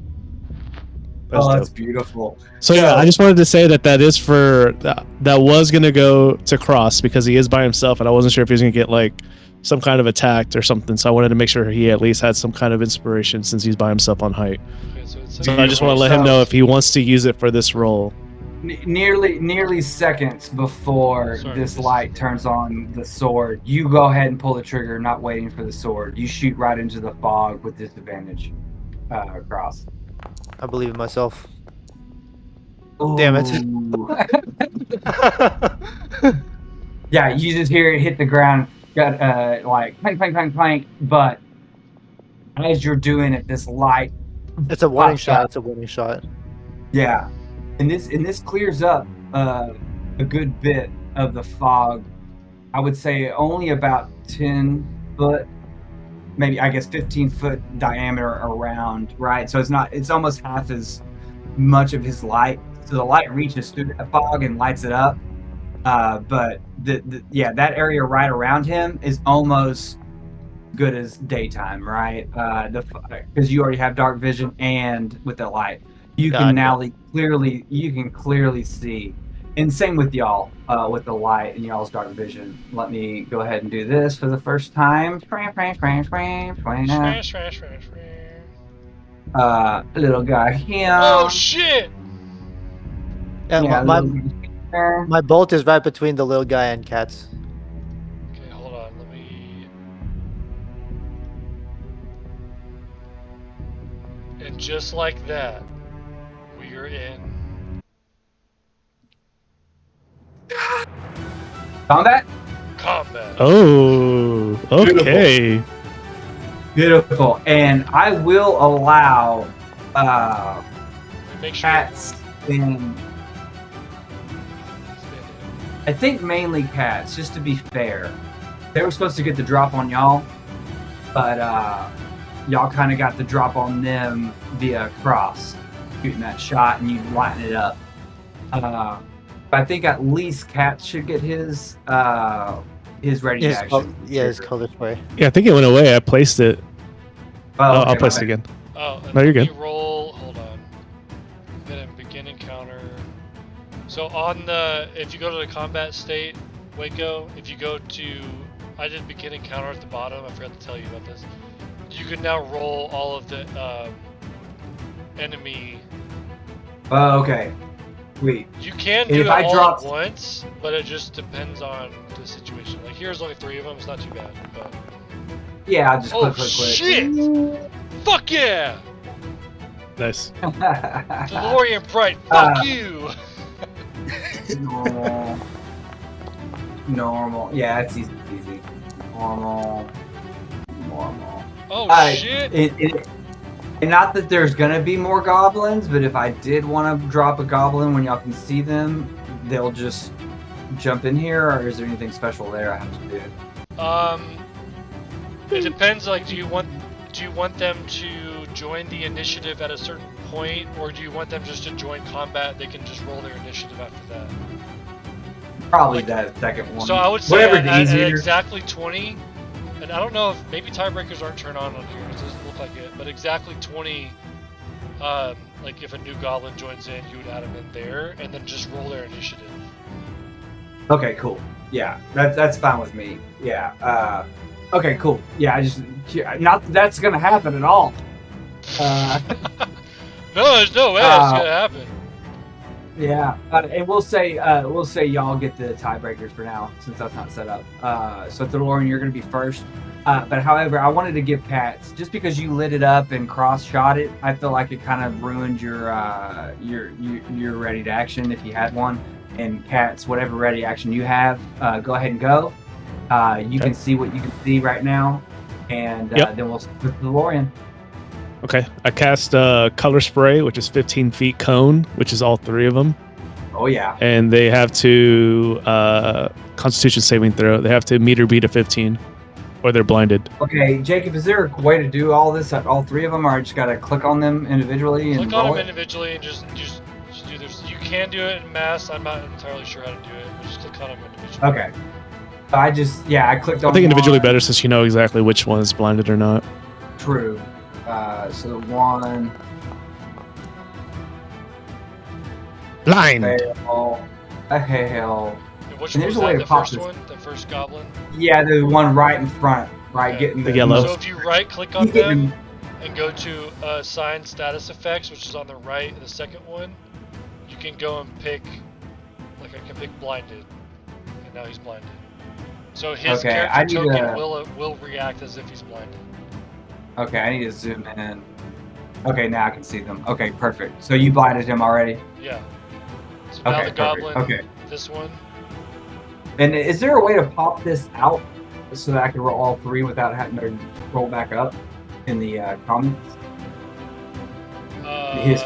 [SPEAKER 1] That's beautiful.
[SPEAKER 3] So yeah, I just wanted to say that is for that was gonna go to Cross because he is by himself, and I wasn't sure if he was gonna get like some kind of attacked or something. So I wanted to make sure he at least had some kind of inspiration since he's by himself on height.
[SPEAKER 2] Okay,
[SPEAKER 3] so I just want to let him know if he wants to use it for this role.
[SPEAKER 1] Nearly seconds before this light turns on the sword, you go ahead and pull the trigger, not waiting for the sword. You shoot right into the fog with disadvantage. Cross.
[SPEAKER 4] I believe in myself.
[SPEAKER 1] Ooh.
[SPEAKER 4] Damn it.
[SPEAKER 1] Yeah, you just hear it hit the ground, got like clank, clank, clank, clank, but as you're doing it, this light.
[SPEAKER 4] It's a warning shot. It's a warning shot.
[SPEAKER 1] Yeah. And this clears up a good bit of the fog. I would say only about 10 foot, maybe I guess 15-foot diameter around, right? So it's almost half as much of his light. So the light reaches through that fog and lights it up. But that area right around him is almost good as daytime, right? Because you already have dark vision and with the light. You can clearly see, and same with y'all with the light and y'all's dark vision. Let me go ahead and do this for the first time. Little guy here.
[SPEAKER 2] Oh shit!
[SPEAKER 4] Yeah, my bolt is right between the little guy and cats.
[SPEAKER 2] Okay, hold on. Let me. And just like that, we are in
[SPEAKER 1] combat.
[SPEAKER 2] Combat.
[SPEAKER 3] Oh, okay.
[SPEAKER 1] Beautiful. And I will allow
[SPEAKER 2] Make sure.
[SPEAKER 1] cats in. I think mainly cats, just to be fair. They were supposed to get the drop on y'all, but y'all kind of got the drop on them via cross, shooting that shot, and you lighten it up. I think at least Cat should get his ready
[SPEAKER 4] His
[SPEAKER 1] action.
[SPEAKER 4] his color spray.
[SPEAKER 3] Yeah, I think it went away. I placed it.
[SPEAKER 1] Oh, okay,
[SPEAKER 3] I'll place it again.
[SPEAKER 2] Oh, and
[SPEAKER 3] No, you're
[SPEAKER 2] let
[SPEAKER 3] good.
[SPEAKER 2] me roll. Hold on. Then begin encounter. So on the, if you go to the combat state, Waco, if you go to, I did begin encounter at the bottom. I forgot to tell you about this. You can now roll all of the enemy.
[SPEAKER 1] Oh, okay. Sweet.
[SPEAKER 2] You can
[SPEAKER 1] And
[SPEAKER 2] do
[SPEAKER 1] if
[SPEAKER 2] it
[SPEAKER 1] I
[SPEAKER 2] all
[SPEAKER 1] drop-
[SPEAKER 2] at once, but it just depends on the situation. Like here's only 3 of them. It's not too bad. But
[SPEAKER 1] Yeah, I'll just
[SPEAKER 2] oh
[SPEAKER 1] click.
[SPEAKER 2] shit! Fuck yeah!
[SPEAKER 3] Nice.
[SPEAKER 2] Thalorion Bright, fuck you!
[SPEAKER 1] Normal. Yeah, it's easy. Normal.
[SPEAKER 2] Oh shit!
[SPEAKER 1] And not that there's gonna be more goblins, but if I did want to drop a goblin when y'all can see them, they'll just jump in here, or is there anything special there I have to do?
[SPEAKER 2] It depends. Like, do you want them to join the initiative at a certain point, or do you want them just to join combat? They can just roll their initiative after that.
[SPEAKER 1] Probably that second one.
[SPEAKER 2] So I would say
[SPEAKER 1] whatever
[SPEAKER 2] at
[SPEAKER 1] easier.
[SPEAKER 2] exactly 20, and I don't know if maybe tiebreakers aren't turned on here. It doesn't look like it, but exactly 20. Like if a new goblin joins in, you would add them in there, and then just roll their initiative.
[SPEAKER 1] Okay, cool. Yeah, that's fine with me. Yeah. Okay, cool. Yeah, not that that's gonna happen at all.
[SPEAKER 2] No, there's no way it's gonna happen.
[SPEAKER 1] Yeah, and we'll say y'all get the tiebreakers for now since that's not set up. So Thalorion, you're gonna be first. But however, I wanted to give Cats, just because you lit it up and cross shot it, I feel like it kind of ruined your ready to action if you had one. And Cats, whatever ready action you have, go ahead and go. You can see what you can see right now, and then we'll start with Thalorion.
[SPEAKER 3] Okay. I cast color spray, which is 15 feet cone, which is all 3 of them.
[SPEAKER 1] Oh yeah.
[SPEAKER 3] And they have to Constitution saving throw. They have to meet or beat a 15, or they're blinded.
[SPEAKER 1] Okay, Jacob, is there a way to do all this at all 3 of them, or I just gotta click on them individually and
[SPEAKER 2] Click on
[SPEAKER 1] roll
[SPEAKER 2] them
[SPEAKER 1] it?
[SPEAKER 2] individually and just do this. You can do it in mass. I'm not entirely sure how to do it, but just click on them individually.
[SPEAKER 1] Okay. I clicked on.
[SPEAKER 3] I think individually
[SPEAKER 1] one.
[SPEAKER 3] better since you know exactly which one is blinded or not.
[SPEAKER 1] True. So one
[SPEAKER 3] Blind.
[SPEAKER 1] fail, a hail.
[SPEAKER 2] And which
[SPEAKER 1] And
[SPEAKER 2] one
[SPEAKER 1] there's
[SPEAKER 2] was
[SPEAKER 1] a way
[SPEAKER 2] that?
[SPEAKER 1] to
[SPEAKER 2] The
[SPEAKER 1] pop
[SPEAKER 2] first
[SPEAKER 1] this.
[SPEAKER 2] one? The first goblin?
[SPEAKER 1] Yeah, the one right in front, right,
[SPEAKER 2] Okay.
[SPEAKER 1] getting
[SPEAKER 3] The yellow.
[SPEAKER 2] So if you right click on them and go to assign status effects, which is on the right, the second one, you can go and pick, like I can pick blinded, and now he's blinded. So his
[SPEAKER 1] Okay, I
[SPEAKER 2] character
[SPEAKER 1] need
[SPEAKER 2] token
[SPEAKER 1] to-
[SPEAKER 2] will react as if he's blinded.
[SPEAKER 1] Okay, I need to zoom in. Okay, now I can see them. Okay, perfect. So you blinded him already.
[SPEAKER 2] Yeah. So now
[SPEAKER 1] Okay,
[SPEAKER 2] the goblin,
[SPEAKER 1] perfect. Okay.
[SPEAKER 2] this one,
[SPEAKER 1] And is there a way to pop this out so that I can roll all 3 without having to roll back up in the comments? His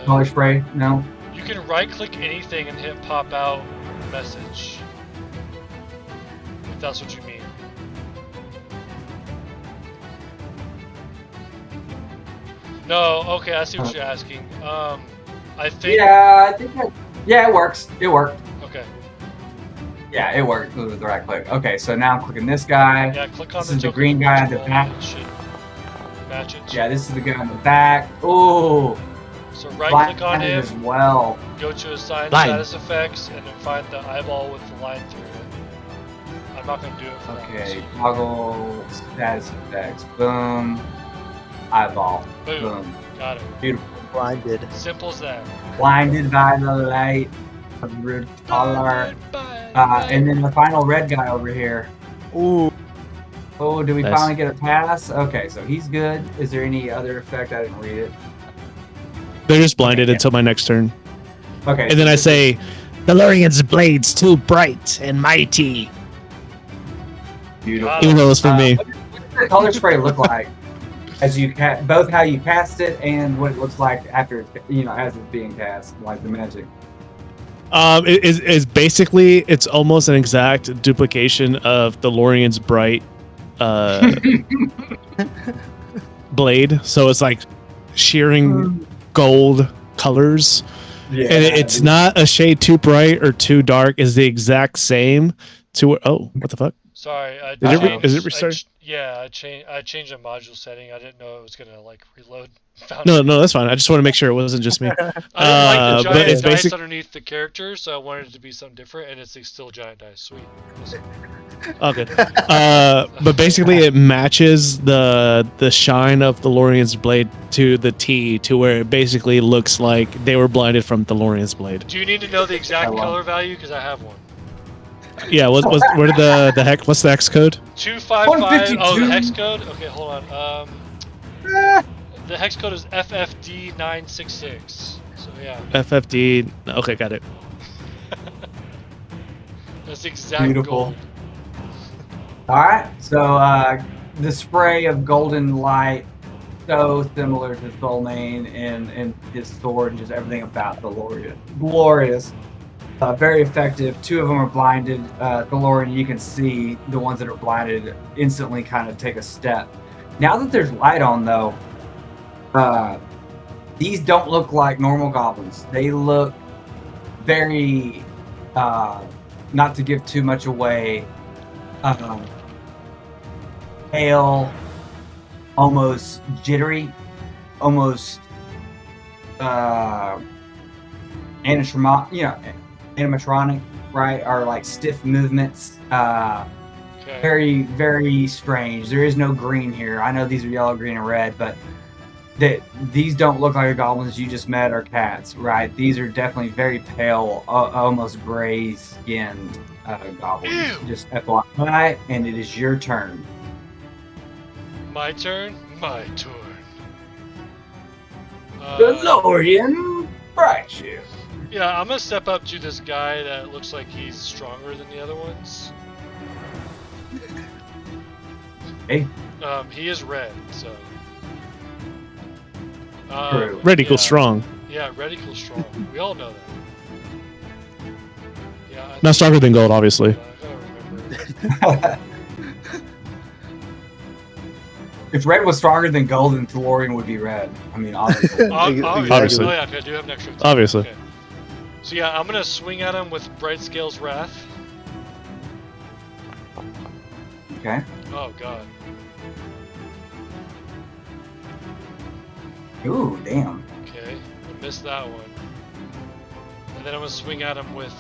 [SPEAKER 1] color spray? No.
[SPEAKER 2] You can right click anything and hit pop out message. If that's what you mean. No, okay, I see what you're asking. I think.
[SPEAKER 1] Yeah, I think that. Yeah, it works. It worked.
[SPEAKER 2] Okay.
[SPEAKER 1] Yeah, it worked with the right click. Okay, so now I'm clicking this guy.
[SPEAKER 2] Yeah, click on
[SPEAKER 1] This
[SPEAKER 2] the
[SPEAKER 1] is the
[SPEAKER 2] token
[SPEAKER 1] green guy at the
[SPEAKER 2] roll,
[SPEAKER 1] back.
[SPEAKER 2] it should match it.
[SPEAKER 1] Yeah, this is the guy in the back. Ooh,
[SPEAKER 2] So right click on
[SPEAKER 1] blinded
[SPEAKER 2] him,
[SPEAKER 1] as well.
[SPEAKER 2] go to assign
[SPEAKER 3] Line.
[SPEAKER 2] status effects, and then find the eyeball with the line through it. I'm not gonna do it for that.
[SPEAKER 1] Okay, toggle status effects. Boom. Eyeball.
[SPEAKER 2] Boom.
[SPEAKER 1] Boom.
[SPEAKER 2] Got it.
[SPEAKER 1] Beautiful.
[SPEAKER 4] Blinded.
[SPEAKER 2] Simple as that.
[SPEAKER 1] Blinded by the light of the red color.
[SPEAKER 2] Bye.
[SPEAKER 1] And then the final red guy over here.
[SPEAKER 4] Ooh.
[SPEAKER 1] Oh, did we
[SPEAKER 3] Nice.
[SPEAKER 1] finally get a pass? Okay, so he's good. Is there any other effect? I didn't read it.
[SPEAKER 3] They're just blinded
[SPEAKER 1] Yeah.
[SPEAKER 3] until my next turn.
[SPEAKER 1] Okay.
[SPEAKER 3] And then I say, Thalorion's blades too bright and mighty.
[SPEAKER 1] Beautiful.
[SPEAKER 2] Wow.
[SPEAKER 3] Even though it's for me.
[SPEAKER 1] What does the color spray look like? both how you cast it and what it looks like after as it's being cast, like the magic.
[SPEAKER 3] It is basically it's almost an exact duplication of Thalorion's bright blade. So it's like shearing gold colors.
[SPEAKER 1] Yeah,
[SPEAKER 3] And it's not a shade too bright or too dark. It's the exact same to what the fuck?
[SPEAKER 2] Sorry,
[SPEAKER 3] Is it restarted?
[SPEAKER 2] I changed the module setting. I didn't know it was gonna like reload.
[SPEAKER 3] No, that's fine. I just want to make sure it wasn't just me.
[SPEAKER 2] I didn't like the
[SPEAKER 3] but
[SPEAKER 2] giant
[SPEAKER 3] it's
[SPEAKER 2] dice
[SPEAKER 3] basic.
[SPEAKER 2] underneath the character, so I wanted it to be something different, and it's still giant dice. Sweet. Awesome.
[SPEAKER 3] Oh, good. But basically, it matches the shine of Thalorion's blade to the T, to where it basically looks like they were blinded from Thalorion's blade.
[SPEAKER 2] Do you need to know the exact color value? Because I have one.
[SPEAKER 3] Yeah. Where did the heck? What's the hex code?
[SPEAKER 2] 255. Oh, the hex code. Okay, hold on. The hex code is FFD966. So yeah.
[SPEAKER 3] FFD. Okay, got it.
[SPEAKER 2] That's the exact
[SPEAKER 1] Beautiful.
[SPEAKER 2] gold.
[SPEAKER 1] All right, so the spray of golden light, so similar to Soulmane and his sword and just everything about Thalorion. Glorious. Very effective. Two of them are blinded. Thalorion, you can see the ones that are blinded instantly kind of take a step. Now that there's light on, though, these don't look like normal goblins. They look very, not to give too much away, pale, almost jittery, almost animatronic, right? Or like stiff movements.
[SPEAKER 2] Okay.
[SPEAKER 1] Very, very strange. There is no green here. I know these are yellow, green, and red, but these don't look like the goblins you just met or cats, right? These are definitely very pale, almost gray-skinned goblins.
[SPEAKER 2] Ew.
[SPEAKER 1] Just FYI, and it is your turn.
[SPEAKER 2] My turn? My turn.
[SPEAKER 1] Thalorion Brightscale.
[SPEAKER 2] Yeah, I'm gonna step up to this guy that looks like he's stronger than the other ones.
[SPEAKER 1] Hey.
[SPEAKER 2] He is red, so.
[SPEAKER 1] True.
[SPEAKER 3] Red equals strong.
[SPEAKER 2] Yeah, red equals strong. We all know that. Yeah.
[SPEAKER 3] Not stronger than gold, obviously.
[SPEAKER 2] I gotta remember.
[SPEAKER 1] If red was stronger than gold, then Thalorion would be red. I mean, obviously.
[SPEAKER 3] Obviously.
[SPEAKER 2] Oh yeah, I do have an extra.
[SPEAKER 3] Obviously.
[SPEAKER 2] Okay. So yeah, I'm gonna swing at him with Brightscale's Wrath.
[SPEAKER 1] Okay.
[SPEAKER 2] Oh god.
[SPEAKER 1] Ooh, damn.
[SPEAKER 2] Okay, I missed that one. And then I'm gonna swing at him with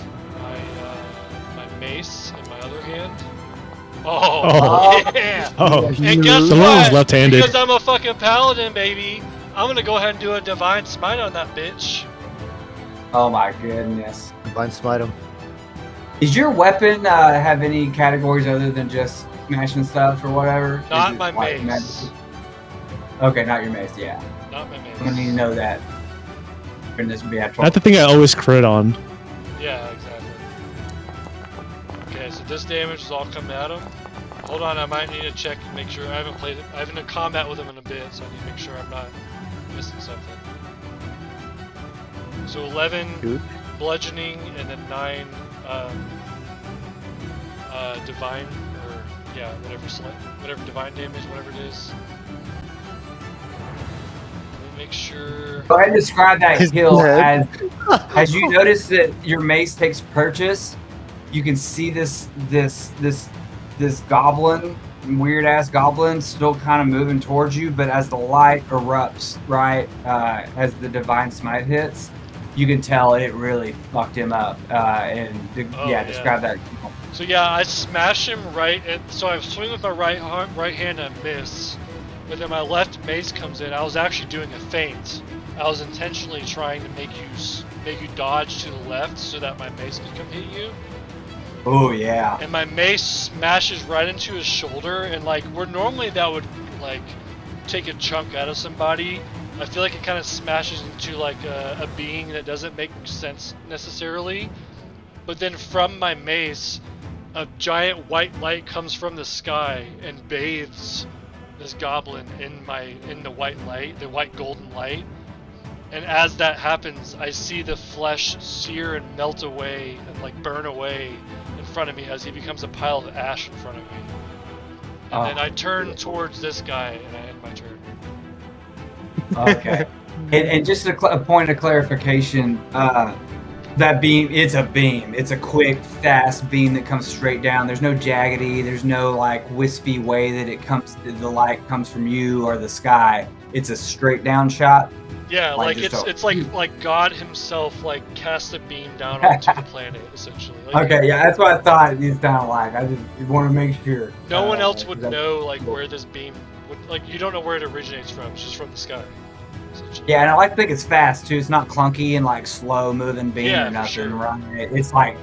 [SPEAKER 2] my mace in my other hand. Oh, yeah!
[SPEAKER 3] Oh.
[SPEAKER 2] And guess
[SPEAKER 3] Thalorion's
[SPEAKER 2] what?
[SPEAKER 3] left-handed.
[SPEAKER 2] Because I'm a fucking paladin, baby. I'm gonna go ahead and do a divine smite on that bitch.
[SPEAKER 1] Oh my goodness.
[SPEAKER 4] Divine smite him.
[SPEAKER 1] Does your weapon have any categories other than just smashing stuff or whatever?
[SPEAKER 2] Not
[SPEAKER 1] Is it
[SPEAKER 2] my
[SPEAKER 1] like
[SPEAKER 2] mace.
[SPEAKER 1] Okay, not your mace, yeah.
[SPEAKER 2] Not my mace.
[SPEAKER 1] I'm gonna need to know that. And this would be
[SPEAKER 3] That's the thing I always crit on.
[SPEAKER 2] Yeah, exactly. Okay, so this damage is all coming at him. Hold on, I might need to check and make sure. I haven't been in combat with him in a bit, so I need to make sure I'm not missing something. So 11
[SPEAKER 4] Good.
[SPEAKER 2] bludgeoning and then 9 divine, or yeah, whatever divine damage, whatever it is. Let me make sure.
[SPEAKER 1] Go ahead and describe that
[SPEAKER 4] His
[SPEAKER 1] kill
[SPEAKER 4] head.
[SPEAKER 1] as you notice that your mace takes purchase. You can see this goblin, weird ass goblin, still kind of moving towards you. But as the light erupts, right, as the divine smite hits, you can tell it really fucked him up. Describe that.
[SPEAKER 2] So yeah, I smash him right, so I swing with my right hand and miss. But then my left mace comes in. I was actually doing a feint. I was intentionally trying to make you dodge to the left so that my mace could come hit you.
[SPEAKER 1] Oh yeah.
[SPEAKER 2] And my mace smashes right into his shoulder, and like where normally that would like take a chunk out of somebody, I feel like it kind of smashes into like a being that doesn't make sense necessarily. But then from my mace, a giant white light comes from the sky and bathes this goblin in the white light, the white golden light. And as that happens, I see the flesh sear and melt away and like burn away in front of me as he becomes a pile of ash in front of me. And then I turn towards this guy and I end my turn.
[SPEAKER 1] Okay. And just a point of clarification, that beam, it's a beam. It's a quick, fast beam that comes straight down. There's no jaggedy. There's no like wispy way that the light comes from you or the sky. It's a straight down shot.
[SPEAKER 2] Yeah, like it's like God himself like cast a beam down onto the planet essentially. Like,
[SPEAKER 1] Okay, yeah, that's what I thought it sounded like. I just want to make sure.
[SPEAKER 2] No one else would know like where this beam would, like you don't know where it originates from. It's just from the sky.
[SPEAKER 1] Yeah, and I like to think it's fast too. It's not clunky and like slow moving beam or nothing.
[SPEAKER 2] Sure.
[SPEAKER 1] Right? It's like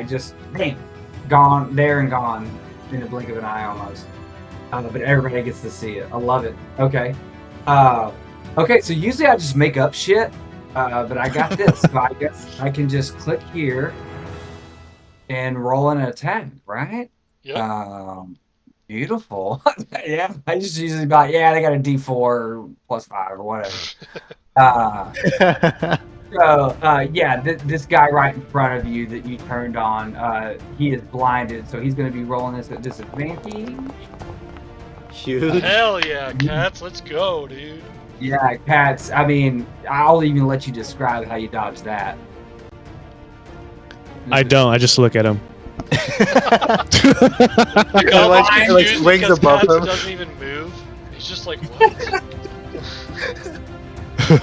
[SPEAKER 1] just bam, gone there and gone in the blink of an eye almost. But everybody gets to see it. I love it. Okay. Okay, so usually I just make up shit, but I got this. So I guess I can just click here and roll an attack, right?
[SPEAKER 2] Yep.
[SPEAKER 1] Beautiful. Yeah, I just usually they got a D4 plus 5 or whatever. This guy right in front of you that you turned on, he is blinded, so he's going to be rolling this at disadvantage.
[SPEAKER 4] Huge.
[SPEAKER 2] Hell yeah, cats, let's go, dude.
[SPEAKER 1] Yeah, cats. I mean, I'll even let you describe how you dodge that.
[SPEAKER 3] I don't. I just look at him.
[SPEAKER 2] The goblin
[SPEAKER 5] Like
[SPEAKER 2] confused
[SPEAKER 5] wings
[SPEAKER 2] because
[SPEAKER 5] above
[SPEAKER 2] Cats
[SPEAKER 5] him.
[SPEAKER 2] doesn't even move. He's just like, what?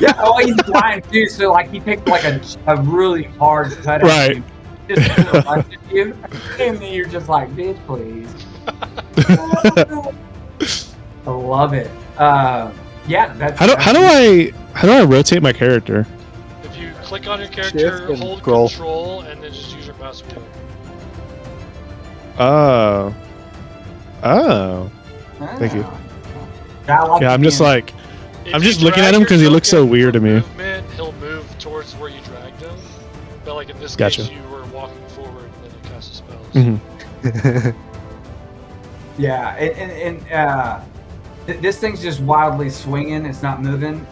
[SPEAKER 1] Yeah, oh, he's blind too, so like he picked like a really hard cut at
[SPEAKER 3] Right.
[SPEAKER 1] you. Just left at you, and then you're just like, bitch, please. I love it. Yeah, that's
[SPEAKER 3] How do I rotate my character?
[SPEAKER 2] If you click on your character,
[SPEAKER 5] Shift and
[SPEAKER 2] hold
[SPEAKER 5] scroll.
[SPEAKER 2] control, and then just use your mouse wheel.
[SPEAKER 3] Oh. Thank you. Yeah, I'm just like
[SPEAKER 2] If
[SPEAKER 3] I'm
[SPEAKER 2] you
[SPEAKER 3] just looking
[SPEAKER 2] drag
[SPEAKER 3] at him
[SPEAKER 2] your
[SPEAKER 3] 'cause he looks so
[SPEAKER 2] token
[SPEAKER 3] weird
[SPEAKER 2] for
[SPEAKER 3] to me.
[SPEAKER 2] Movement, he'll move towards where you dragged him. But like in this
[SPEAKER 3] Gotcha.
[SPEAKER 2] case, you were walking forward and then you cast a spell.
[SPEAKER 3] Mhm.
[SPEAKER 1] Yeah, this thing's just wildly swinging. It's not moving.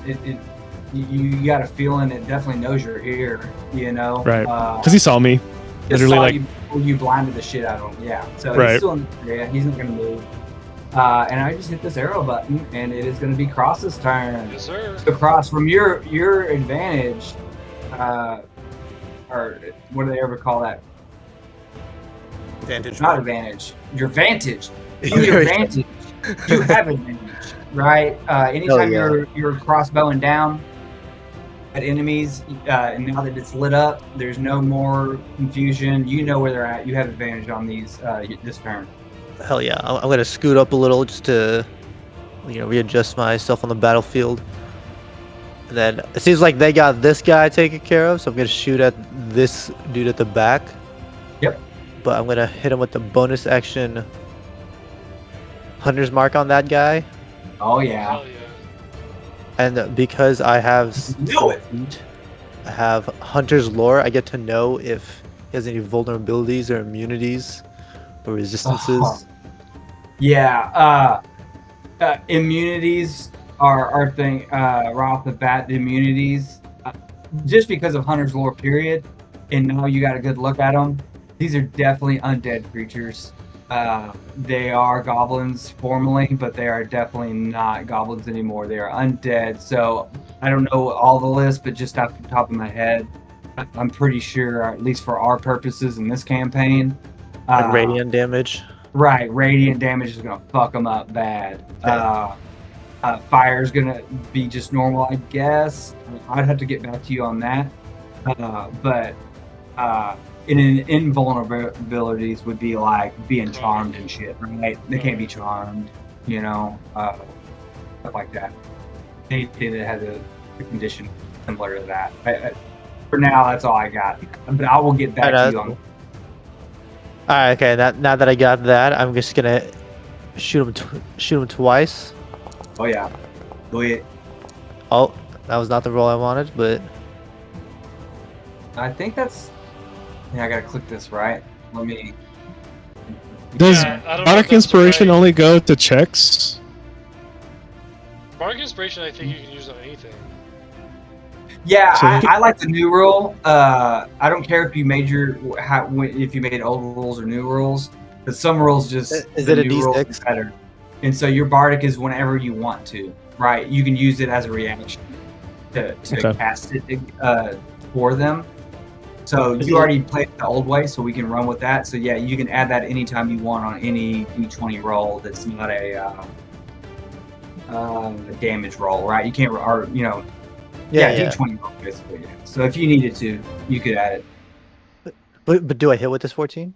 [SPEAKER 1] You got a feeling it definitely knows you're here. You know,
[SPEAKER 3] Right. Because he saw me.
[SPEAKER 1] just
[SPEAKER 3] Literally,
[SPEAKER 1] saw
[SPEAKER 3] like,
[SPEAKER 1] you blinded the shit out of him. Yeah, so
[SPEAKER 3] Right.
[SPEAKER 1] he's still in the area. He's not gonna move. And I just hit this arrow button, and it is gonna be Cross's turn.
[SPEAKER 2] Yes, sir.
[SPEAKER 1] So Cross, from your advantage, or what do they ever call that?
[SPEAKER 6] Vantage.
[SPEAKER 1] Not advantage. Your vantage. From your vantage, you have advantage, right? Anytime
[SPEAKER 4] yeah.
[SPEAKER 1] you're crossbowing down at enemies, and now that it's lit up, there's no more confusion. You know where they're at. You have advantage on these this turn.
[SPEAKER 4] Hell yeah. I'm gonna scoot up a little just to, readjust myself on the battlefield. And then it seems like they got this guy taken care of, so I'm gonna shoot at this dude at the back.
[SPEAKER 1] Yep.
[SPEAKER 4] But I'm gonna hit him with the bonus action Hunter's Mark on that guy.
[SPEAKER 1] Oh yeah.
[SPEAKER 2] Hell yeah.
[SPEAKER 4] And because I have
[SPEAKER 1] Knew it.
[SPEAKER 4] I have Hunter's Lore, I get to know if he has any vulnerabilities or immunities or resistances.
[SPEAKER 1] Yeah. Immunities are our thing. Right off the bat, the immunities, just because of Hunter's Lore, period. And now you got a good look at them. These are definitely undead creatures. They are goblins formerly, but they are definitely not goblins anymore. They are undead. So I don't know all the list, but just off the top of my head, I'm pretty sure, at least for our purposes in this campaign,
[SPEAKER 4] And radiant damage.
[SPEAKER 1] right, radiant damage is gonna fuck them up bad. Fire's gonna be just normal, I guess. I'd have to get back to you on that. But invulnerabilities would be like being charmed and shit, right? They can't be charmed, stuff like that. Anything that has a condition similar to that. For now, that's all I got. But I will get back to you on.
[SPEAKER 4] Alright, okay. Now that I got that, I'm just gonna shoot him twice.
[SPEAKER 1] Oh yeah, go ahead.
[SPEAKER 4] Oh, that was not the roll I wanted, but
[SPEAKER 1] I think that's. Yeah, I gotta click this right. Let me.
[SPEAKER 3] Does
[SPEAKER 2] Yeah, I don't know if
[SPEAKER 3] Bardic
[SPEAKER 2] that's
[SPEAKER 3] Inspiration
[SPEAKER 2] right.
[SPEAKER 3] only go to checks?
[SPEAKER 2] Bardic Inspiration, I think you can use on anything.
[SPEAKER 1] Yeah,
[SPEAKER 3] So-
[SPEAKER 1] I like the new rule. I don't care if you made if you made old rules or new rules, but some rules just
[SPEAKER 4] Is
[SPEAKER 1] the
[SPEAKER 4] it a
[SPEAKER 1] new rules
[SPEAKER 4] D6?
[SPEAKER 1] are better. And so your bardic is whenever you want to, right? You can use it as a reaction to
[SPEAKER 3] Okay.
[SPEAKER 1] cast it for them. So
[SPEAKER 4] Is
[SPEAKER 1] you
[SPEAKER 4] it-
[SPEAKER 1] already played it the old way, so we can run with that. So yeah, you can add that anytime you want on any D20 roll that's not a damage roll, right? You can't, or
[SPEAKER 4] Yeah.
[SPEAKER 1] D20 roll basically. Yeah. So if you needed to, you could add it.
[SPEAKER 4] But do I hit with this 14?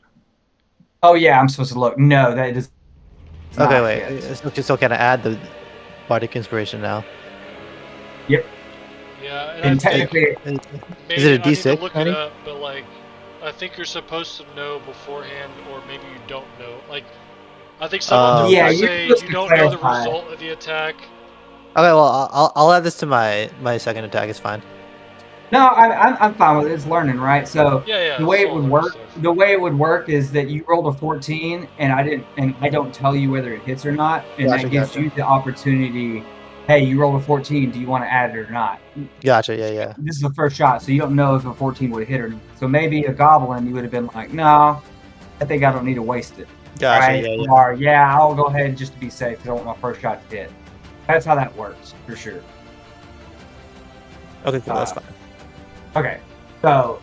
[SPEAKER 1] Oh yeah, I'm supposed to look. No, that is.
[SPEAKER 4] Okay,
[SPEAKER 1] not
[SPEAKER 4] wait.
[SPEAKER 1] hit.
[SPEAKER 4] So can I add the Bardic Inspiration now?
[SPEAKER 2] Yeah, and
[SPEAKER 1] And
[SPEAKER 2] I think
[SPEAKER 1] technically,
[SPEAKER 2] maybe
[SPEAKER 4] Is it a
[SPEAKER 2] I need to
[SPEAKER 4] D6,
[SPEAKER 2] look
[SPEAKER 4] Manny?
[SPEAKER 2] it up, but like, I think you're supposed to know beforehand, or maybe you don't know. Like, I think some of them
[SPEAKER 1] Yeah,
[SPEAKER 2] will
[SPEAKER 1] you're
[SPEAKER 2] say
[SPEAKER 1] supposed
[SPEAKER 2] you
[SPEAKER 1] to
[SPEAKER 2] don't know the
[SPEAKER 1] clarify.
[SPEAKER 2] result of the attack.
[SPEAKER 4] Okay, well I'll add this to my second attack. It's fine.
[SPEAKER 1] no, I'm fine with it. It's learning, right? So
[SPEAKER 2] Yeah,
[SPEAKER 1] the way
[SPEAKER 2] it's
[SPEAKER 1] it
[SPEAKER 2] all
[SPEAKER 1] would
[SPEAKER 2] learning
[SPEAKER 1] work,
[SPEAKER 2] stuff.
[SPEAKER 1] is that you rolled a 14, and I don't tell you whether it hits or not, and
[SPEAKER 4] Gotcha,
[SPEAKER 1] that gives
[SPEAKER 4] gotcha.
[SPEAKER 1] you the opportunity. Hey, you rolled a 14. Do you want to add it or not?
[SPEAKER 4] Gotcha. Yeah.
[SPEAKER 1] This is the first shot, so you don't know if a 14 would hit or not. So maybe a goblin, you would have been like, no, I think I don't need to waste it.
[SPEAKER 4] Gotcha.
[SPEAKER 1] Right?
[SPEAKER 4] Yeah.
[SPEAKER 1] Or yeah, I'll go ahead just to be safe because I want my first shot to hit. That's how that works for sure.
[SPEAKER 4] Okay, cool. That's
[SPEAKER 1] Uh,
[SPEAKER 4] fine.
[SPEAKER 1] Okay, so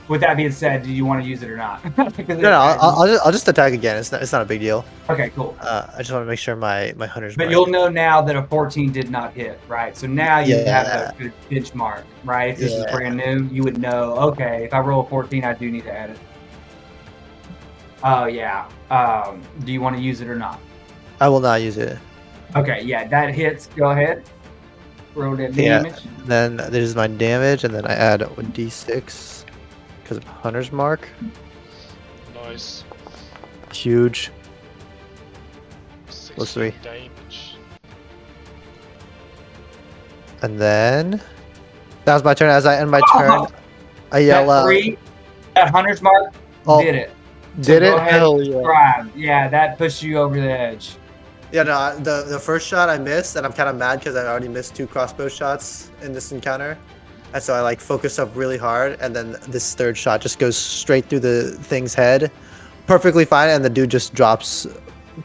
[SPEAKER 1] with that being said, do you want to use it or not?
[SPEAKER 4] No, I'll just attack again. It's not a big deal.
[SPEAKER 1] Okay, cool.
[SPEAKER 4] I just want to make sure my hunter's.
[SPEAKER 1] But
[SPEAKER 4] mark-
[SPEAKER 1] you'll know now that a 14 did not hit, right? So now you have
[SPEAKER 4] Yeah.
[SPEAKER 1] a good benchmark, right? If this is
[SPEAKER 4] Yeah.
[SPEAKER 1] brand new, you would know, okay, if I roll a 14, I do need to add it. Oh, yeah. Do you want to use it or not?
[SPEAKER 4] I will not use it.
[SPEAKER 1] Okay, yeah, that hits. Go ahead. Roll that
[SPEAKER 4] Yeah.
[SPEAKER 1] damage.
[SPEAKER 4] Then there's my damage, and then I add a d6 because of hunter's mark.
[SPEAKER 2] Nice.
[SPEAKER 4] Huge.
[SPEAKER 2] 16
[SPEAKER 4] Plus 3.
[SPEAKER 2] damage.
[SPEAKER 4] And then that was my turn. As I end my turn, I yell
[SPEAKER 1] That
[SPEAKER 4] out.
[SPEAKER 1] 3, that hunter's mark
[SPEAKER 4] Oh,
[SPEAKER 1] did it.
[SPEAKER 4] did
[SPEAKER 1] go
[SPEAKER 4] it?
[SPEAKER 1] ahead
[SPEAKER 4] Hell
[SPEAKER 1] and
[SPEAKER 4] yeah.
[SPEAKER 1] subscribe. Yeah, that pushed you over the edge.
[SPEAKER 6] Yeah, no, the first shot I missed, and I'm kind of mad because I already missed 2 crossbow shots in this encounter. And so I like focus up really hard, and then this third shot just goes straight through the thing's head, perfectly fine, and the dude just drops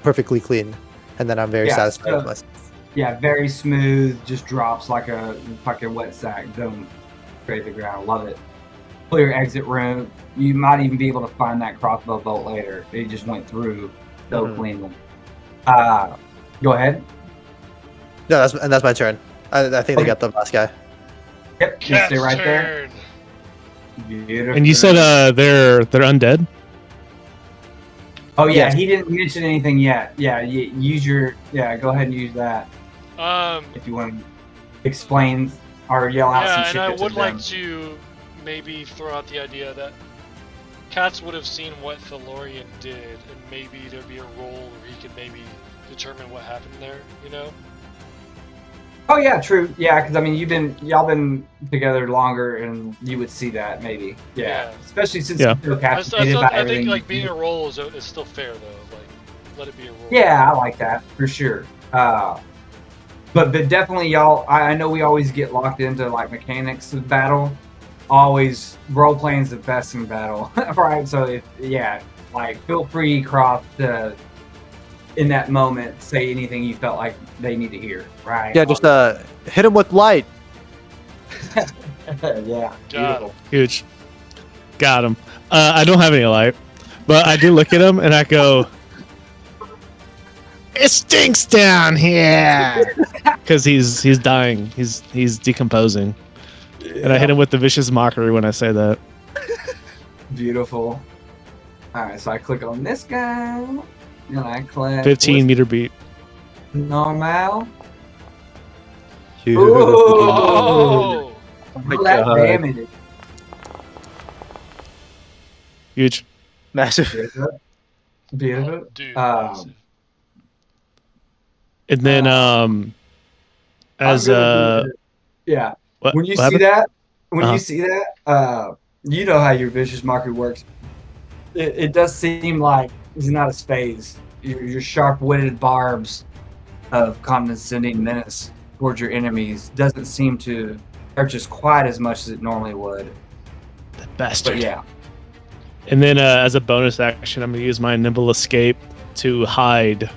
[SPEAKER 6] perfectly clean. And then I'm very
[SPEAKER 1] Yeah,
[SPEAKER 6] satisfied
[SPEAKER 1] so-
[SPEAKER 6] with myself.
[SPEAKER 1] Yeah, very smooth. Just drops like a fucking wet sack. Boom, straight to the ground. Love it. Clear exit room. You might even be able to find that crossbow bolt later. It just went through so
[SPEAKER 4] Mhm.
[SPEAKER 1] cleanly. Go ahead.
[SPEAKER 6] No, that's my turn. I think
[SPEAKER 1] Okay.
[SPEAKER 6] they got the last guy.
[SPEAKER 1] Yep, just stay right there.
[SPEAKER 2] Turn.
[SPEAKER 1] Beautiful.
[SPEAKER 3] And you said they're undead.
[SPEAKER 1] Oh yeah,
[SPEAKER 6] Yes.
[SPEAKER 1] he didn't mention anything yet. Yeah, use your go ahead and use that if you want to explain or yell out some
[SPEAKER 2] Yeah,
[SPEAKER 1] shit.
[SPEAKER 2] and I
[SPEAKER 1] to
[SPEAKER 2] would
[SPEAKER 1] them.
[SPEAKER 2] like to maybe throw out the idea that Katz would have seen what Thalorion did, and maybe there'd be a role where he could maybe determine what happened there. You know?
[SPEAKER 1] Oh yeah, true. Yeah, because I mean, y'all been together longer, and you would see that maybe. Yeah,
[SPEAKER 2] Yeah.
[SPEAKER 1] especially since
[SPEAKER 3] Yeah.
[SPEAKER 1] you're so
[SPEAKER 2] I
[SPEAKER 1] captivated by
[SPEAKER 2] think
[SPEAKER 1] everything.
[SPEAKER 2] like being a role is still fair though. Like, let it be a role.
[SPEAKER 1] Yeah, I like that for sure. But definitely, y'all. I know we always get locked into like mechanics of battle. Always role playing is the best in battle, right? So like feel free, Croft, to in that moment say anything you felt like they need to hear, right?
[SPEAKER 4] Yeah, just hit him with light.
[SPEAKER 1] Yeah, beautiful.
[SPEAKER 3] Huge. Got him. I don't have any light, but I do look at him and I go, "It stinks down here," because he's dying. He's decomposing, and I hit him with the vicious mockery when I say that.
[SPEAKER 1] Beautiful. All right, so I click on this guy, and I click
[SPEAKER 3] 15 meter beat.
[SPEAKER 1] normal.
[SPEAKER 4] Huge.
[SPEAKER 2] Oh,
[SPEAKER 5] my
[SPEAKER 1] Roll that
[SPEAKER 5] God.
[SPEAKER 1] damage.
[SPEAKER 3] Huge.
[SPEAKER 4] Massive.
[SPEAKER 1] Beautiful. Beautiful.
[SPEAKER 2] dude.
[SPEAKER 1] Um,
[SPEAKER 3] And then as
[SPEAKER 1] I'm gonna do it. Yeah.
[SPEAKER 3] what,
[SPEAKER 1] When you
[SPEAKER 3] what
[SPEAKER 1] see
[SPEAKER 3] happened?
[SPEAKER 1] that,
[SPEAKER 3] Uh-huh.
[SPEAKER 1] you see that, you know how your vicious mockery works. It does seem like he's not as phased. Your sharp-witted barbs of condescending menace towards your enemies doesn't seem to purchase quite as much as it normally would.
[SPEAKER 3] That bastard.
[SPEAKER 1] But yeah,
[SPEAKER 3] And then as a bonus action, I'm going to use my nimble escape to hide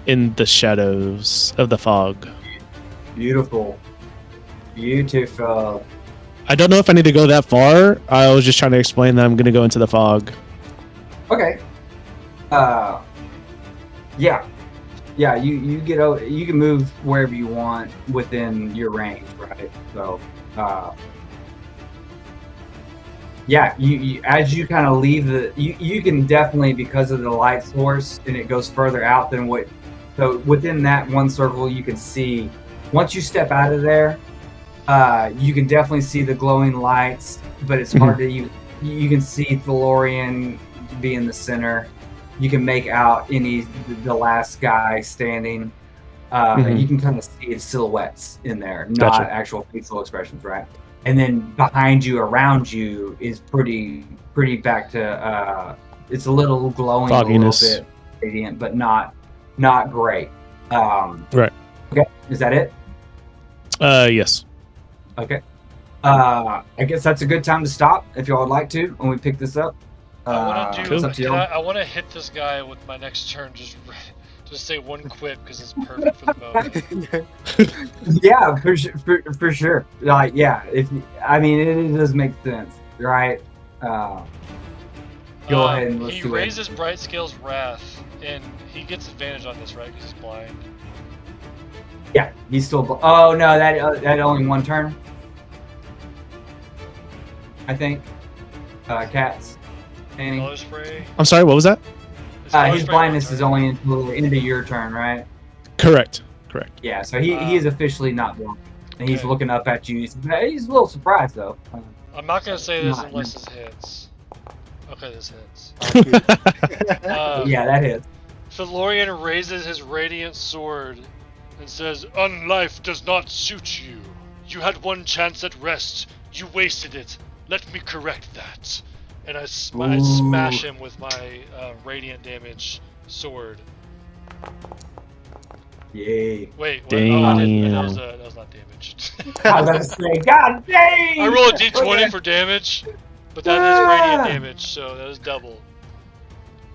[SPEAKER 3] in the shadows of the fog.
[SPEAKER 1] beautiful. Beautiful.
[SPEAKER 3] I don't know if I need to go that far. I was just trying to explain that I'm going to go into the fog.
[SPEAKER 1] Okay. Yeah. Yeah, you get out, you can move wherever you want within your range, right? So, yeah, you as you kind of leave you can definitely, because of the light source and it goes further out than what, so within that one circle you can see, once you step out of there, you can definitely see the glowing lights, but it's hard to you can see Thalorion be in the center. You can make out the last guy standing. You can kind of see his silhouettes in there, not
[SPEAKER 3] Gotcha.
[SPEAKER 1] actual facial expressions, right? And then behind you, around you, is pretty back to it's a little glowing,
[SPEAKER 3] Fogginess.
[SPEAKER 1] a little bit radiant, but not great.
[SPEAKER 3] Right.
[SPEAKER 1] Okay, is that it?
[SPEAKER 3] Yes.
[SPEAKER 1] Okay. I guess that's a good time to stop if y'all would like to when we pick this up.
[SPEAKER 2] I want to
[SPEAKER 1] it's up to y'all.
[SPEAKER 2] I want to hit this guy with my next turn. Just say one quip because it's perfect for the moment.
[SPEAKER 1] Yeah, for sure. Like, yeah, it does make sense, right? Go ahead and let's
[SPEAKER 2] he
[SPEAKER 1] do it.
[SPEAKER 2] raises Brightscale's wrath, and he gets advantage on this, right? Because he's blind.
[SPEAKER 1] Yeah, he's still. Oh no, that only one turn. I think. Cats. Annie.
[SPEAKER 2] Color spray.
[SPEAKER 3] I'm sorry, what was that?
[SPEAKER 2] color
[SPEAKER 1] His
[SPEAKER 2] spray
[SPEAKER 1] blindness
[SPEAKER 2] one
[SPEAKER 1] is
[SPEAKER 2] turn.
[SPEAKER 1] only until the end of your turn, right?
[SPEAKER 3] Correct.
[SPEAKER 1] Yeah, so he is officially not blind. And he's
[SPEAKER 2] Okay.
[SPEAKER 1] looking up at you. He's a little surprised though.
[SPEAKER 2] I'm not gonna say this
[SPEAKER 1] Not-
[SPEAKER 2] unless this hits. Okay, this hits.
[SPEAKER 1] Yeah, that is.
[SPEAKER 2] Thalorion raises his radiant sword and says, "Unlife does not suit you. You had one chance at rest. You wasted it. Let me correct that." And I smash him with my radiant damage sword.
[SPEAKER 1] Yay.
[SPEAKER 2] Wait, what? Oh, I didn't.
[SPEAKER 3] Damn.
[SPEAKER 2] That was not damage.
[SPEAKER 1] I was about to say, God dang!
[SPEAKER 2] I roll a d20
[SPEAKER 1] Okay.
[SPEAKER 2] for damage, but that is radiant damage, so that is double.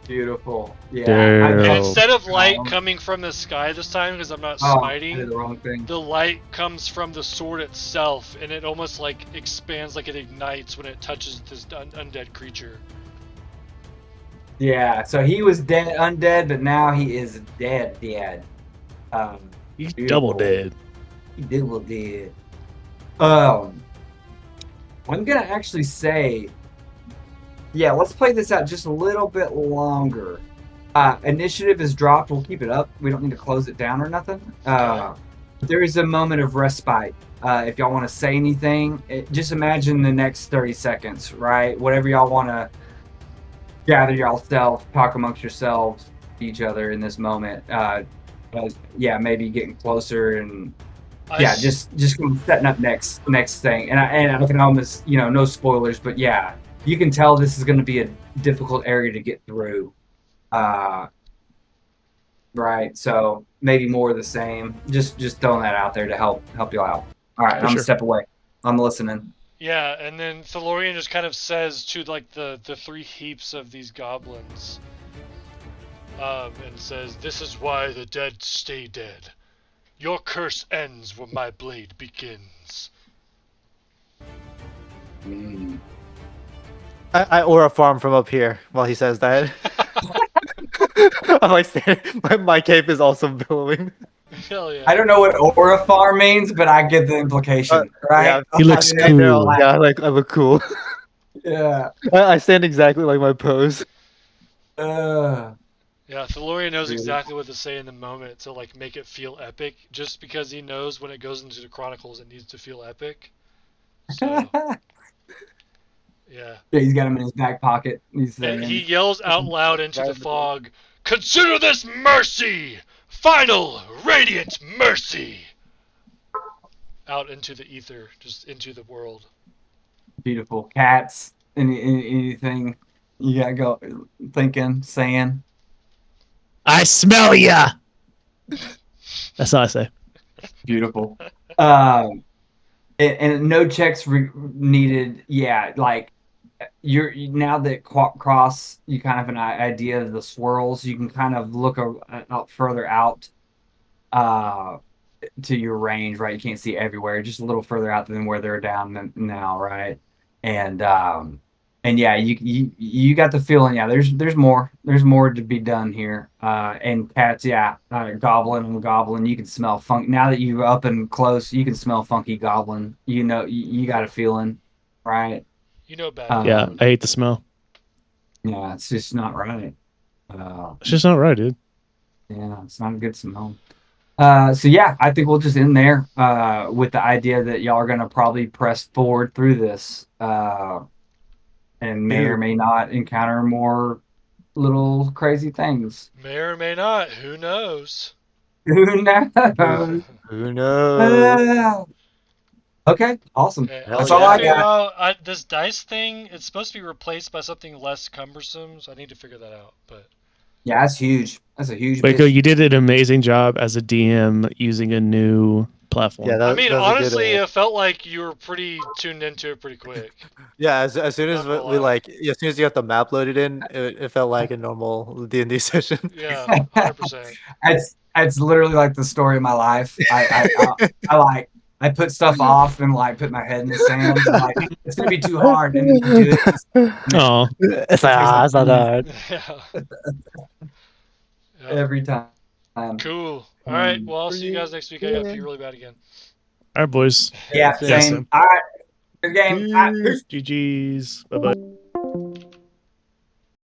[SPEAKER 1] Beautiful. Yeah.
[SPEAKER 3] Damn.
[SPEAKER 2] And
[SPEAKER 3] Oh.
[SPEAKER 2] instead of light coming from the sky this time, because I'm not
[SPEAKER 1] I did
[SPEAKER 2] smiting,
[SPEAKER 1] the wrong thing.
[SPEAKER 2] the light comes from the sword itself, and it almost like expands, like it ignites when it touches this undead creature.
[SPEAKER 1] Yeah, so he was dead, undead, but now he is dead.
[SPEAKER 3] He's
[SPEAKER 1] Beautiful.
[SPEAKER 3] double dead.
[SPEAKER 1] He double dead. I'm gonna actually say, yeah, let's play this out just a little bit longer. Initiative is dropped. We'll keep it up. We don't need to close it down or nothing. There is a moment of respite. If y'all want to say anything, just imagine the next 30 seconds, right? Whatever y'all want to gather yourself, talk amongst yourselves, each other in this moment. Yeah, maybe getting closer and just setting up next thing. And I can almost, no spoilers, but yeah, you can tell this is going to be a difficult area to get through. Right, so maybe more of the same. Just throwing that out there to help you out. All right, I'm gonna step away. I'm listening.
[SPEAKER 2] Yeah, and then Thalorion just kind of says to like the three heaps of these goblins, and says, "This is why the dead stay dead. Your curse ends where my blade begins."
[SPEAKER 4] I aura farm from up here while he says that. I'm like, my cape is also billowing.
[SPEAKER 2] Hell yeah.
[SPEAKER 1] I don't know what aura farm means, but I get the implication, right?
[SPEAKER 4] Yeah,
[SPEAKER 3] He looks
[SPEAKER 1] I
[SPEAKER 3] cool.
[SPEAKER 1] know,
[SPEAKER 4] yeah, I look cool.
[SPEAKER 1] Yeah.
[SPEAKER 4] I stand exactly like my pose.
[SPEAKER 2] Yeah, Thalorion knows
[SPEAKER 1] Really?
[SPEAKER 2] exactly what to say in the moment to like make it feel epic, just because he knows when it goes into the Chronicles it needs to feel epic. So yeah.
[SPEAKER 1] Yeah, he's got him in his back pocket. He's saying,
[SPEAKER 2] And he yells out loud into the fog, "Consider this mercy! Final radiant mercy!" Out into the ether, just into the world.
[SPEAKER 1] beautiful cats. Anything you gotta go thinking, saying?
[SPEAKER 3] I smell ya. That's all I say.
[SPEAKER 1] Beautiful. And no checks needed. Yeah, like you're now that cross, you kind of have an idea of the swirls. You can kind of look out further out uh, to your range, right? You can't see everywhere, just a little further out than where they're down now, right? And and yeah, you got the feeling. Yeah, there's more to be done here. And cats, yeah, goblin and goblin. You can smell funk now that you're up and close. You can smell funky goblin. You know, you got a feeling, right?
[SPEAKER 2] You know bad
[SPEAKER 3] Yeah,
[SPEAKER 2] goblin.
[SPEAKER 3] I hate the smell.
[SPEAKER 1] Yeah, it's just not right.
[SPEAKER 3] It's just not right, dude.
[SPEAKER 1] Yeah, it's not a good smell. So yeah, I think we'll just end there with the idea that y'all are gonna probably press forward through this and may or may not encounter more little crazy things.
[SPEAKER 2] May or may not. Who knows?
[SPEAKER 1] Who knows?
[SPEAKER 5] Who knows?
[SPEAKER 1] Okay, awesome.
[SPEAKER 2] Okay,
[SPEAKER 6] Hell
[SPEAKER 1] That's
[SPEAKER 2] I
[SPEAKER 1] all
[SPEAKER 2] need to
[SPEAKER 1] I
[SPEAKER 2] figure
[SPEAKER 1] got.
[SPEAKER 2] out this dice thing. It's supposed to be replaced by something less cumbersome, so I need to figure that out. But
[SPEAKER 1] Yeah, that's huge. That's a huge
[SPEAKER 3] Waco,
[SPEAKER 1] bitch.
[SPEAKER 3] you did an amazing job as a DM using a new platform.
[SPEAKER 4] Yeah,
[SPEAKER 2] I mean,
[SPEAKER 4] that was a good.
[SPEAKER 2] honestly, it felt like you were pretty tuned into it pretty quick.
[SPEAKER 4] Yeah, as soon as
[SPEAKER 2] Not gonna
[SPEAKER 4] we
[SPEAKER 2] lie.
[SPEAKER 4] as soon as you got the map loaded in, it felt like a normal D&D session.
[SPEAKER 2] Yeah, 100%.
[SPEAKER 1] It's literally like the story of my life. I like I put stuff off and like put my head in the sand. I'm like it's gonna be too hard, and then you do it.
[SPEAKER 3] Oh,
[SPEAKER 4] It's like, it's not that hard.
[SPEAKER 2] Yeah. Yeah.
[SPEAKER 1] Every time.
[SPEAKER 2] Cool. All right. Well, I'll see you guys next week. I got to pee really bad again.
[SPEAKER 3] all right, boys.
[SPEAKER 1] Yeah,
[SPEAKER 3] Yeah,
[SPEAKER 1] same. All right, good game. All right, peace.
[SPEAKER 3] GG's. Bye bye.